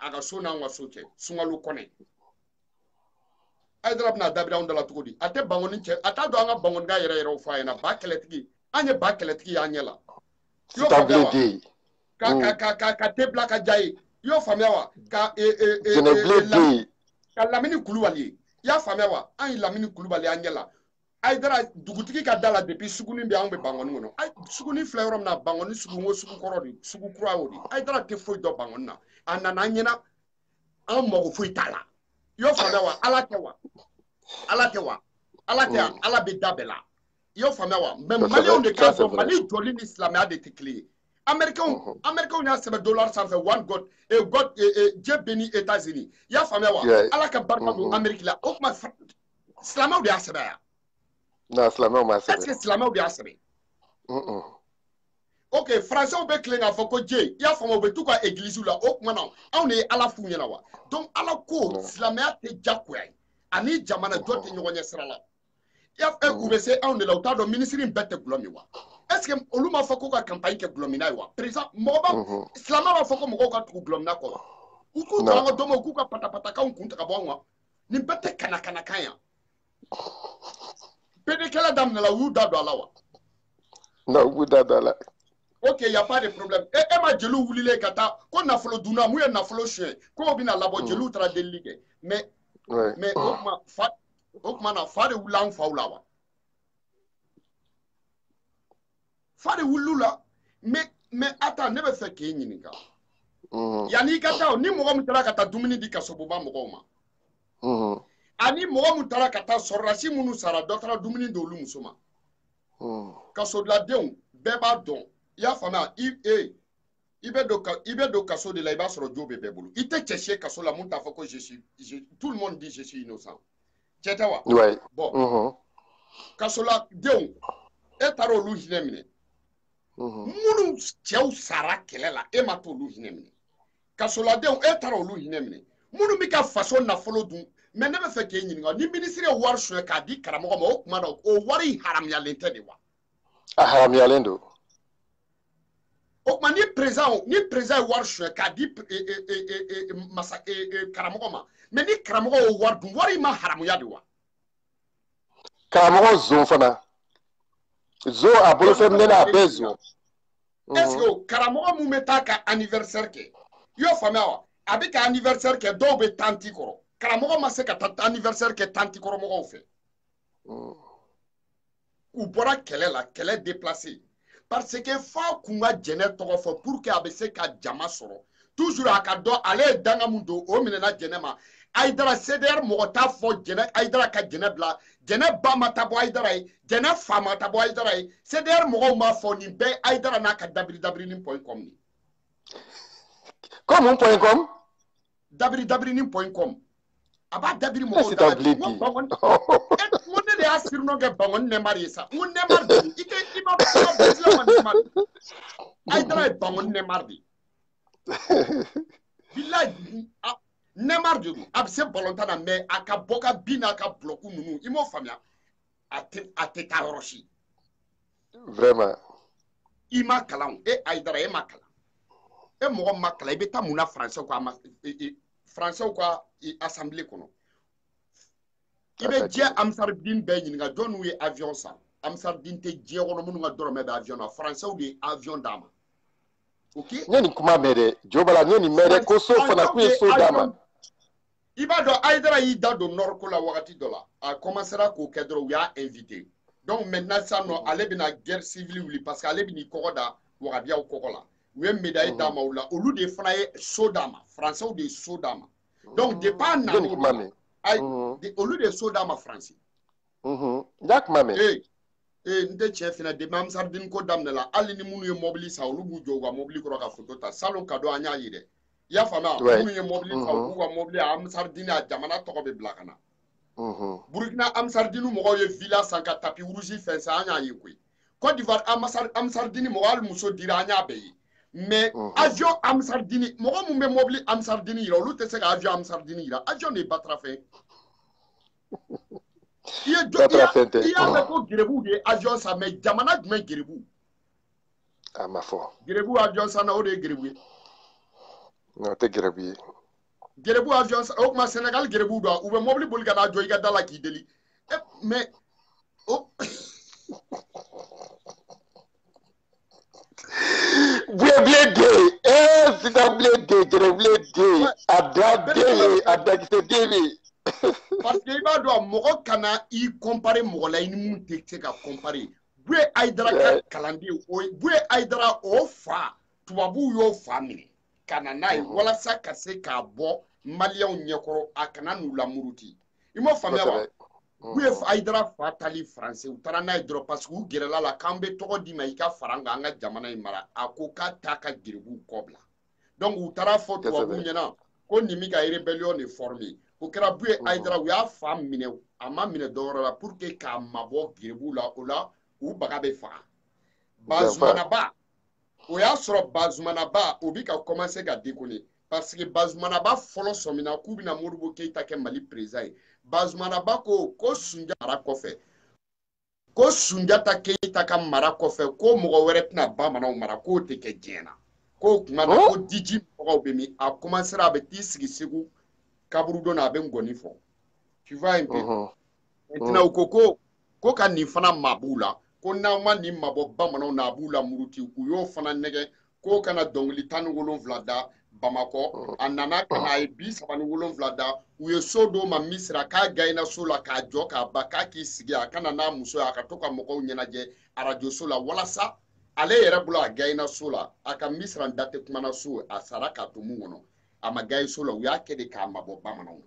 a ka so n'anw ka so cɛ sunkalo kɔnɛ ayidara bɛna dabiri anw da la cogo di a tɛ bangoni cɛ a t'a dɔn an ka bangonikan yɛrɛ yɛrɛw fɔ a ɲɛna ba kɛlɛtigi an ye ba kɛlɛtigi y'an ɲɛ la y'o faamuya wa ka te bila ka ja ye y'o faamuya wa ka Lamini Kulubali ye i y'a faamuya wa an ye Lamini Kulubali y'an ɲɛ la ayidara dugutigi ka da la depuis suguni bɛ anw bɛ bangoni kɔnɔ suguni filɛ yɔrɔ min na bangoni sugu n ko sugu kɔrɔ de sugu kura y'o de ayidara tɛ foyi dɔn bangoni na a nana an ɲɛna an mago foyi t'a la y'o faamuya wa ala tɛ wa ala tɛ wa ala tɛ yan ala bɛ da bɛɛ la y'o faamuya wa mais maliyɛnw de k'a dɔn mali jɔli ni silamɛya de tɛ kelen ye américains y'a sɛbɛn dollar sanfɛ one god Dieu bénit États-Unis i y'a faamuya wa ala ka barika don Amérique la o tuma silamɛw de y'a sɛbɛn yan non silamɛw m'a sɛbɛn est-ce que silamɛw de y'a sɛbɛn ok français bɛ tilen k'a fɔ ko Dieu i y'a faamu u bɛ t'u ka église la o tuma na anw de ye ala f'u ɲɛna wa donc ala ko silamɛya tɛ diyagoya ye ani jamana jɔ tɛ ɲɔgɔn ɲɛ sira la u bɛ se anw de la u t'a dɔn minisiri in bɛɛ tɛ gulɔ min wa est-ce que olu m'a fɔ ko ka campagne kɛ gulɔ minna ye wa président mɔgɔ silamɛ b'a fɔ ko mɔgɔw ka tugu gulɔ minna kɔ u k'u jɔ an ka dɔnbaw u k'u ka patapatakanw kun ta ka bɔ an kan nin bɛɛ tɛ kana-kanakan yan PDKɛla daminɛna u y'u da don a la wa non u b'u da don a la ok y a pas de problème e ma jeliw wulilen ka taa ko nafolo dunna mun ye nafolo suɲɛ ko o bɛna labɔ jeliw taara delili kɛ mais o tuma na fa de wulila an faw la wa fa de wulila la mais attends ne bɛ fɛ k'e ɲininka yanni i ka taa ni mɔgɔ min taara ka taa dumuni di kasoboba mɔgɔw ma ani mɔgɔ min taara ka taa sɔrɔdasi minnu sara dɔ taara dumuni di olu muso ma kasodiladenw bɛɛ b'a dɔn i y'a faamuya i bɛ don kaso de la i b'a sɔrɔ jo bɛ bɛɛ bolo i tɛ cɛ si kaso la mun t'a fɔ ko tout le monde dit je suis innocent cɛ tɛ wa bon kasoladenw e taara olu hinɛ minɛ minnu cɛw sara kɛlɛ la e ma t'olu hinɛ minɛ kasoladenw e taara olu hinɛ minɛ minnu bɛ ka faso nafolo dun mais ne bɛ fɛ k'e ɲininka ni minisiri ye wari suɲɛ k'a di karamɔgɔ ma o tuma na o wari haramuyalen tɛ de wa a haramuyalen don o tuma ni président ye wari suɲɛ k'a di karamɔgɔ ma mais ni karamɔgɔ y'o wari dun wari in ma haramuya de wa karamɔgɔ zon fana zo a bolofɛn minɛ a bɛɛ zon est-ce que karamɔgɔ mun bɛ taa ka anniversaire kɛ i y'o faamuya wa a bɛ ka anniversaire kɛ dɔw bɛ tanti kɔrɔ karamɔgɔ ma se ka taa anniversaire kɛ tanti kɔrɔ mɔgɔw fɛ u bɔra kɛlɛ la kɛlɛ déplacé parce que fa kun ka jɛnɛ tɔgɔ fɔ pour que a bɛ se ka jama sɔrɔ toujours a ka dɔn ale ye danga mun don o minɛna jɛnɛ ma ayidara CDR mɔgɔ t'a fɔ jɛnɛ ayidara ka jɛnɛ bila jɛnɛ ba ma taa bɔ ayidara ye jɛnɛ fa ma taa bɔ ayidara ye CDR mɔgɔw m'a fɔ nin bɛɛ ayidara n'a ka dabiri point com ni comme point com dabiri point com a b'a dabiri mɔgɔw da la n ko ne de y'a sirino kɛ bangoni nɛmari ye sa n ko nɛmari de i ma bɛsila ma nɛmari ayidara ye bangoni nɛmari de bilayi Neymar de don a bɛ se balontan na mais a ka bɔ ka bin n'a ka bloku ninnu i m'o faamuya a tɛ taa yɔrɔ si vraiment i ma kalan e ayidara e ma kalan e mɔgɔ ma kalan i bɛ taa mun na français ka assemblée kɔnɔ i bɛ diɲɛ amisardine bɛɛ ɲininka jɔn n'u ye avion san amisardine tɛ diɲɛ kɔnɔ minnu ka dɔrɔmɛ bɛ avion na français de ye avion d'a ma ok n ye nin kuma mɛn dɛ jo bala n ye nin mɛn dɛ ko so fana k'u ye so d'a ma i b'a dɔn ayidara y'i da don nord ko la wagati dɔ la a commencera k'o kɛ dɔrɔn u y'a invité donc maintenant sisan nɔ ale bɛna guerre civile wuli parce que ale bɛn'i kɔgɔ da wagabiyaw kɔgɔ la u ye médaille d'a ma o la olu de fana ye so d'a ma français de ye so d'a ma donc depuis a nana olu de ye so d'a ma France n y'a kuma mɛn n tɛ cɛ fɛnɛ depuis amisardine ko daminɛ la hali ni minnu ye mobili san olu b'u jɔ u ka mobili kɔrɔ ka photo ta salon ka dɔn an y'a ye dɛ Il y a fama munu mobile fa mobile am sardine a jamana to be blakana Burkina am sardine mo ye villa sanka tapi rouge fait ça anya yekui Côte d'Ivoire am sardine mo al muso dira anya be mais avion am sardine mo mo me mobile am sardine ira lu te se ka avion am sardine ira avion ne batra fin il y a ko gerebu de avion ça mais jamana dmen gerebu ah ma foi gerebu avion ça na o de gerebu non te gerebu gerebu avion o ma Sénégal gerebu do ou be mobile bol gana joy ga dala ki deli mais oh blé c'est un blé parce que il va do mogo kana i comparer mogo la ni mun te ka comparer bue aidara ka kalandi o bue aidara o fa tubabu yo family kana nai wala sa ka se ka bo malion nyekoro akana nu la muruti imo famia wa bue aidara fatali français utara nai dro parce que u gerela la kambe to di mai ka faranga anga jamana imara akoka taka girbu kobla donc utara fo tubabu nyana ko nimi ka rebellion est formée o kera bue aidara u ya fa mine ama mine dora la pour que ka mabo girbu la ola u bagabe fa bazumana ba o ya soro bazumana ba o bi ka commencer ka déconner parce que bazumana ba folo somina ku bina Modibo Keita ke Mali président bazumana ba ko sunja mara kofe ko sunja ta Keita ka mara kofe ko mogo were tna ba mana mara ko te ke jena ko kuma ko diji mogo be mi a commencer a be tisigi segu kaburu do na be ngoni fo tu vois un peu maintenant ko ka ni fana mabula ko na ma ni mabo bamano na bula muruti ku yo fana nege ko kana dongli tan wolon vlada Bamako anana kana e bi sabani wolon vlada u ye sodo ma misra ka gaina sola ka joka baka ki sigi akana na muso aka toka moko nyenaje arajo sola wala sa ale yere bula gaina sola aka misra ndate kumana so asara ka to mungono ama gai sola u ya kede ka mabo bamano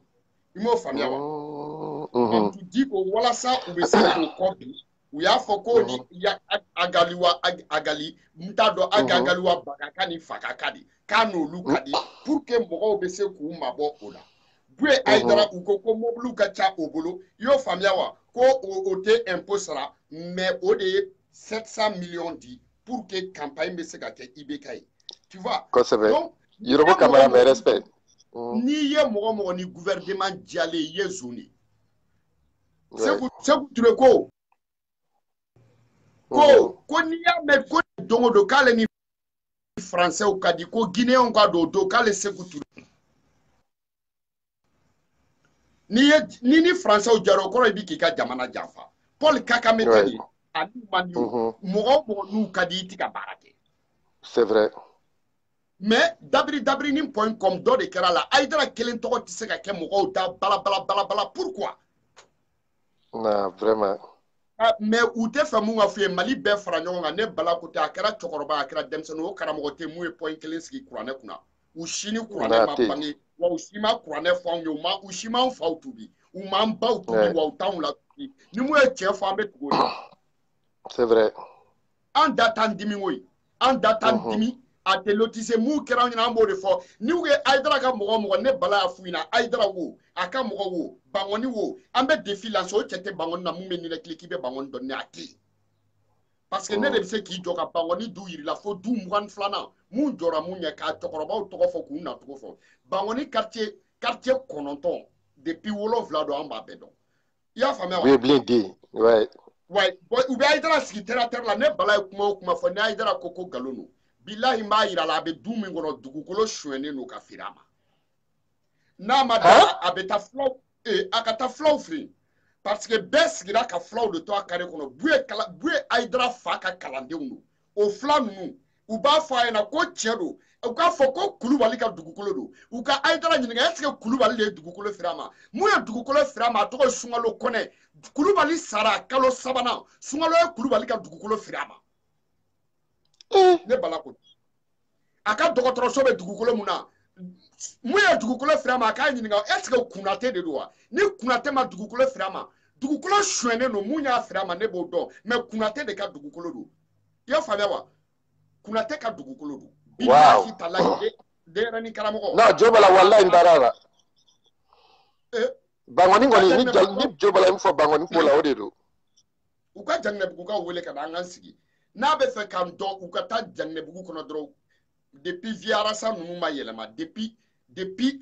imo famia wa tu di ko wala sa u be se ko kobi u ya foko ni ya agaliwa agali mutado agagaliwa bakakani fakakadi kano lukadi pour que mogo be se ku mabo ola bue aidara ukoko moblu kacha obolo yo famia wa ko ote imposera mais o de 700 millions di pour que campagne be se ka ke ibekai tu vois donc yorobo camara me respect ni ye mogo ni gouvernement diale ye zone c'est ku ture ko ni ya me ko dongo do kale ni français au kadi ko guinéen ko do kale sekutu ni français o jaro ko bi ki ka jamana jafa Paul Kagame tani adi manu mogo nu kadi tika barake c'est vrai mais dabri ni point comme do de kerala aidara kelen to ti se ka ke mogo da bala pourquoi non vraiment mais ou te fa mu afu Mali be fara nyonga ne bala ko ta akara chokoroba akara demseno o karamogo te mu e point kelen ski kurane kuna u shini kurane ma bangi wa ushima kurane fa nyo ma ushima fa utubi u ma mba utubi wa utaun la tubi ni mu e che fa be tugo c'est vrai en datan dimi woy en datan dimi a te lotise mu kera nyina mbo de fo ni uge aidara ka mogo ne bala afu ina aidara wo aka mogo wo bangoni wo ambe défi la so chete bangoni na mu meni le kliki be bangoni donne ati parce que ne de se ki joka bangoni du yiri la fo du mugan flana mu jora mu nya ka tokoroba o toko fo ku na toko fo bangoni quartier kononton depuis wolo vlado amba bedo ya famia wa blindé ouais boy ubi aidara ski terre la ne bala kuma fo ne aidara koko galono billahi ma ira la be du mi ngono dugukolo shwene no ka firama na mada abeta flow akata flow free parce que bes gira ka flow de to akare kono bue aidra fa ka kalande unu o fla nu u ba fa na ko chedo u ka fo ko kulubali ka dugukolo do u ka aidra nyinga est ce que kulubali le dugukolo firama mu ya dugukolo firama to ko sungalo kone kulubali sara kalo sabana sungalo kulubali ka dugukolo firama ne bala ko aka dokotoro so be dugukolo muna mu ya dugukolo firama aka nyinga est-ce que kunate de doa ni kunate ma dugukolo firama dugukolo shwene no mu nya firama ne bodo mais kunate de ka dugukolo do ya famia wa kunate ka dugukolo do billahi talaye derani karamɔgɔ na jobala wallahi ndarara bangoni ngoni ni jobala mi fo bangoni ko la odedo u ka Janginɛbugu ka wele ka an ka sigi n'a bɛ fɛ k'an dɔn u ka taa Janginɛbugu kɔnɔ dɔrɔn depuis Viarasa ninnu ma yɛlɛma depuis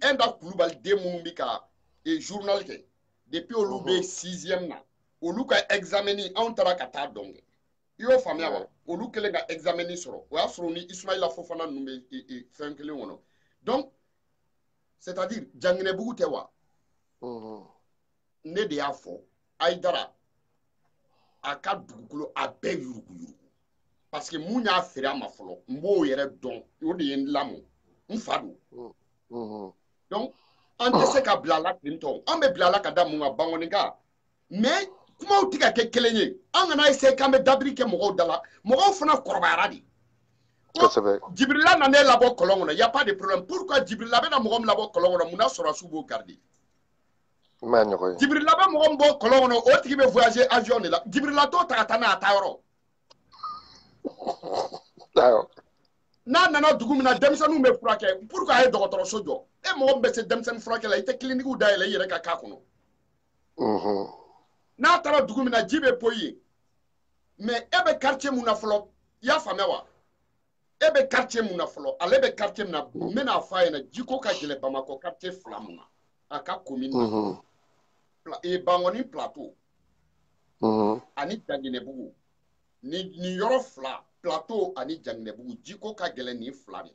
Enda Kulubali den minnu bɛ ka journal kɛ depuis olu bɛ 6e na olu ka exameni anw taara ka taa dɔn kɛ i y'o faamuya wa olu kɛlen ka exameni sɔrɔ o y'a sɔrɔ ni Ismaila Fofana ninnu bɛ fɛn kelen kɔnɔ donc c'est à dire Janginɛbugu tɛ wa ne de y'a fɔ Aïdara a ka dugukolo a bɛɛ yuruguyurugu parce que mun y'a feere a ma fɔlɔ n b'o yɛrɛ dɔn o de ye n lamɔ n fa don donc an tɛ se ka bila a la ten tɔ an bɛ bila a la ka da mun kan Bangonika mais kumaw tɛ ka kɛ kelen ye an kana essayer k'an bɛ dabiri kɛ mɔgɔw da la mɔgɔw fana kɔrɔbayara de Jibrila nan'e labɔ kɔlɔn kɔnɔ y a pas de problème pourquoi Jibrila bɛna mɔgɔ min labɔ kɔlɔn kɔnɔ mun na sɔrɔsiw b'o garder Jibrila bɛ mɔgɔ min bɔ kɔlɔn kɔnɔ o tigi bɛ voyager avion de la Jibrila t'o ta ka taa n'a a taa yɔrɔ n'a nana dugu min na denmisɛnninw bɛ furakɛ pourquoi a ye dɔgɔtɔrɔso jɔ e mɔgɔ min bɛ se denmisɛnnin furakɛ la i tɛ clinique dayɛlɛ i yɛrɛ ka k'a kɔnɔ n'a taara dugu min na ji bɛ poyi ye mais e bɛ quartier mun na fɔlɔ i y'a faamuya wa e bɛ quartier mun na fɔlɔ ale bɛ quartier min na n bɛna f'a ɲɛna jiko ka gɛlɛn Bamakɔ quartier 2 mun na a ka commune na Bangoni plateau ani Janginɛbugu ni yɔrɔ 2 plateau ani Janginɛbugu jiko ka gɛlɛn ni 2 de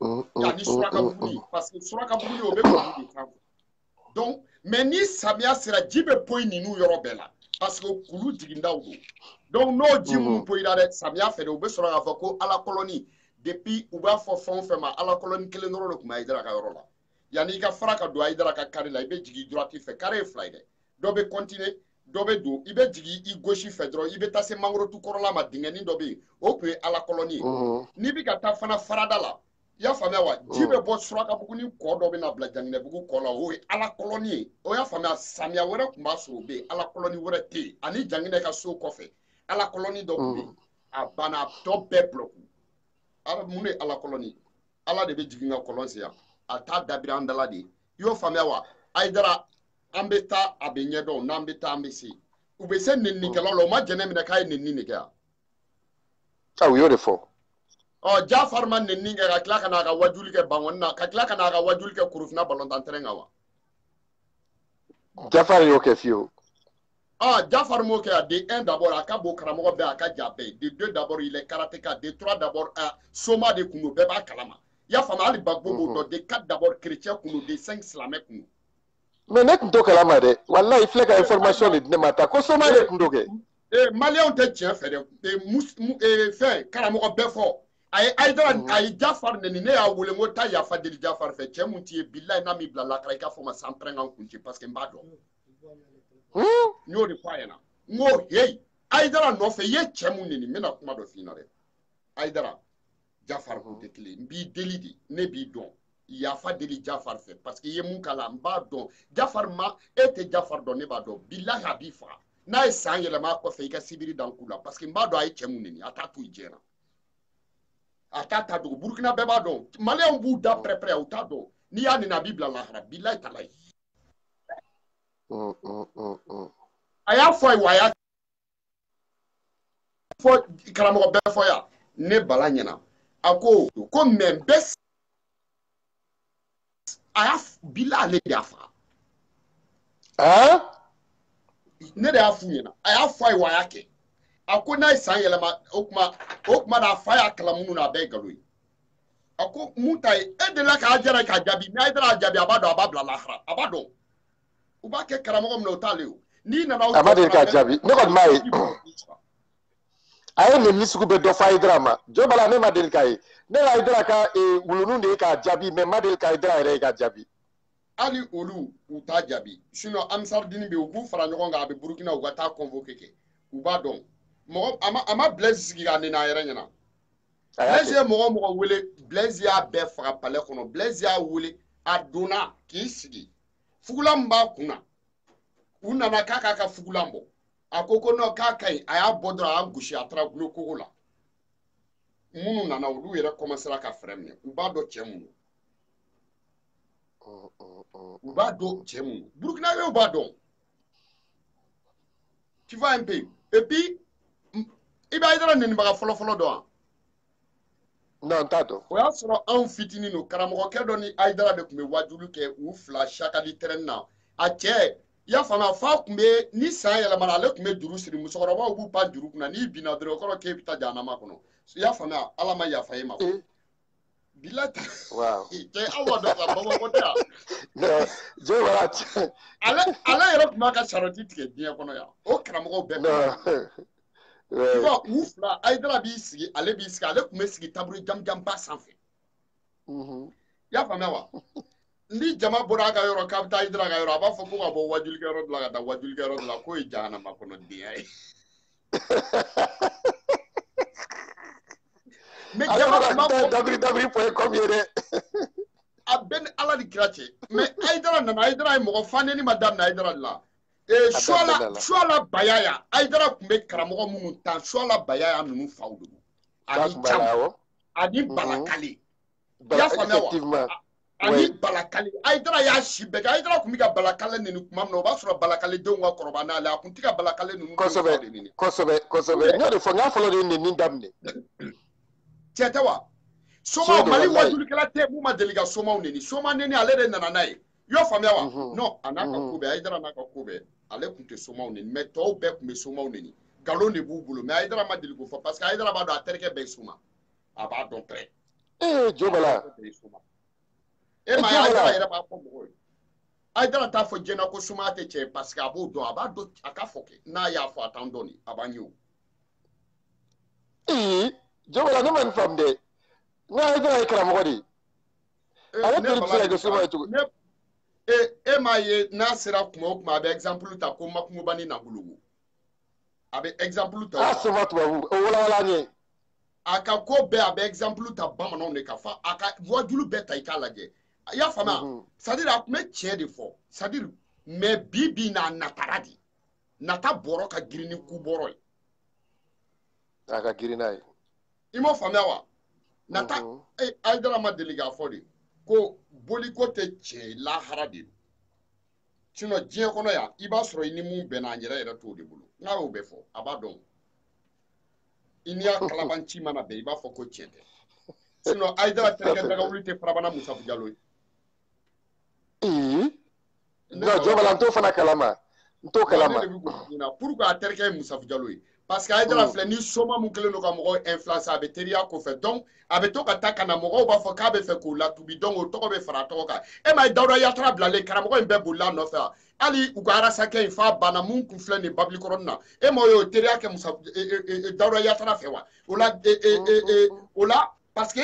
la yani Surakabuguni parce que Surakabuguni o bɛ Bangoni de sanfɛ donc mais ni samiya sera ji bɛ poyi ninnu yɔrɔ bɛɛ la parce que kulu jigindaw don donc n'o ji mun poyira dɛ samiya fɛ de u bɛ sɔrɔ k'a fɔ ko ala koloni depuis u b'a fɔ fɛn o fɛn ma ala koloni kelen dɔrɔn de tun bɛ Aïdara ka yɔrɔ la yani i ka fara ka don Aïdara ka carré la i bɛ jigin droite fɛ carré ye 2 ye dɛ dɔ bɛ continuer dɔ bɛ don i bɛ jigin i gauche fɛ dɔrɔn i bɛ taa se mangorotu kɔrɔla ma dingɛnin dɔ bɛ yen o tun ye ala koloni ye n'i bɛ ka taa fana farada la i y'a faamuya wa ji bɛ bɔ Surakabuguni kɔ dɔ bɛ na bila Janginɛbugu kɔ la o ye ala koloni ye o y'a faamuya samiya wɛrɛ tun b'a sɔrɔ o bɛ yen ala koloni wɛrɛ tɛ yen ani Janginɛ ka so kɔfɛ ala koloni dɔ tun bɛ yen a banna a tɔ bɛɛ bloqué mun de ye ala koloni ala de bɛ jigin ka kɔlɔn sen yan a t'a dabiri an dala de i y'o faamuya wa Aïdara an bɛ taa a bɛ ɲɛdɔn n'an bɛ taa an bɛ se u bɛ se nɛninikɛlaw la u ma jɛnɛ minɛ k'a ye nɛni de kɛ yan u y'o de fɔ Jafar ma nɛni kɛ ka tila ka n'a ka wajuli kɛ Bangoni na ka tila ka n'a ka wajuli kɛ Korofina balontan terrain kan wa Jafar y'o kɛ fiyewu Jafar m'o kɛ de 1 d'abord a ka bon karamɔgɔ bɛɛ a ka ja bɛɛ de 2 d'abord il est karatéka de 3 d'abord soma de kun don bɛɛ b'a kalama i y'a faamu hali Bagbo b'o dɔn de 4 d'abord chrétien kun don de 5 silamɛ kun don mais ne tun t'o kalama dɛ wallahi i filɛ ka information de di ne ma ta ko soma de tun t'o kɛ maliyɛnw tɛ tiɲɛ fɛ dɛ fɛn karamɔgɔ bɛɛ fɔ a ye Aïdara a ye Jafar nɛni ne y'a wele n ko taa yafa deli Jafar fɛ cɛ mun t'i ye bilahi n'a m'i bila lakara i k'a fɔ ma san pɛrɛn kan kun ci parce que n b'a dɔn n y'o de fɔ a ɲɛna n ko hey Aïdara nɔfɛ i ye cɛ mun nɛni n bɛna kuma dɔ f'i ɲɛna dɛ Aïdara Jafar kun tɛ kelen n b'i deli de ne b'i dɔn yafa deli Jafar fɛ parce que i ye mun k'a la n b'a dɔn Jafar ma e tɛ Jafar dɔn ne b'a dɔn bilahi a b'i faga n'a ye san yɛlɛma kɔfɛ i ka sibiri dan ku la parce que n b'a dɔn a ye cɛ mun nɛni a t'a to i diɲɛ na a t'a ta dogo Burukina bɛɛ b'a dɔn maliyɛnw b'u da pɛrɛ-pɛrɛ u t'a dɔn n'i y'a nɛni a b'i bila lahara bilahi talahi a y'a fɔ a ye wa a y'a fɔ karamɔgɔ bɛɛ fɔ yan ne Bala ɲɛna a ko mais bɛɛ a y'a bilahi ale de y'a faga ne de y'a f'u ɲɛna a y'a fɔ a ye wa a y'a kɛ a ko n'a ye san yɛlɛma o kuma na a fa y'a kalan minnu na a bɛɛ ye nkalon ye a ko mun ta ye e delila k'a jara k'a jaabi n'a ye dara a jaabi a b'a dɔn a b'a bila lahara a b'a dɔn u b'a kɛ karamɔgɔ min na o t'ale o n'i nana a ma deli k'a jaabi ne kɔni m'a ye a ye nɛni sugu bɛɛ dɔ fɔ Aïdara ma jo Bala ne ma deli k'a ye ne ye Aïdara ka wuluni de ye k'a jaabi mais ma deli ka Aïdara yɛrɛ ye k'a jaabi hali olu u t'a jaabi sinon Amisardini bɛ yen u k'u fara ɲɔgɔn kan a bɛ Burukina u ka taa convoqué kɛ u b'a dɔn mɔgɔ a ma Blaise sigi k'a nɛni a yɛrɛ ɲɛna Blaise ye mɔgɔ wele Blaise y'a bɛɛ faga palais kɔnɔ Blaise y'a wele a donna k'i sigi fugulan min b'a kun na u nana k'a k'a ka fugulan bɔ a ko non k'a ka ɲi a y'a bɔ dɔrɔn a y'a gosi a taara gulo kogo la minnu nana olu yɛrɛ commencera ka fɛrɛ minɛ u b'a dɔn cɛ minnu u b'a dɔn cɛ minnu burukinabew b'a dɔn tu vois un peu et puis i b'a Haidara nenibaga fɔlɔfɔlɔ dɔn wa non n t'a dɔn o y'a sɔrɔ anw fitinin don karamɔgɔkɛ dɔ ni Haidara de tun bɛ wajulu kɛ u fila sakali terrain na a cɛ i y'a faamuya fa tun bɛ ni san yɛlɛmana ale tun bɛ juru siri musokɔrɔbaw b'u pan juru kunna n'i binna dɔrɔn o kɔrɔ k'e bɛ taa jahanama kɔnɔ i y'a faamuya ala ma yafa e ma bila ta cɛ aw ma dɔn ka Bamakɔ tɛ yan jo wala ale yɛrɛ tun b'a ka sarɔti tigɛ diɲɛ kɔnɔ yan o karamɔgɔw bɛɛ u fila Haidara b'i sigi ale b'i sigi ale tun bɛ sigi taburu jamujanba sanfɛ i y'a faamuya wa ni jama bɔra a ka yɔrɔ k'a bɛ taa Haidara ka yɔrɔ a b'a fɔ ko ka bɔ wajulikɛyɔrɔ dɔ la ka taa wajulikɛyɔrɔ dɔ la k'o ye jahanama kɔnɔ denya ye mais jama www.com ye dɛ a bɛɛ ni ala ni kira cɛ mais Haidara nana Haidara ye mɔgɔ faneni ma daminɛ Haidara de la Suala Bayaya Haidara tun bɛ karamɔgɔ minnu tan Suala Bayaya ninnu faw de don ani Cam ani Balakale i y'a faamuya wa ani Balakale Haidara y'a si bɛɛ kɛ Haidara tun bɛ ka Balakale neni tuma min na o b'a sɔrɔ Balakale denw ka kɔrɔbaya n'ale a tun tɛ ka Balakale ninnu kosɛbɛ n y'o de fɔ n y'a fɔlɔ de neni daminɛ cɛ tɛ wa Soma Mali wajulikɛla tɛ mun ma deli ka Somaw neni Soma neni ale de nana n'a ye i y'o faamuya wa non a n'a ka ko bɛɛ Haidara n'a ka ko bɛɛ ale tun tɛ Somaw neni mais tɔw bɛɛ tun bɛ Somaw neni nkalon de b'u bolo mais Haidara ma deli k'o fɔ parce que Haidara b'a dɔn a terikɛ bɛɛ ye Soma a b'a dɔn pɛrɛ jo bala e ma ye Haidara yɛrɛ b'a fɔ mɔgɔw ye Haidara t'a fɔ diɲɛ na ko Soma tɛ cɛ parce que a b'o dɔn a b'a dɔn a ka fɔ kɛ n'a y'a fɔ a t'an dɔn a b'an ye o jo bala ne ma nin faamu dɛ n ka Haidara ye karamɔgɔ de ye ale teri bɛ se ka kɛ Soma ye cogo e m'a ye n'a sera kuma o kuma a bɛ exemple ta ko Makungoba ni Nabulugu a bɛ exemple ta Soma tubabu o walawala an ye a ka ko bɛɛ a bɛ exemple ta bamananw de kan fa a ka wajulu bɛɛ ta i k'a lajɛ i y'a faamuya c'est à dire a tun bɛ tiɲɛ de fɔ c'est à dire mais bi n'a natara de nata bɔrɔ ka girin ni ku bɔrɔ ye a ka girin n'a ye i m'o faamuya wa nata Haidara ma deli k'a fɔ de ko boliko tɛ tiɲɛ lahara de don sinon diɲɛ kɔnɔ yan i b'a sɔrɔ i ni mun bɛnna a yɛrɛ t'o de bolo n'a y'o bɛɛ fɔ a b'a dɔn i n'i y'a kalaban ci mana bɛn i b'a fɔ ko tiɲɛ tɛ sinon Haidara terikɛ dagawuli tɛ Farabana Musafu Jalo ye non jo bala n t'o fana kalama n t'o kalama pourquoi a terikɛ ye Musafu Jalo ye parce que Haidara filɛ ni Soma mun kɛlen don ka mɔgɔw influencer a bɛ teriya ko fɛ donc a bɛ to ka taa ka na mɔgɔw b'a fɔ k'a bɛ fɛ k'o latubi donc o tɔgɔ bɛ fara a tɔgɔ kan e ma ye Dawuda Yatara bilalen karamɔgɔ in bɛɛ bolila a nɔfɛ wa hali u ka arasakɛ in f'a banna mun kun filɛ nin Babilikɔrɔni na e ma ye o teriya kɛ Dawuda Yatara fɛ wa o la parce que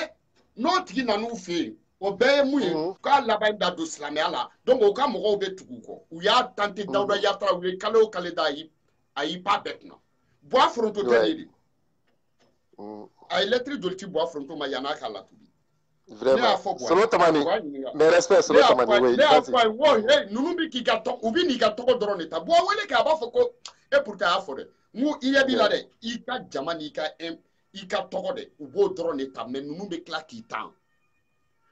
n'o tigi nan'u fɛ yen o bɛɛ ye mun ye k'a laban da don silamɛya la donc o ka mɔgɔw bɛ tugu u kɔ u y'a tante Dawuda Yatara u ye kalo o kalo da a y'i pan bɛɛ kunna Bois Fronto tɛ de a ye lettre joli ci Bois Fronto ma yan'a k'a latubi vraiment Solo Tamani mais respect Solo Tamani oui ne y'a fɔ a ye wo ninnu bɛ k'i ka tɔgɔ u bɛ n'i ka tɔgɔ dɔrɔn de ta Bois wele kɛ a b'a fɔ ko e pourtant a y'a fɔ dɛ n ko i ɲɛ b'i la dɛ i ka jama n'i ka tɔgɔ dɛ u b'o dɔrɔn de ta mais ninnu bɛ tila k'i tan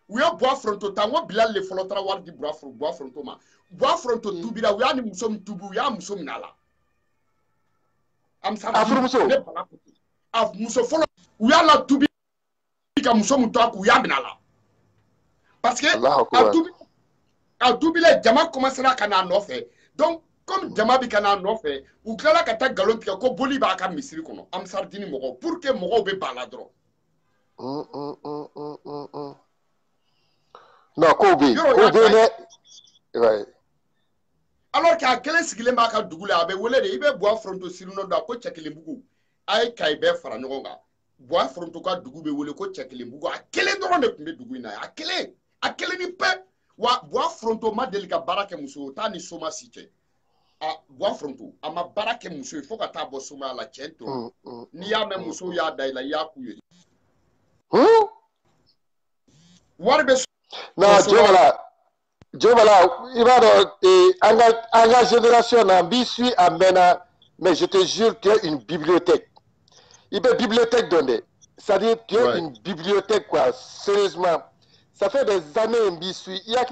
u ye Bois Fronto ta n ko Bilali le fɔlɔ taara wari di Bois Fronto ma Bois Fronto tubira u y'a ni muso min tubi u y'a muso minɛ a la a muso fɔlɔ u y'a la tubi ka muso min to a kun u y'a minɛ a la parce que a tubile jama commencera ka n'a nɔfɛ donc comme jama bɛ ka n'a nɔfɛ u tilala ka taa nkalon tigɛ ko boli b'a ka misiri kɔnɔ Amsaridini mɔgɔw pour que mɔgɔw bɛ ban a la dɔrɔn non ko bɛ yen dɛ alors que a kelen sigilen b'a ka dugu la a bɛ wele de i bɛ Bois Fronto sirino dɔn ko Cɛkelenbugu a ye Kayi bɛɛ fara ɲɔgɔn kan Bois Fronto ka dugu bɛ wele ko Cɛkelenbugu a kelen dɔrɔn de tun bɛ dugu in na a kelen ni pe wa Bois Fronto ma deli ka baara kɛ muso o t'a ni Soma si cɛ Bois Fronto a ma baara kɛ muso ye fo ka taa bɔ Soma la cɛn to n'i y'a mɛn musow y'a da i la i y'a k'u ye wari bɛ jo bala i b'a dɔn an ka génération na n b'i suis a mɛnna mais je te jure tu es une bibliothèque i bɛ bibliothèque dɔn dɛ C'est-à-dire, tu es une bibliothèque, quoi, sérieusement. Ça fait des années, il y a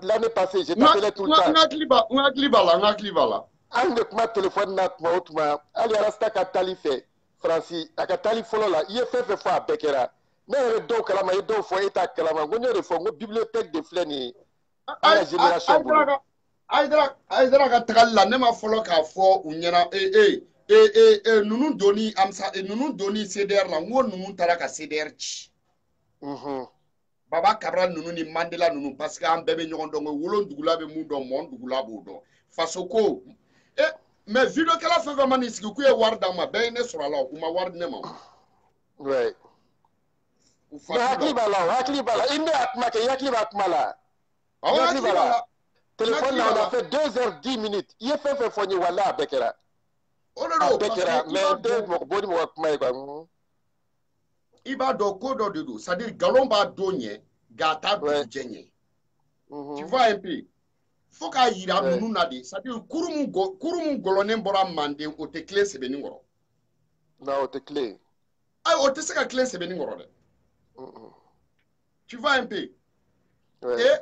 l'année passée, je t'appelais tout le temps. Un de ma téléphone, Ali Arasta Katali fait, Francis, à Katali Follow là, il est fait fois à Bekera. Mais il y a deux Kalama, il y a deux fois, il y a Kalama, il y a une bibliothèque de Fleni à la génération. Aïdra Katakala, nema follow ka fo, unyana, nous doni amsa, nous doni CDR là, nous taraka CDR. Baba Cabral nous ni Mandela nous parce qu'un bébé nous donne wolon dugula be mu don mon dugula bodo fasoko mais vu que la fait vraiment ici ku e warda ma be ne sur la ou ma ward ne ma ouais hakli bala inde atma ke yakli atmala yakli bala téléphone là on a fait 2h10 il fait foni wala bekera bekera mais de mo bodi mo akma ko Iba do kodo de c'est-à-dire galomba donye gata djenye. Tu vois un peu. Faut ka yira nunu na de, c'est-à-dire kurumu golonen bora mande o te clé se beningoro. Na o te clé. Ah o te se ka clé se beningoro de. Tu vois un peu. Et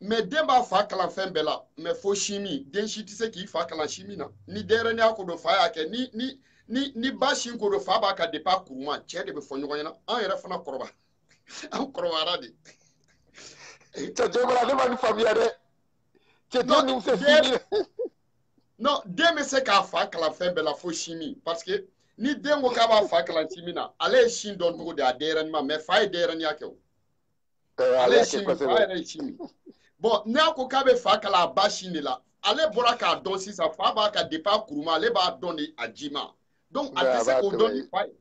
mais demba fa kala fembela, mais fo chimie, den chiti se ki fa kala chimie na. Ni dere ni akodo fa ya ke ni bashin ko do fa ba ka de pa kuruma che de be fo nyogo yana an yere fana koroba an koroba radi te jobra de man famia de te don nous fait fini non de me se ka fa kala fembe la fo chimie parce que ni dengo ka ba fa kala chimie na ale shin don to de adere ni ma me fa adere ni yake o ale chimie bon na ko ka be fa kala bashin la ale bora ka don si sa fa ba ka de pa kuruma ale ba don ni ajima. Donc, à ce qu'on donne faille.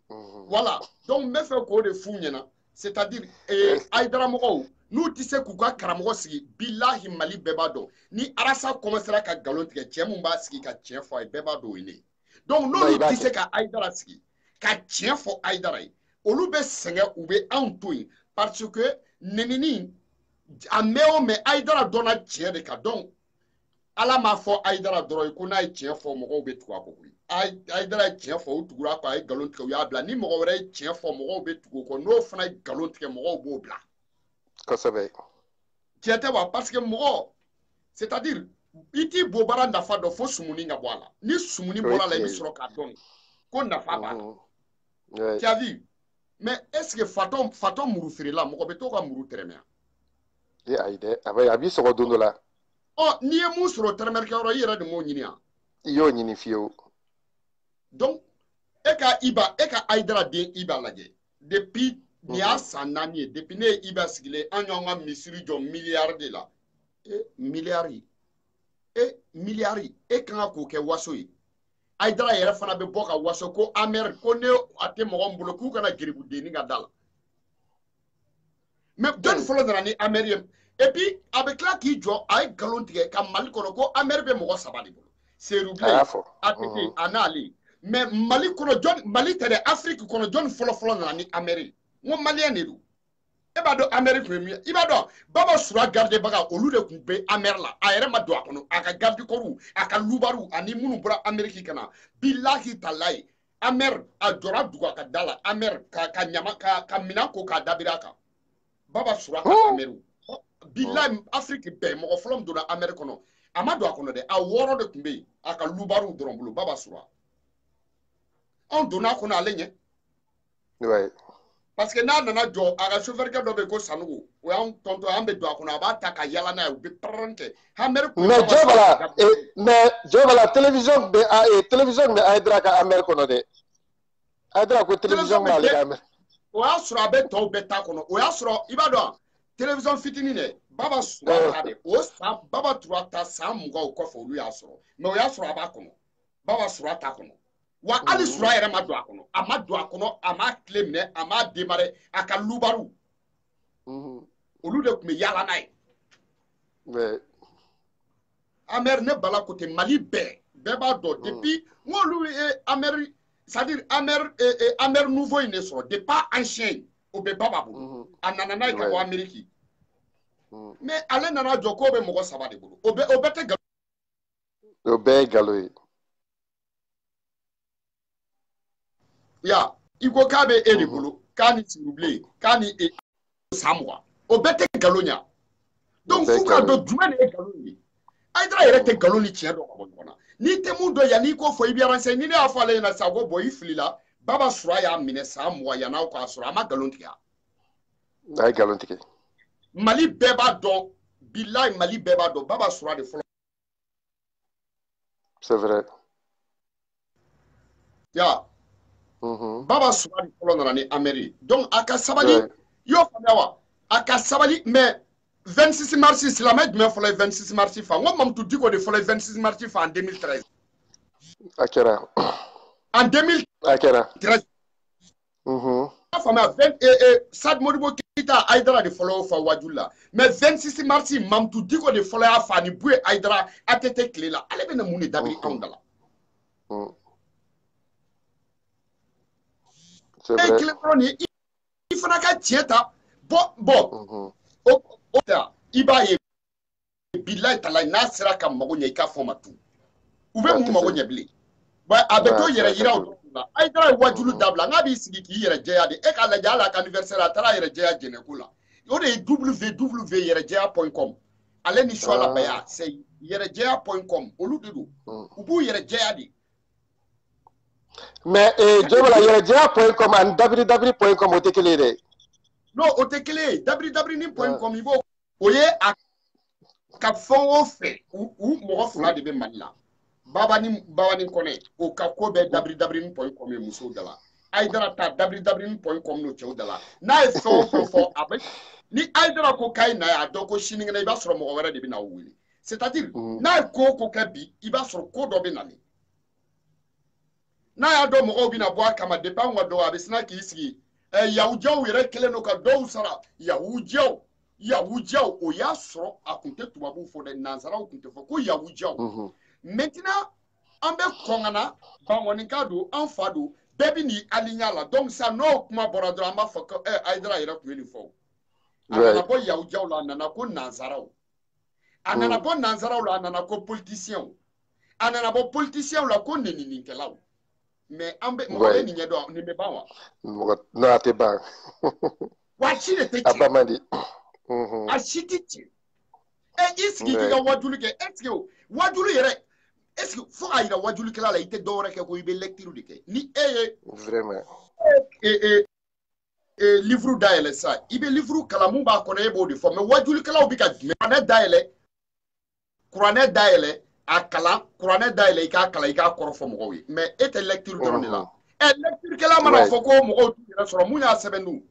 Voilà. Donc, me fait quoi de fou, c'est-à-dire, Aïdara Moko, nous disons que Karamogo si, Billahi Mali Bebado, ni Arasa commencera à galonter, Tchemumba ski, qu'à tien foi Bebado iné. Donc, nous disons qu'à Aïdara ski, qu'à tien foi Aïdara, au loube Seigneur ou be Antoui, parce que Nenini, à Méo, mais Aïdara donne à tien de cas. Donc, ala ma fo Aïdara droy ko na tien fo mo be tuwa ko Aïdara tien fo tugura ko ay galon tike ya bla ni mo wore tien fo mo be tugo ko no fana galon tike mo bo bla ko sabe tiete wa parce que mo c'est-à-dire iti bobara na fa do fo sumuni nga bwala ni sumuni bola la bisro ka don ko na fa ba tu as vu mais est-ce que fatom muru firila mo be to ka muru teremia e aide aba ya bi so ko dondo la oh, ni e musro termerke oro yera de mo nyinia. Yo nyini fio. Donc, eka Aïdara de iba laje. Depuis nia sanani, depuis ne iba sigile, anyonga misiri jo milliards la. Milliards. Milliards. Kanga ko ke waso yi. Aïdara yera fana be boka waso ko amer ko ne ate mo ngombulo ku kana giribu de ni ngadala. Mais don folo dana ni ameriem. Et puis, avec là qui joue, avec Galontier, comme Mali Konoko, Amerbe Mogo Sabadi. C'est roublé, ATP, Anali. Mais Mali Kono John, Mali Tede Afrique Kono John Folo Nani Amérique. Mon Malien est où? Ebado Amérique premier. Ibado, Baba Sura garde baga, au lieu de couper Amerla, Aérema Douakono, Aka Gardi Koru, Aka Lubaru, Animunu Bra Amérique Kana, Billahi Talai, Amer, Adora Douaka Dala, Amer, Kanyamaka, Kaminako Kadabiraka. Baba Sura Ameru. Billahi Afrique be mo flom do na Amerique no amado akono de a woro de kumbe aka lubaru drombulu baba sura on dona kono alenye ouais parce que na jo aga chauffeur ka do be ko sanugo we on tonto ambe do akono abata ka yala na be pranke Amerique mais jobala télévision de Aïdara ka Amerique no de Aïdara ko télévision ma le o asura be to be ta kono o asura ibado télévision fitini ne baba sura ade o sa baba truata sa mugo ko fo lu asoro me o asoro abakono baba sura ta kono wa ali sura yere ma do akono ama claim ne ama démarrer aka lubaru olu de kuma yala nai mais amer ne bala côté Mali be ba do depuis ngolu amer c'est-à-dire amer nouveau ne so de pas ancien o be baba bu anana ka wa Amérique mais ale nana joko be mogo sabade bulu obete galo ya iko kabe eri bolo kani s'oublier kani e samwa o bete galonya donc fuka do djumane e galoni aidra yere te galoni tier do ko bona ni te mu do ya ni ko fo ibi aranse ni ne afale na sago boy flila baba suraya mine samwa ya na ko asura ma galonti ya ay galonti ke mali beba do billahi mali beba do baba sura de folo c'est vrai ya baba sura de folo na ni ameri donc aka sabali yo famawa aka sabali mais 26 mars islamé me folo 26 mars fa ngom mam tu diko de folo 26 mars fa en 2013 akera en 2013 akera fama Sad Modibo Keita Aïdara de follow for Wadjula mais 26 mars mamtu diko de follow fa ni boué Aïdara atete clé là allez bena mouni dabri andala c'est vrai clé ni il fana ka tieta bon ota ibaye billahi tala nasira kam magonya ika foma tu ube mu magonya bli ba abeto yere yira Aïdara Wadjulu dabla ngabi sigi ki yere jeya de e kala jala ka anniversaire atara yere jeya jene kula yode www.yerejeya.com ale ni shola baya c'est yerejeya.com olududu ubu yere jeya di mais jobala yerejeya.com and www.com otekele de no otekele www.com ibo oye ka fon fait ou mo fula de be malla baba ni kone o ka ko be www.com muso dala Aïdara ta www.com no chew dala na e fo abe ni Aïdara ko kay na ya doko shininga na iba soro mo wera de bi na wuli c'est-à-dire na ko ka bi iba soro ko do be na ni na ya do mo obi na bo aka ma de pa nwa do abisina ki isigi yawujaw yere kele no ka do usara yawujaw o ya soro akunte tubabu fo de nanzara akunte fo ko yawujaw maintenant on be kongana bangoni kado en fado bebi ni alignala donc ça no kuma boradro amba fo Aïdara yere ko ni fo anana bo yawujaw la anana ko nanzara anana bo nanzara la anana ko politicien anana bo politicien la ko neni ninkelaw mais ambe mo ni nyedo ni me bawa no ate ba wa chile te abamandi a chititi e iski ga Wadjulu ke est-ce que Wadjulu yere est-ce que faut aïra Wadjulu kala la ite dore ke ko ibe lecture de ke ni vraiment livre daele sa ibe livre kala mu ba ko ne bo de fo mais Wadjulu kala obi ka Qur'an daele akala Qur'an daele ka kala ika korofo mo wi mais ete lecture drone la lecture kala mana fo ko mo ko tira soro mu ya sebendu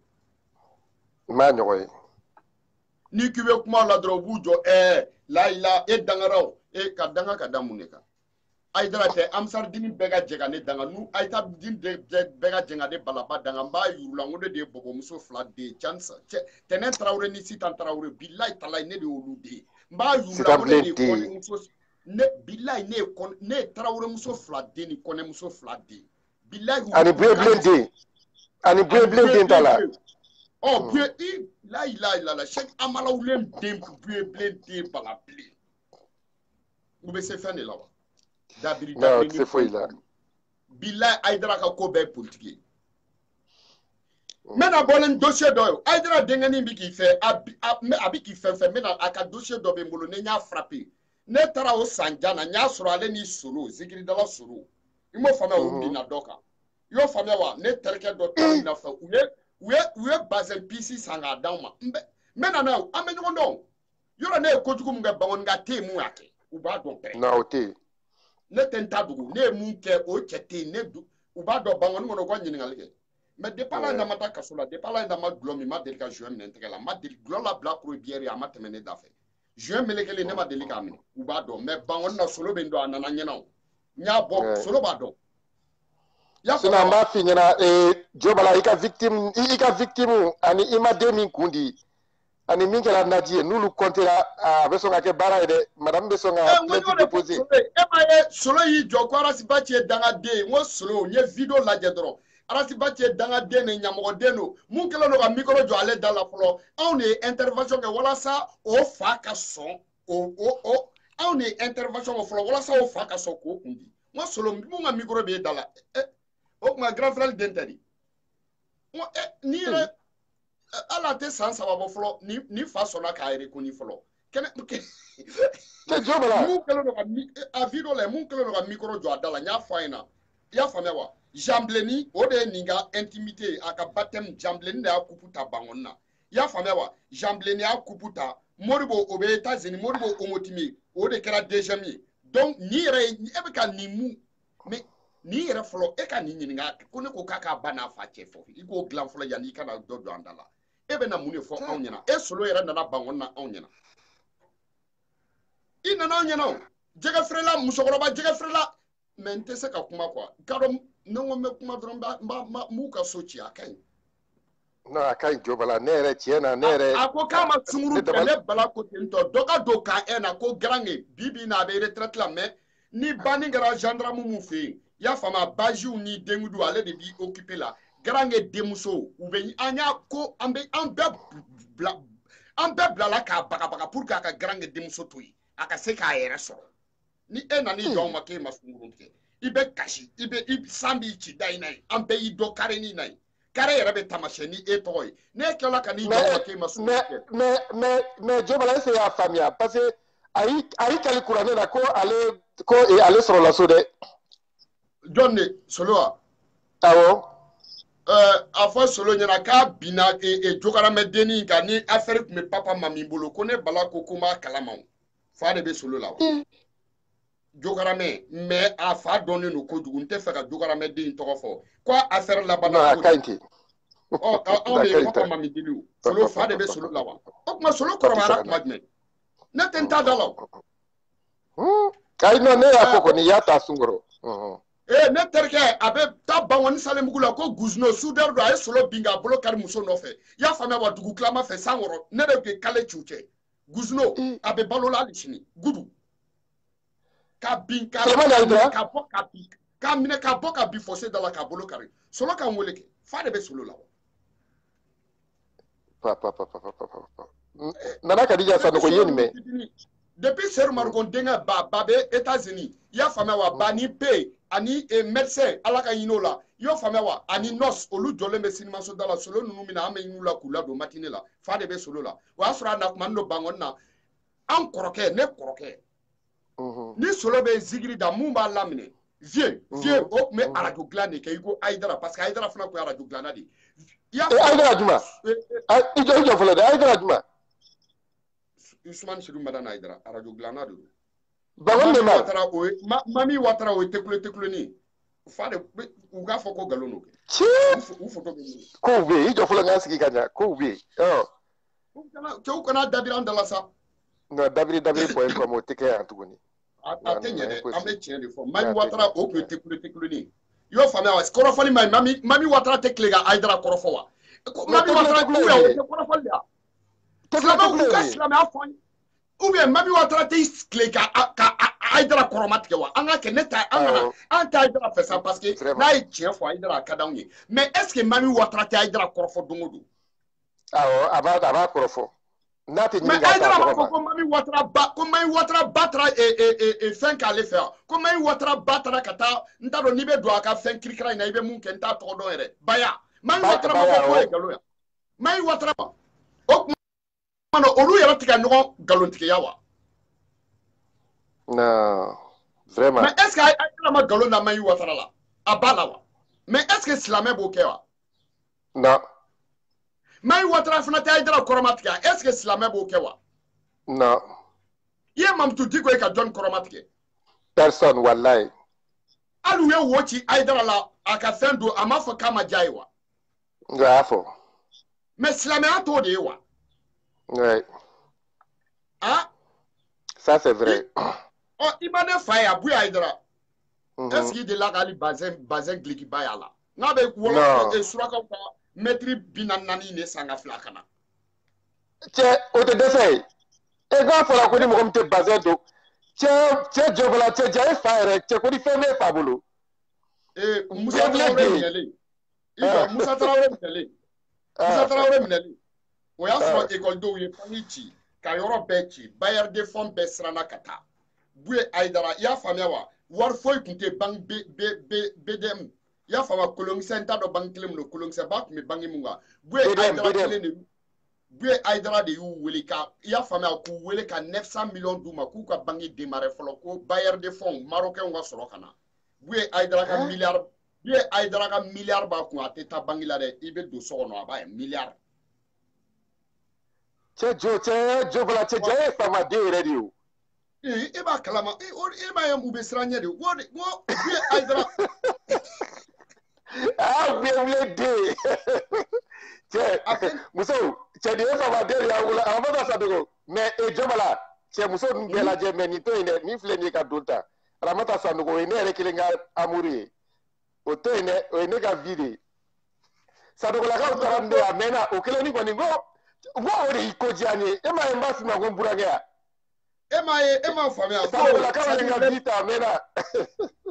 ma nyoy ni kibe kuma la dro bujo la ila dangaro ka danga ka damuneka Aïdara te amsar dini bega jega ne danga nu aita din de bega jenga de balaba danga mba yurula ngode de bobo muso fla de chance tenen Traoré ni sitan Traoré billahi talay ne de olude mba yurula ngode de kone muso ne billahi ne Traoré muso fla de ni kone muso fla de billahi ani blende tala oh bien la chek amala ulem dem blende bala pli ube se fane la non c'est fou là billahi Aïdara ka ko be politique mena bolen dossier do Aïdara dengani bi ki fait abi ki fait mena aka dossier do be mbolo ne nya frapper ne tara o sanjana nya soro ale ni soro zikiri dala soro imo fama o bi na doka yo fama wa ne terke do tan na fa uye bazen pc sanga dawma mena na amenyo ndo yoro ne kojugu mga bangon nga te mu ake uba do pre na ote ne tenta dugu ne mu ke o chete ne du uba do bangon ngono ko nyingal ke mais de pala na mata kasula de pala na ma glomi ma delika juin ne ntegala ma del glola black ro biere ya matemene dafe juin melekele ne ma delika amini uba do mais bangon na solo be ndo anana nyena nya bo solo ba do ya sina mba finyana jobala ika victime ani ima demi kundi ani mingela nadie nulu kontera besonga ke bara de madame besonga plainte déposée solo yi joko arasibati danga de ngo solo nye video la jedro arasibati danga de ne nyamo de no mun kala no ga micro jo ale dans la flo on est intervention ke wala sa o fa ka son on est intervention o flo wala sa o fa ka so ko kundi ngo solo mun ga micro be dala o kuma grand frère dentari ni yɛrɛ ala tɛ san saba bɔ fɔlɔ ni fa sɔnna k'a yɛrɛ ko ni fɔlɔ kɛnɛ mun kɛlen don ka a video la mun kɛlen don ka micro jɔ a da la n y'a fɔ a ɲɛna i y'a faamuya wa Jambleni o de ye nin ka intimité a ka baptême Jambleni de y'a coupe ta bangɔni na i y'a faamuya wa Jambleni y'a coupe ta Moribo o bɛ États-Unis Moribo Omotimi o de kɛra deuxième ye donc ni yɛrɛ e bɛ ka nin mun mais ni yɛrɛ fɔlɔ e ka nin ɲininka ko ne ko k'a k'a ba n'a fa cɛ fɔ i k'o dilan fɔlɔ yanni i kana dɔ don an da la e bɛ na mun de fɔ anw ɲɛna e solo yɛrɛ nana bangɔni na anw ɲɛna i nana anw ɲɛna o jɛgɛ feerela musokɔrɔba jɛgɛ feerela mais n tɛ se ka kuma quoi kadɔ ne ko n bɛ kuma dɔrɔn m'u ka so ci a ka ɲi. non a ka ɲi jo bala ne yɛrɛ tiɲɛ na ne yɛrɛ. a ko k'a ma sunguru tigɛ ne bala ko ten tɔ dɔ ka don k'a ɛ na ko garange bi bi in na a bɛ retraite la mais ni banni kɛra gendarme mun fɛ yen i y'a faamu baziw ni dengudu ale de b'i occupé la garange denmuso u bɛ an y'a ko an bɛɛ bilala k'a bagabaga pour que a ka garange denmuso to yen a ka se k'a yɛrɛ sɔrɔ ni e nana i jɔ anw ma k'e ma sunguru tigɛ i bɛ kasi i san b'i ci da in na yen an bɛɛ y'i dɔn kare nin na yen kare yɛrɛ bɛ tamasiyɛn ni e tɔgɔ ye n'e tilala ka n'i jɔ anw ma k'e ma sunguru tigɛ. mais jo bala ese y'a faamuya parce que a y'i kali kuranɛ na ko ale sɔrɔla so dɛ. jɔn de solo wa. awɔ. a fɔ solo ɲɛna k'a binna jogaramɛdennin kan ni affaire tun bɛ papa ma min bolo ko ne bala ko n b'a kalama o fa de bɛ solo la wa. jogaramɛ mais a fa dɔnnen don kojugu n tɛ fɛ ka jogaramɛden tɔgɔ fɔ ko affaire laban na. a ka ɲi ten. anw bɛ yen papa ma min deli o solo fa de bɛ solo la wa o tuma solo kɔrɔbayara tuma jumɛn ne tɛ n ta da la o. ayi non ne y'a fɔ kɔni i y'a ta sunkɔrɔ. ne terikɛ a bɛ taa Bangɔni Salembugu la ko Guzno soudeur do a ye solo bin k'a bolo kari muso nɔfɛ i y'a faamuya wa dugu tilama fɛ san wɔrɔ ne de tun ye kale ciw cɛ Guzno a bɛ balo la hali sini gudu k'a bin k'a minɛ k'a bɔ ka bin fossé da la k'a bolo kari solo ka n wele kɛ fa de bɛ solo la wa. nana Kadija Sanogo ye nin mɛn. depuis Seru Marugo denkɛ ba bɛ États-Unis i y'a faamuya wa ba ni pe ani médecin ala ka ɲin'o la i y'o faamuya wa ani nurse olu jɔlen bɛ sinimaso da la solo ninnu min na an bɛ ɲin'u la k'u ladon matinée la fa de bɛ solo la o y'a sɔrɔ a na kuma n don Bangɔni na an kɔrɔkɛ ne kɔrɔkɛ ni solo bɛ zigiri da mun b'a laminɛ vieux o tun bɛ arajo dilan de kɛ i ko Ayidara parce que Ayidara fana tun ye arajo dilanna de ye. Ayidara juma i jɔ fɔlɔ dɛ Ayidara juma. Usman Sidu Madana Ayidara arajo dilanna de don. Bangɔni de ma. Mami Watara o ye tekuleni fa de u k'a fɔ ko nkalon don kɛ. u foto bɛ yen. kow bɛ yen i jɔ fɔlɔ n k'an sigi ka ɲa kow bɛ yen. cɛw kana dabiri an da la sa. non dabiri bɔ comme o tɛ kɛ yan tuguni. a tɛ ɲɛ dɛ an bɛ tiɲɛ de fɔ Mami Watara o tun ye tekuleni i y'o faamuya wa kɔrɔfɔli ma ɲi Mami Watara tɛ tile ka Ayidara kɔrɔfɔ wa. Mami Watara o tɛ kɔrɔfɔli de wa. silamɛw k'u ka silamɛya fɔ n ye ou bien Mami Watara tɛ tile ka Ayidara kɔrɔma tigɛ wa an ka kɛ ne ta an tɛ Ayidara fɛ sa parce que n'a ye tiɲɛ fɔ Ayidara a ka d'anw ye mais est ce que Mami Watara tɛ Ayidara kɔrɔfɔ don o don. awɔ a b'a kɔrɔfɔ. n'a tɛ mais Ayidara b'a fɔ ko Mami Watara ba taara fɛn k'ale fɛ yan ko Mami Watara ba taara ka taa n t'a dɔn n'i bɛ don a ka fɛn kirikara in na i bɛ mun kɛ n t'a tɔgɔ dɔn yɛrɛ Baya Mami Watara ma fɔ k'o ye nkalon ye Mami Watara o tuma olu yɛrɛ tɛ ka ɲɔgɔn nkalontigiya wa. non vraiment. mais est ce que Ayidara ma nkalon da Mami Watara la a b'a la wa mais est ce que silamɛ b'o kɛ wa. non. Mami Watara fana tɛ Ayidara kɔrɔma tigɛ est ce que silamɛ b'o kɛ wa. non. i ye Mamutu Diko ye ka jɔn kɔrɔma tigɛ. personne walayi. hali u ye wo ci Ayidara la a ka fɛn don a m'a fɔ k'a ma diya ye wa. n y'a fɔ. mais silamɛya t'o de ye wa. oui. ah. ça c'est vrai. i ma ne fa ye a bu ye Ayidara. est ce que i delila k'ali bazɛn gilikiba y'a la. n'a bɛ wɔlɔ surakaw ka mɛtiri 44 de san ka fila ka na. cɛ o tɛ dɛsɛ ye. e k'a fɔra ko ni mɔgɔ min tɛ bazɛn don cɛ jɔbɔla cɛ ja e fa yɛrɛ cɛ ko ni fɛn b'e fa bolo. Musa Tarawele minɛlen Musa Tarawele minɛlen o y'a sɔrɔ ekɔlidenw ye fani ci ka yɔrɔ bɛɛ ci bailleur de fonds bɛɛ siranna ka taa bu ye Ayidara i y'a faamuya wa wari foyi tun tɛ banque BDM i ya fama kolong senta do bankilem no kolong se bak mi bangi munga bue aidra kele bue aidra de yu wele ka ya fama ku wele ka 900 millions duma ku ka bangi démarrer folo ko bailleur de fonds marocain nga soro kana bue aidra ka milliard bue aidra ka milliard ba ku ateta bangi la de ibe do so no aba milliard che jo bala che je fama de radio e ba kalama e ba yam ube sranya de wo bue aidra bien de che muso che de fama de ya wala amada sadego mais e jobala che muso ngela je mais ni to ine ni fle ni ka dunta ramata sanugo ine re kilinga amuri o to ine o ine ka vidi sanugo la ka utarande amena o kile ni boningo wo ori ko jani e ma embassy ma go burage Emma famille.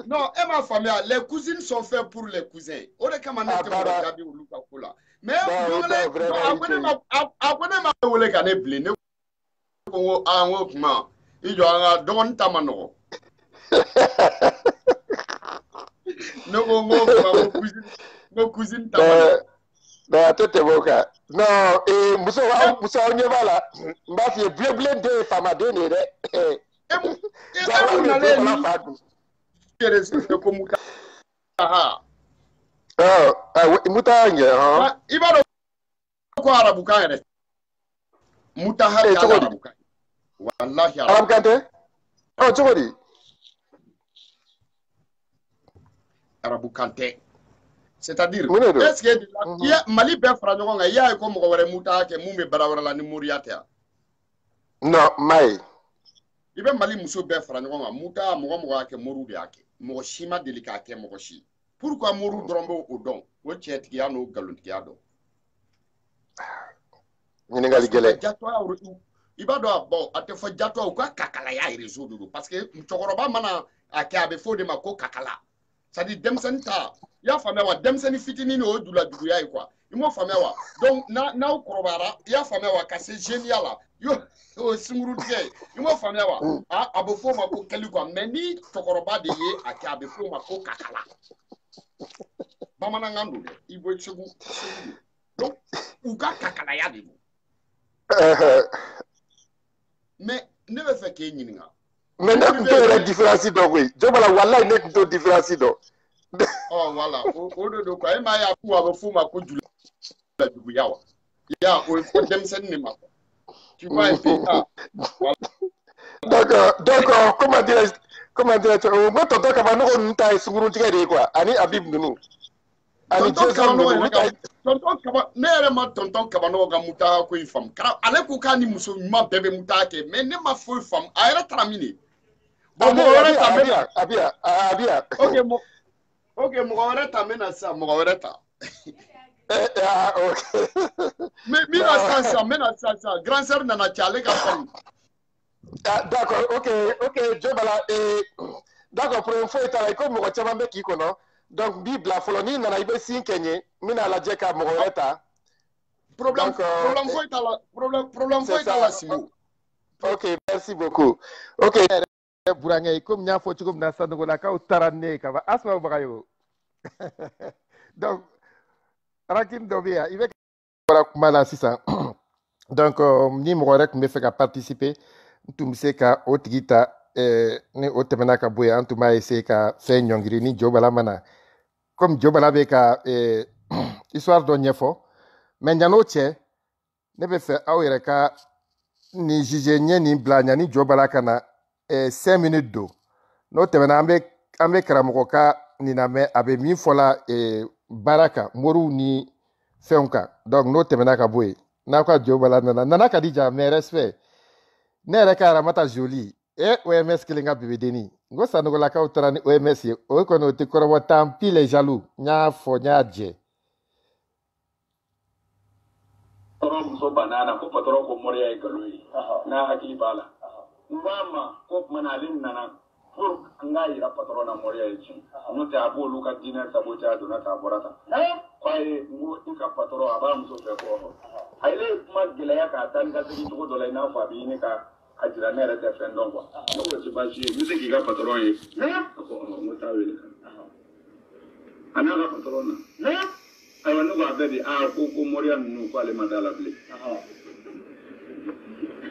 Non, Emma famille, les cousines sont faites pour les cousins. On est comme un regarder au Lukakola. Mais abonnez ma wole kane blé. Ko anwo kuma. Ijo anga don tamano. No go mo cousine tamano. Da tete boka. Non, et muso nyebala. Mbasi blé de famade ne re. Mutange ha. Ibado ko arabu kan mutaha ya arabu kan. Wallahi arabu kante. Oh chogodi. Arabu kante. C'est-à-dire, est-ce que Mali be fara ɲɔgɔn kan, y'a ye ko mɔgɔ wɛrɛ muta kɛ mun bɛ bara wɛrɛ la ni Moriya tɛ? Non, mai. I bɛ Mali muso bɛɛ fara ɲɔgɔn kan, muta mɔgɔ y'a kɛ, Moriw de y'a kɛ. Mɔgɔ si ma deli k'a kɛ mɔgɔ si. Pourquoi Moriw dɔrɔn bɛ o dɔn? O cɛtigiya n'o nkalontigiya dɔn. Ɲininkali gɛlɛn. I b'a dɔn bon a tɛ fɔ jatɔ u ka kakalaya réseau de don parce que cɛkɔrɔba mana a kɛ a bɛ fɔ o de ma ko kakala. C'est-à-dire denmisɛnnin ta i y'a faamuya wa denmisɛnnin fitinin o ye dulajuguya ye quoi i m'o faamuya wa donc n'aw kɔrɔbayara i y'a faamuya wa ka se jeuneya la o ye sunkurutigɛ ye i m'o faamuya wa a bɛ fɔ o ma ko kɛli quoi mais ni cɛkɔrɔba de ye a kɛ a bɛ fɔ o ma ko kakala bamanankan don dɛ i bɔ segu donc u ka kakalaya de don mais ne bɛ fɛ k'e ɲininka. Mais ne tun t'o yɛrɛ différence dɔn koyi jɔbala walayi ne tun t'o différence dɔn. Oh voilà o de don quoi e m'a ye a ko a bɛ f'o ma ko julajuguya wa ya o ye fɔ denmisɛnnin de ma tu vois un peu d'accord comment dirais-je o ma tonton kaba nɔgɔ ninnu ta ye sunkurutigɛ de ye quoi ani Habib ninnu ani Jason ninnu tonton kaba ne yɛrɛ ma tonton kaba nɔgɔ ka mutaga ko in faamu ale ko k'a ni muso ɲuman bɛɛ bɛ mutaga kɛ mais ne ma foyi faamu a yɛrɛ taara min de bon mɔgɔ wɛrɛ ta Abia ok mɔgɔ wɛrɛ ta n bɛna sisan mɔgɔ wɛrɛ ta n bɛna sisan grand sœur nana cɛ ale ka faamu d'accord ok Jobala d'accord problème foyi t'a la i ko mɔgɔ caman bɛ k'i kɔnɔ donc n b'i bila fɔlɔ n'i nana i bɛ sin kɛ n ye n bɛna lajɛ ka mɔgɔ wɛrɛ ta problème foyi t'a la Simo. Ok merci beaucoup ok burankɛ komi n y'a fɔ cogo min na sanogolakaw taara ne ye ka ban Asma Bagayogo donc rakin dɔ bɛ yan i bɛ bɔra kuma la sisan donc ni mɔgɔ wɛrɛ tun bɛ fɛ ka participer n tun bɛ se ka o tigi ta ni o tɛmɛna ka bɔ yen an tun b'a essayer ka fɛn ɲɔngiri ni Jobala ma na comme Jobala bɛ ka histoire dɔ ɲɛfɔ mais ɲan'o cɛ ne bɛ fɛ aw yɛrɛ ka nin juge ɲɛ nin bila ɲani Jobala ka na 5 minutes don n'o tɛmɛna an bɛ karamɔgɔ ka nin lamɛn a bɛ min fɔla baara kan moriw ni fɛnw kan donc n'o tɛmɛna ka bɔ yen n'aw ka Jobala nana Kadija mais respect ne yɛrɛ ka Aramata Joli OMS kelen ka bebedeni n ko sanogolakaw taara ni OMS ye o kɔni o tɛ kɔrɔbɔ tant pis les jaloux n y'a fɔ n y'a jɛ. Muso banana ko patron ko Moriya ye nkalon ye n'a hakili b'a la n b'a ma ko kumana ale nana pour an k'a yira patron na Moriya ye tiɲɛ n'o tɛ a b'olu ka diinɛ saboter a donna ta a bɔra tan k'a ye n ko i ka patron a b'a muso fɛ kɔ a yɛrɛ kuma gɛlɛya k'a taa ni ka segin cogo dɔ la i n'a fɔ a bɛ ɲini ka a jira ne yɛrɛ tɛ fɛn dɔn quoi ne ko tɛ baasi ye n bɛ se k'i ka patron ye n ko taa wele Another patrona. I want to go there. I go Morian no quality madala play.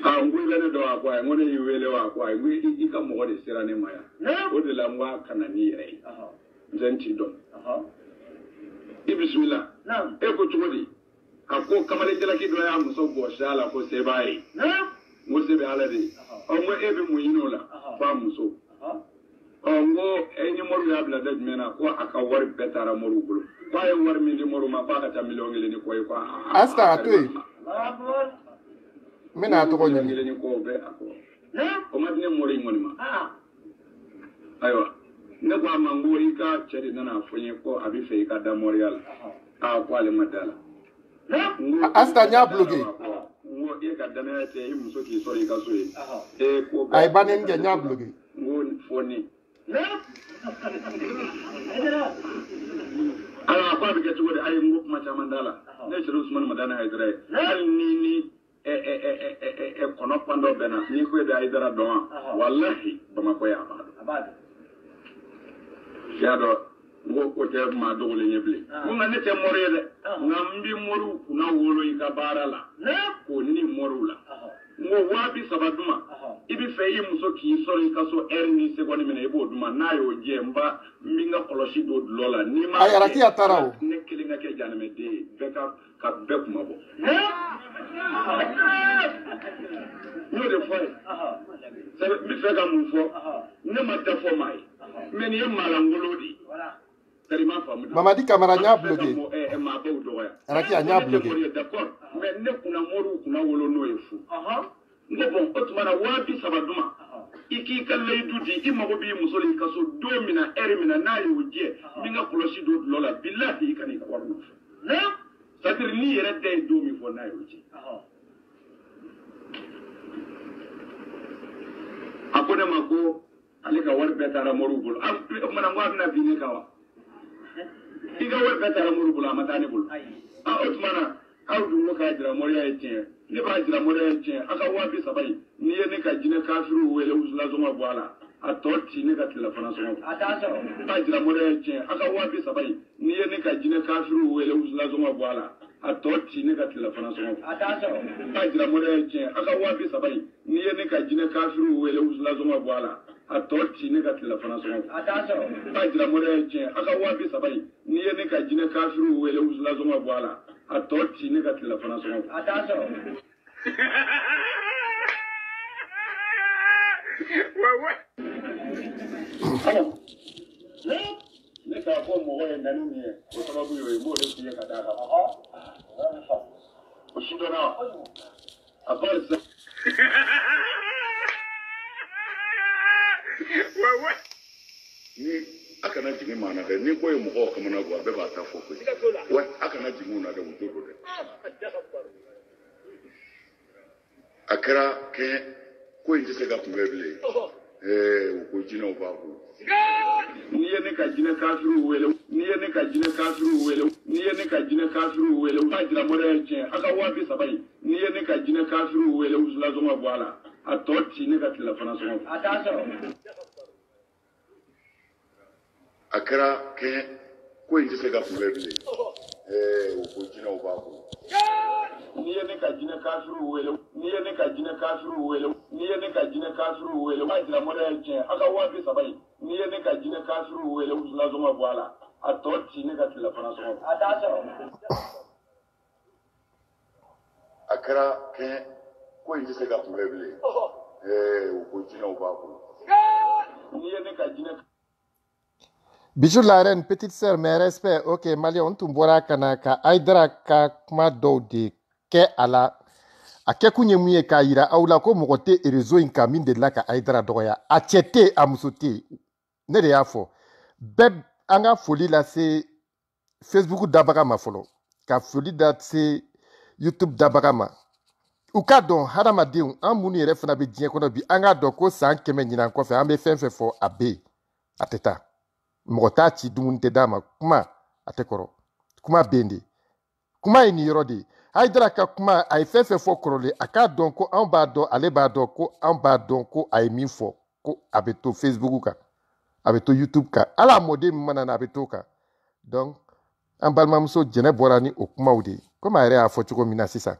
I'm going to do a quiet when you really are quiet. We come more the Seranimaya. What the Lamwa can I hear? Then she don't. Ibismilla. Echo Chudi. I go come a little like it. I am so for Shala for Sebai. Musebe already. Ongo every muinola. Famuso. Ongo any more rabla that mena ko aka work better amorugulu. Why war me the moruma baka tamilongi ni ko kwa. Asta atui. Mena to ko ni ko be ako. O madine mori ngonima. Aywa. Ne kwa mango ika cheri na afonye ko abi fe ika da morial. A kwale madala. Asta nya bloge. Ngo e ka dana te imuso ki sori ka so e. Ko Ay banen ge nya bloge. Ngo foni. Ala kwa bi ketu de ay ngop ma chamandala. Ne chiru Usman madana haydre. Ni kono pando bena ni ko de haydra don. Wallahi bama ko ya ba. Yado ngo ko te ma dogole nyeble. Nga ne te morede. Ngambi moru kuna wolo ikabara la. Ko ni moru la. Ngo wabi sabaduma. Ibi feyi muso ki sori kaso erni segoni mena ibo duma na yo jemba minga koloshi do lola ni ma ay araki atarao ne kilinga ke janame de beka ka bekuma bo no de foi sabe mi fega mu fo ne ma ta fo mai men ye malangolodi kalima famu Mamadi Camara nya bloge ma ba do ya araki nya bloge d'accord mais ne kuna moru kuna wolo no efu Ngobon otmana wabi sabaduma iki kalle duti imago bi musoli kaso domina erimina na yuje minga kolosi do lola billahi kani ka warnu na sadir ni yere day domi fo na yuje akone mako alika war betara morugul am mana ngwa na bine kawa iga war betara morugul amatani bul otmana awdu mo ka dira moriya yete ne ba jira moriya yete aka wabi sabai ni ne ka jine kafiru wele usula zoma bwala atoti ne ka telefona zoma ataso ba jira moriya yete aka wabi sabai ni ne ka jine kafiru wele usula zoma bwala atoti ne ka telefona zoma ataso ba jira moriya yete aka wabi sabai ni ne ka jine kafiru wele usula zoma bwala atoti ne ka telefona zoma ataso ba jira moriya yete aka wabi sabai ni ne ka jine kafiru wele usula zoma bwala atoti ne ka telefona zoma ataso ne ka ko mo wa ndani ni ko sababu yo mo de tiye ka daga o shido na aparsa ni aka na jimi mana da ni ko mo ko kamana go be ba ta fo ko wa aka na jimi na da wuto do de akara ke ko inji se ga kumebele ko jina ba ko ni ne ka jina kafiru wele ni ne ka jina kafiru wele ni ne ka jina kafiru wele ba jira mo da chen aka wabi sabai ni ne ka jina kafiru wele usula zoma bwala atoti ne ka telefona zoma ataso akara ke ko inji se ga kumebele ko jina ba ko ni ne ka jina kafiru wele ni ne ka jina kafiru wele ni ne ka jina kafiru wele ba jira mo da chen aka wabi sabai ni ne ka jina kafiru wele usula zoma bwala atoti ne ka telefona zoma ataso akara ke ko inji se ga kumebele ko jina ba ko ni ne ka jina Bijou la reine, petite sœur, mes respects. Ok, Mali, on tumbora kanaka. Aidra ka kuma de ke ala. A ke kunye muye ka ira. Aula ko mokote erezo inka min de la ka aidra doya. A chete a musote. Ne de yafo. Beb anga foli la se Facebook dabagama folo. Ka foli da se YouTube dabagama. U ka don hadamadenw an munu yɛrɛ fana bɛ diɲɛ kɔnɔ bi an k'a dɔn ko san 100 ɲinan kɔfɛ an bɛ fɛn fɛn fɔ a bɛ yen a tɛ taa mɔgɔ t'a ci dumuni tɛ d'a ma kuma a tɛ kɔrɔ kuma bɛ yen de kuma ye nin yɔrɔ de ye Haidara ka kuma a ye fɛn fɛn fɔ kɔrɔlen a k'a dɔn ko anw b'a dɔn ale b'a dɔn ko anw b'a dɔn ko a ye min fɔ ko a bɛ to Facebook kan a bɛ to YouTube kan hali a mɔden min mana na a bɛ to kan Donc an balimamuso jɛnɛ bɔra ni o kumaw de komi a yɛrɛ y'a fɔ cogo min na sisan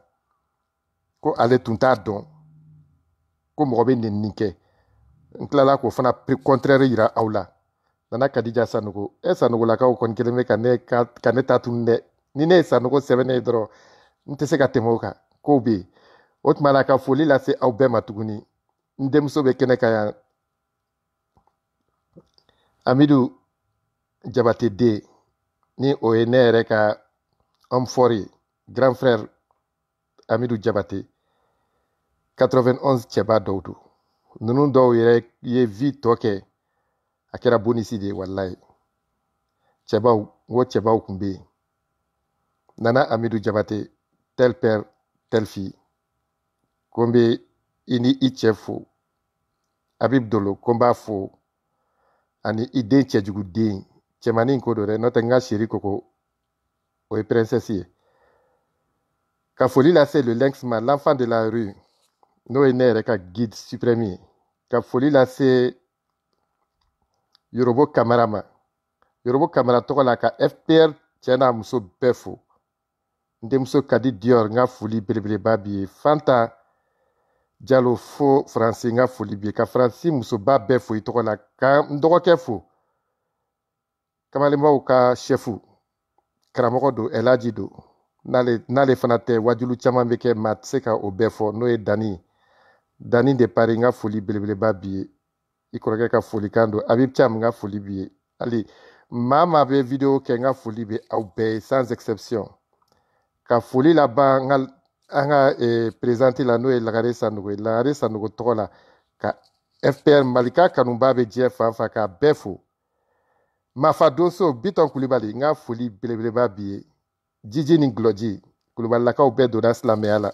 ko ale tun t'a dɔn ko mɔgɔ bɛ nenini kɛ n tilala k'o fana contraire yira aw la nana Kadija Sanogo Sanogolakaw kɔni kelen bɛ ka ne ta tun dɛ ni ne ye Sanogo sɛbɛnnen ye dɔrɔn n tɛ se ka tɛmɛ o kan kow bɛ yen o tuma na ka foli lase aw bɛɛ ma tuguni n denmuso bɛ kɛnɛ kan yan Amidu Jabate den ni o ye ne yɛrɛ ka homme fort ye grand frère Amidu Jabate 91 cɛba dɔw don ninnu dɔw yɛrɛ ye vie tɔ kɛ a kɛra bonisi de ye wallahi cɛbaw n ko cɛbaw tun bɛ yen Nana Amidu Jabate tel père tel fille ko n bɛ i ni i cɛ fo Habib Dolo ko n b'a fo ani i den cɛjugu den cɛmanin ko don dɛ n'o tɛ n ka chéri koko o ye princesse ye ka foli lase le lynx ma l'enfant de la rue n'o ye ne yɛrɛ ka guide suprême ye ka foli lase Yorobo Kamara ma Yorobo Kamara tɔgɔ la ka FPR cɛ n'a muso bɛɛ fo n denmuso Kadi Dior n ka foli belebeleba b'i ye Fanta Jalo fo Faransi n ka foli b'i ye ka Faransi musoba bɛɛ fo i tɔgɔ la ka n dɔgɔkɛ fo Kamalenbaw ka chef karamɔgɔ don Elaji don n'ale fana tɛ wajulu caman bɛ kɛ maa tɛ se ka o bɛɛ fɔ n'o ye Dani de Paris n ka foli belebeleba b'i ye i kɔrɔkɛ ka folikan don Habib Thiam n ka foli b'i ye hali maa maa bɛ video kɛ n ka foli bɛ aw bɛɛ ye sans exception ka foli laban an ka présidente la n'o ye Lagare Sanogo ye Lagare Sanogo tɔgɔ la ka FPR Malika kanuba bɛ diɲɛ fan fan k'a bɛɛ fo Mafa Donso Biton Kulibali n ka foli belebeleba b'i ye Jiji ni Gulɔji Kulubalilakaw bɛɛ donna silamɛya la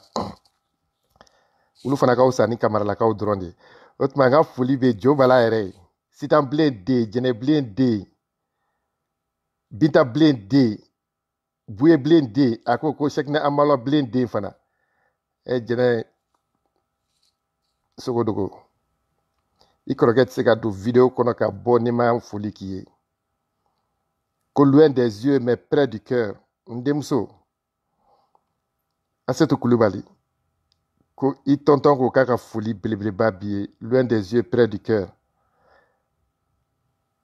olu fana ka wusa ni Kamaralakaw dɔrɔn de o tuma n ka foli bɛ Jo Bala yɛrɛ ye Sitan Bilen den Jɛnɛ Bilen den Binta Bilen den Buye Bilen den a ko Sekine Amala Bilen den fana Jɛnɛ Sogodogo i kɔrɔkɛ tɛ se ka don video kɔnɔ ka bɔ ni ma foli k'i ye ko loin des yeux mais près du cœur n denmuso Asetu Kulubali ko i tɔntɔn ko k'a ka foli belebeleba b'i ye loin des yeux près du cœur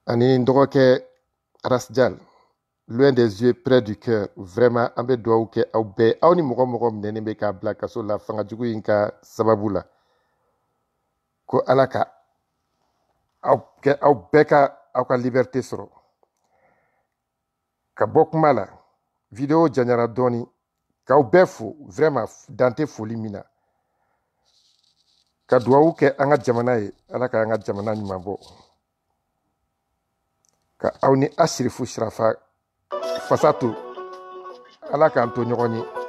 ani n dɔgɔkɛ Rasjal loin des yeux près du cœur vraiment an bɛ dugawu kɛ aw bɛɛ aw ni mɔgɔ mɔgɔ minɛnen bɛ k'a bila kaso la fangajugu in ka sababu la ko Ala ka aw bɛɛ ka aw ka liberté sɔrɔ ka bɔ kuma la video janyara dɔɔni k'aw bɛɛ fo vraiment dan tɛ foli min na ka dugawu kɛ an ka jamana ye Ala ka an ka jamana ɲuman bɔ ka aw ni Asirifu Sirafa fasa to Ala k'an to ɲɔgɔn ye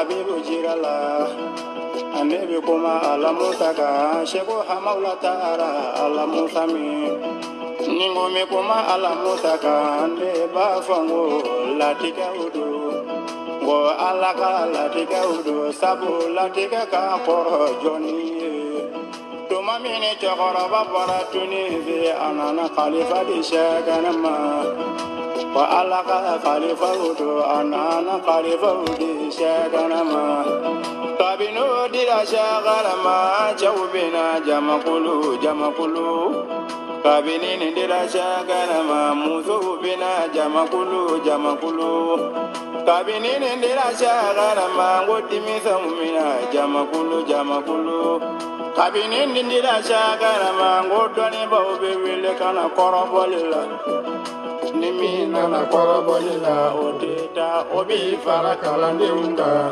Habibu jirala ane kuma ala musaka sheko hamaula tara ala musami ningo me kuma ala musaka ane ba fango latika udu ngo ala ka latigɛ udo sabu latigɛ ka kɔrɔ jɔni ye tuma min cɛkɔrɔba bɔra tuni fɛ a nana kalifa di sɛgɛnɛ ma wa ala ka kalifa udo a nana kalifa di sɛgɛnɛ ma kabini o dira sɛgɛnɛ ma cɛw bɛna jamakulu jamakulu kabini nin dira sɛgɛnɛ ma musow bɛna jamakulu jamakulu kabini nin dira sɛgɛnɛ ma ko denmisɛnw bɛna jamakulu jamakulu kabini nin dira sɛgɛnɛ ma ko dɔnnibaw bɛ wele ka na kɔrɔbɔli la ni min nana kɔrɔbɔli la o tɛ taa o b'i fara kalandenw kan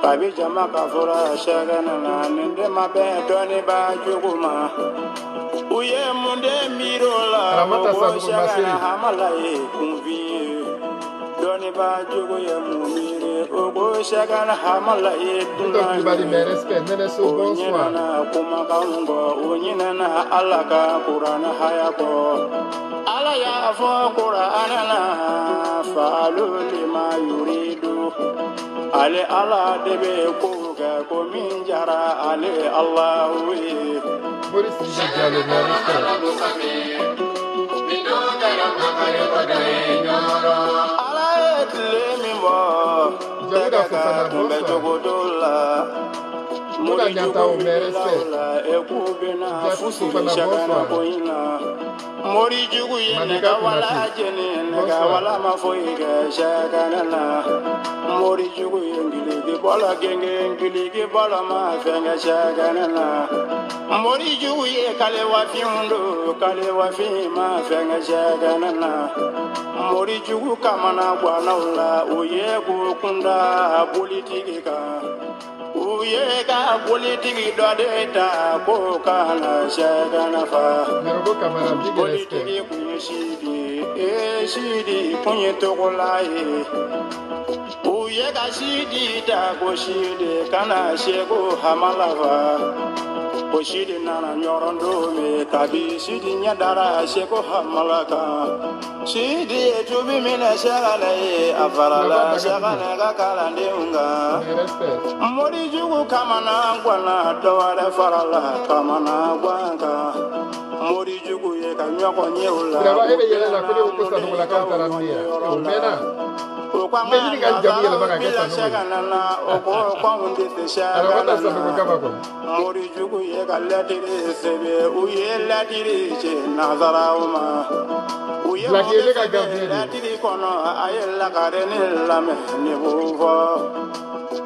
kabi jama ka fura sɛgɛnɛ na nin de ma bɛn dɔnniba jugu ma u ye mun de miiri o la o ko sɛgɛnɛ hamala ye kunfin ye dɔnniba jugu ye mun miiri o ko sɛgɛnɛ hamala ye dunan ye o ɲinɛna kumakanw kɔ o ɲinɛna ala ka kuranɛ haya kɔ ala y'a fɔ kuranɛ na fa'alu lima yuridu ale ala de bɛ ko kɛ ko min jara ale alahu ye. ala ye tile min bɔ tɛgɛ ka kunbɛ cogo dɔ la mori jugu wulila o la eku bɛna fusi sɛgɛnɛ ko in na mori jugu ye nɛgɛ wala jeni nɛgɛ wala ma foyi kɛ sɛgɛnɛ na mori jugu ye ngiligi bɔlɔ genge ngiligi bɔlɔ ma fɛnkɛ sɛgɛnɛ na mori jugu ye kalewafinw do kalewafin ma fɛnkɛ sɛgɛnɛ na mori jugu kamana ganaw la o ye ko kunda politiki kan u ye ka politiki dɔ de ta ko kana sɛgɛnɛ fa politiki kun ye sidi kun ye togola ye u ye ka sidi ta ko sidi kana seko hamala fa ko sidi nana ɲɔrɔn don min kabi sidi ɲɛdara seko hamala kan sidi ye tubi minɛ sɛgɛnɛ ye a farala sɛgɛnɛ ka kalandenw kan mori jugu kamana gwana dɔ wɛrɛ farala kamana gwan kan mori jugu ye ka ɲɔgɔn ye o la o ko bila sɛgɛnɛ na o ko kɔnw de tɛ sɛgɛnɛ na mori jugu ye ka lɛtiri sɛbɛn u ye lɛtiri ci nazaraw ma u ye mɔgɔ sɛbɛn lɛtiri kɔnɔ a ye lakarini lamɛn ne b'o fɔ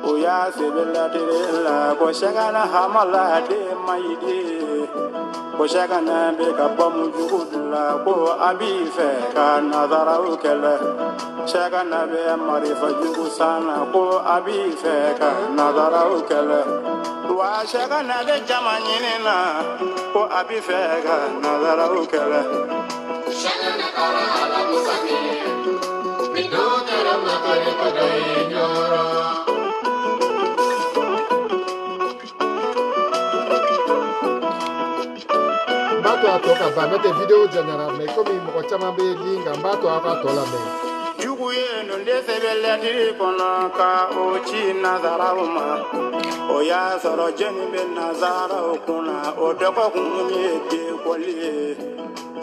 o y'a sɛbɛn lɛtiri la ko sɛgɛnɛ hamala de ma ɲi de ko sɛgɛnɛ bɛ ka bɔ mun jugu la ko a b'i fɛ ka nazaraw kɛlɛ sɛgɛnɛ bɛ marifa jugu sanna ko a b'i fɛ ka nazaraw kɛlɛ wa sɛgɛnɛ bɛ jama ɲini na ko a b'i fɛ ka nazaraw kɛlɛ. sɛgɛnɛ kɔrɔ ala musa min min t'o kɛra makari ko dɔ ye ɲɔrɔ. Mbato a toka ba mete video janara me komi mɔgɔ caman bɛ link kan mbato a ka tɔ lamɛn. Jugu ye nun de sɛbɛn lɛtiri kɔnɔ ka o ci nazaraw ma o y'a sɔrɔ jɛni bɛ nazaraw kunna o dɔgɔkun ye dekɔli ye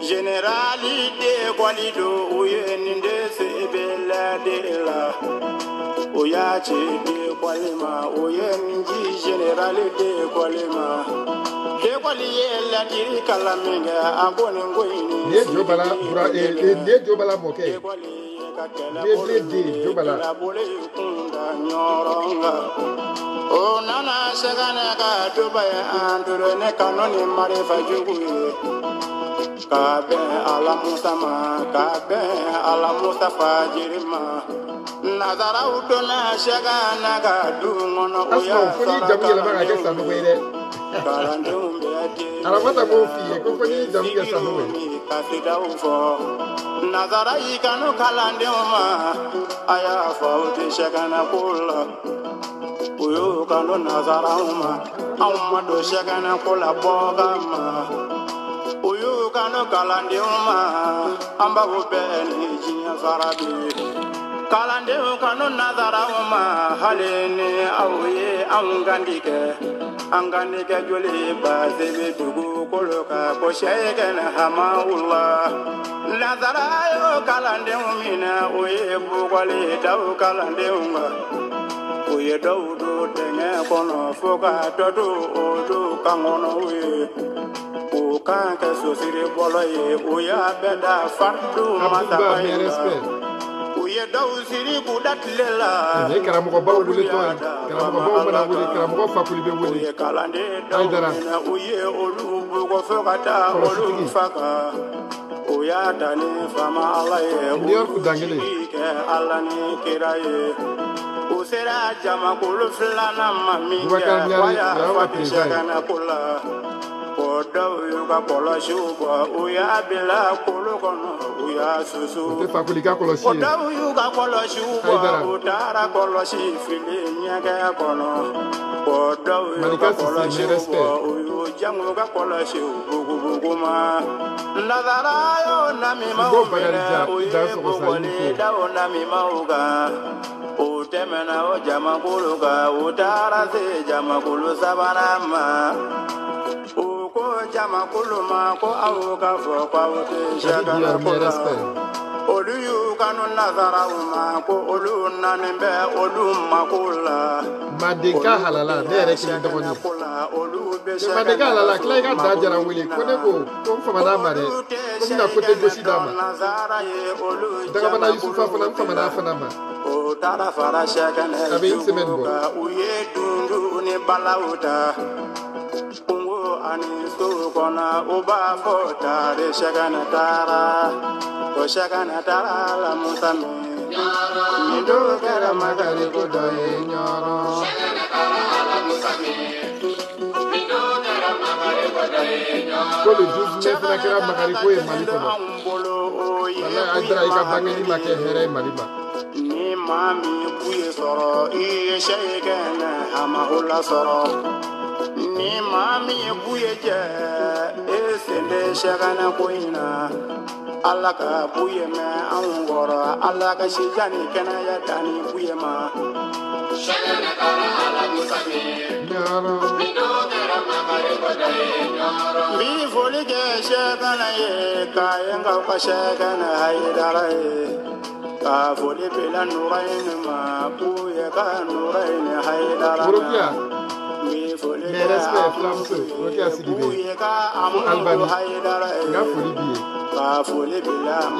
generali dekɔli don u ye nin de sɛbɛn lɛtiri la o y'a ci dekɔli ma o ye nin ci generali dekɔli ma. Dekɔli ye lɛtiri kalan min kɛ a ko nin ko in ni ne jo bala bura ne jo bala mɔkɛ ne jo bala o nana sɛgɛnɛ ka duba ye an doro ne kanu ni marifa jugu ye ka bɛn ala musa ma ka bɛn ala musa fajiri ma nazaraw donna sɛgɛnɛ ka du kɔnɔ o y'a sɔrɔ kalandenw bɛ aramata ko fiye ko fɔ ni jamu kɛ sanu ye ka fidaw fɔ nazara y'i kanu kalandenw ma a y'a fɔ o tɛ sɛgɛnɛ ko la o y'o kanu nazaraw ma anw ma don sɛgɛnɛ ko la bɔga ma o y'o kanu kalandenw ma an b'aw bɛɛ ni diɲɛ fara bi kalandenw kanu nazaraw ma halini aw ye an gandi kɛ joli base bɛ dugukolo kan ko sɛgɛn hamawula nazara yo kalandenw minɛ o ye bugɔli daw kalandenw kan o ye dɔw don dɛngɛ kɔnɔ fo ka dɔ don olu kan kɔnɔ o ye o kan kɛ sosiri bɔlɔ ye o y'a bɛɛ da fardu masaba ye la o ye dɔw siri k'u da tile la ne karamɔgɔbaw wele tɔ ye karamɔgɔbaw mana wele karamɔgɔ fakoli bɛ wele o ye kalanden dɔw minɛ o ye olu bugɔ fo ka taa olu faga o y'a da ni fama ala ye o sigi kɛ ala ni kira ye o sera jamakulu filanan ma min kɛ wa y'a fati sɛgɛnɛ ko la o dɔw y'u ka kɔlɔsiw bɔ u y'a bila kolo kɔnɔ u y'a susu o dɔw y'u ka kɔlɔsiw bɔ u taara kɔlɔsi fili ɲɛgɛn kɔnɔ o dɔw y'u ka kɔlɔsiw bɔ u y'u jango ka kɔlɔsiw bugubugu ma nazara y'o namimaw minɛ u ye bugɔli da o namimaw kan o tɛmɛna o jamakulu kan u taara se jamakulu sabanan ma jamakulu ma ko aw ka fɔ k'aw tɛ sɛgɛnɛ ko la olu y'u kanu nazaraw ma ko olu nani bɛ olu mako la Mandeka halala ne yɛrɛ kelen dɔgɔnin Mandeka halala tila i ka da jara wele ko ne ko n famana ma dɛ ko bɛna kote gosi d'a ma dagabana Yusufa fana n famana fana ma o taara fara sɛgɛnɛ a bɛ une semaine bɔ u ye dundu ni balaw ta ani so kɔnɔ o b'a fɔ taare sɛgɛnɛ taara o sɛgɛnɛ taara la musa min nin don kɛra makari ko dɔ ye ɲɔrɔ sɛgɛnɛ taara la musa min nin don kɛra makari ko dɔ ye ɲɔrɔ ko le 12 mai fana kɛra makari ko ye Mali kɔnɔ wala a dira i ka bangeli ma kɛ hɛrɛ ye Mali ma ni maa min k'u ye sɔrɔ i ye sɛgɛnɛ hamahola sɔrɔ ni maa min ye k'u ye jɛ e sen tɛ sɛgɛnɛ ko in na ala ka k'u ye mɛn anw kɔrɔ ala ka sija ni kɛnɛya da ni k'u ye ma sɛgɛnɛ taara ala musa min n'o kɛra makari ko dɔ ye ɲɔrɔ n bi foli kɛ sɛgɛnɛ ye k'a ye n k'aw ka sɛgɛnɛ hayidara ye ka foli bila nura in ma k'u ye ka nura in hayidara ma mes respects Flamso Rokia Sidibé Albani nga foli biye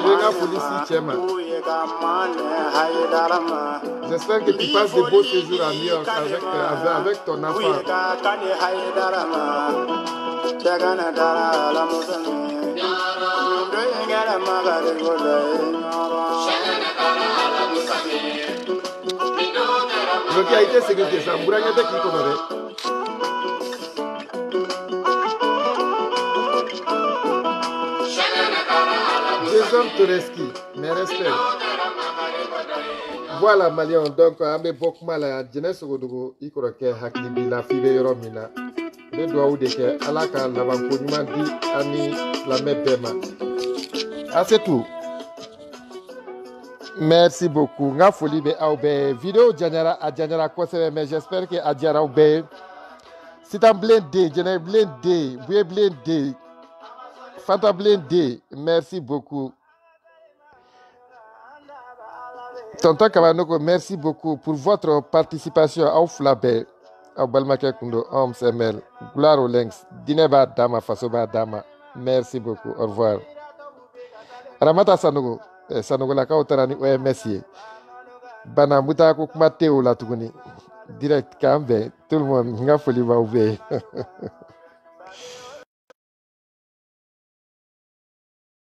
nga foli si Chema j'espère que tu passes de beaux séjours à New York avec ton enfant Rokia ite sécurité sa mburanya te ki kono de Jason Toreski, mes respects. Voilà, Malion. Donc, on a beaucoup mal à jeunesse au Godogo. Il croit que Haklibi la fille de Romina. Le doigt ou de que Alaka l'avant-connument dit Ani la mepema. Ah, c'est tout. Merci beaucoup. Nga foli be aube vidéo janara a janara conseil mais j'espère que a jara aube. C'est un blindé, janara blindé, vous blindé. Fanta blindé, merci beaucoup. Tonton Kabanoko, merci beaucoup pour votre participation au Flabé, au Balmaké Kundo, Homs ML, Gloire au Lynx, Dineba Dama, Fasoba Dama. Merci beaucoup, au revoir. Ramata Sanogo, Sanogo la Kautarani, ouais, merci. Bana Mouta Koukmateo la Tuguni, direct Kambe, tout le monde, n'a folie va ouvrir.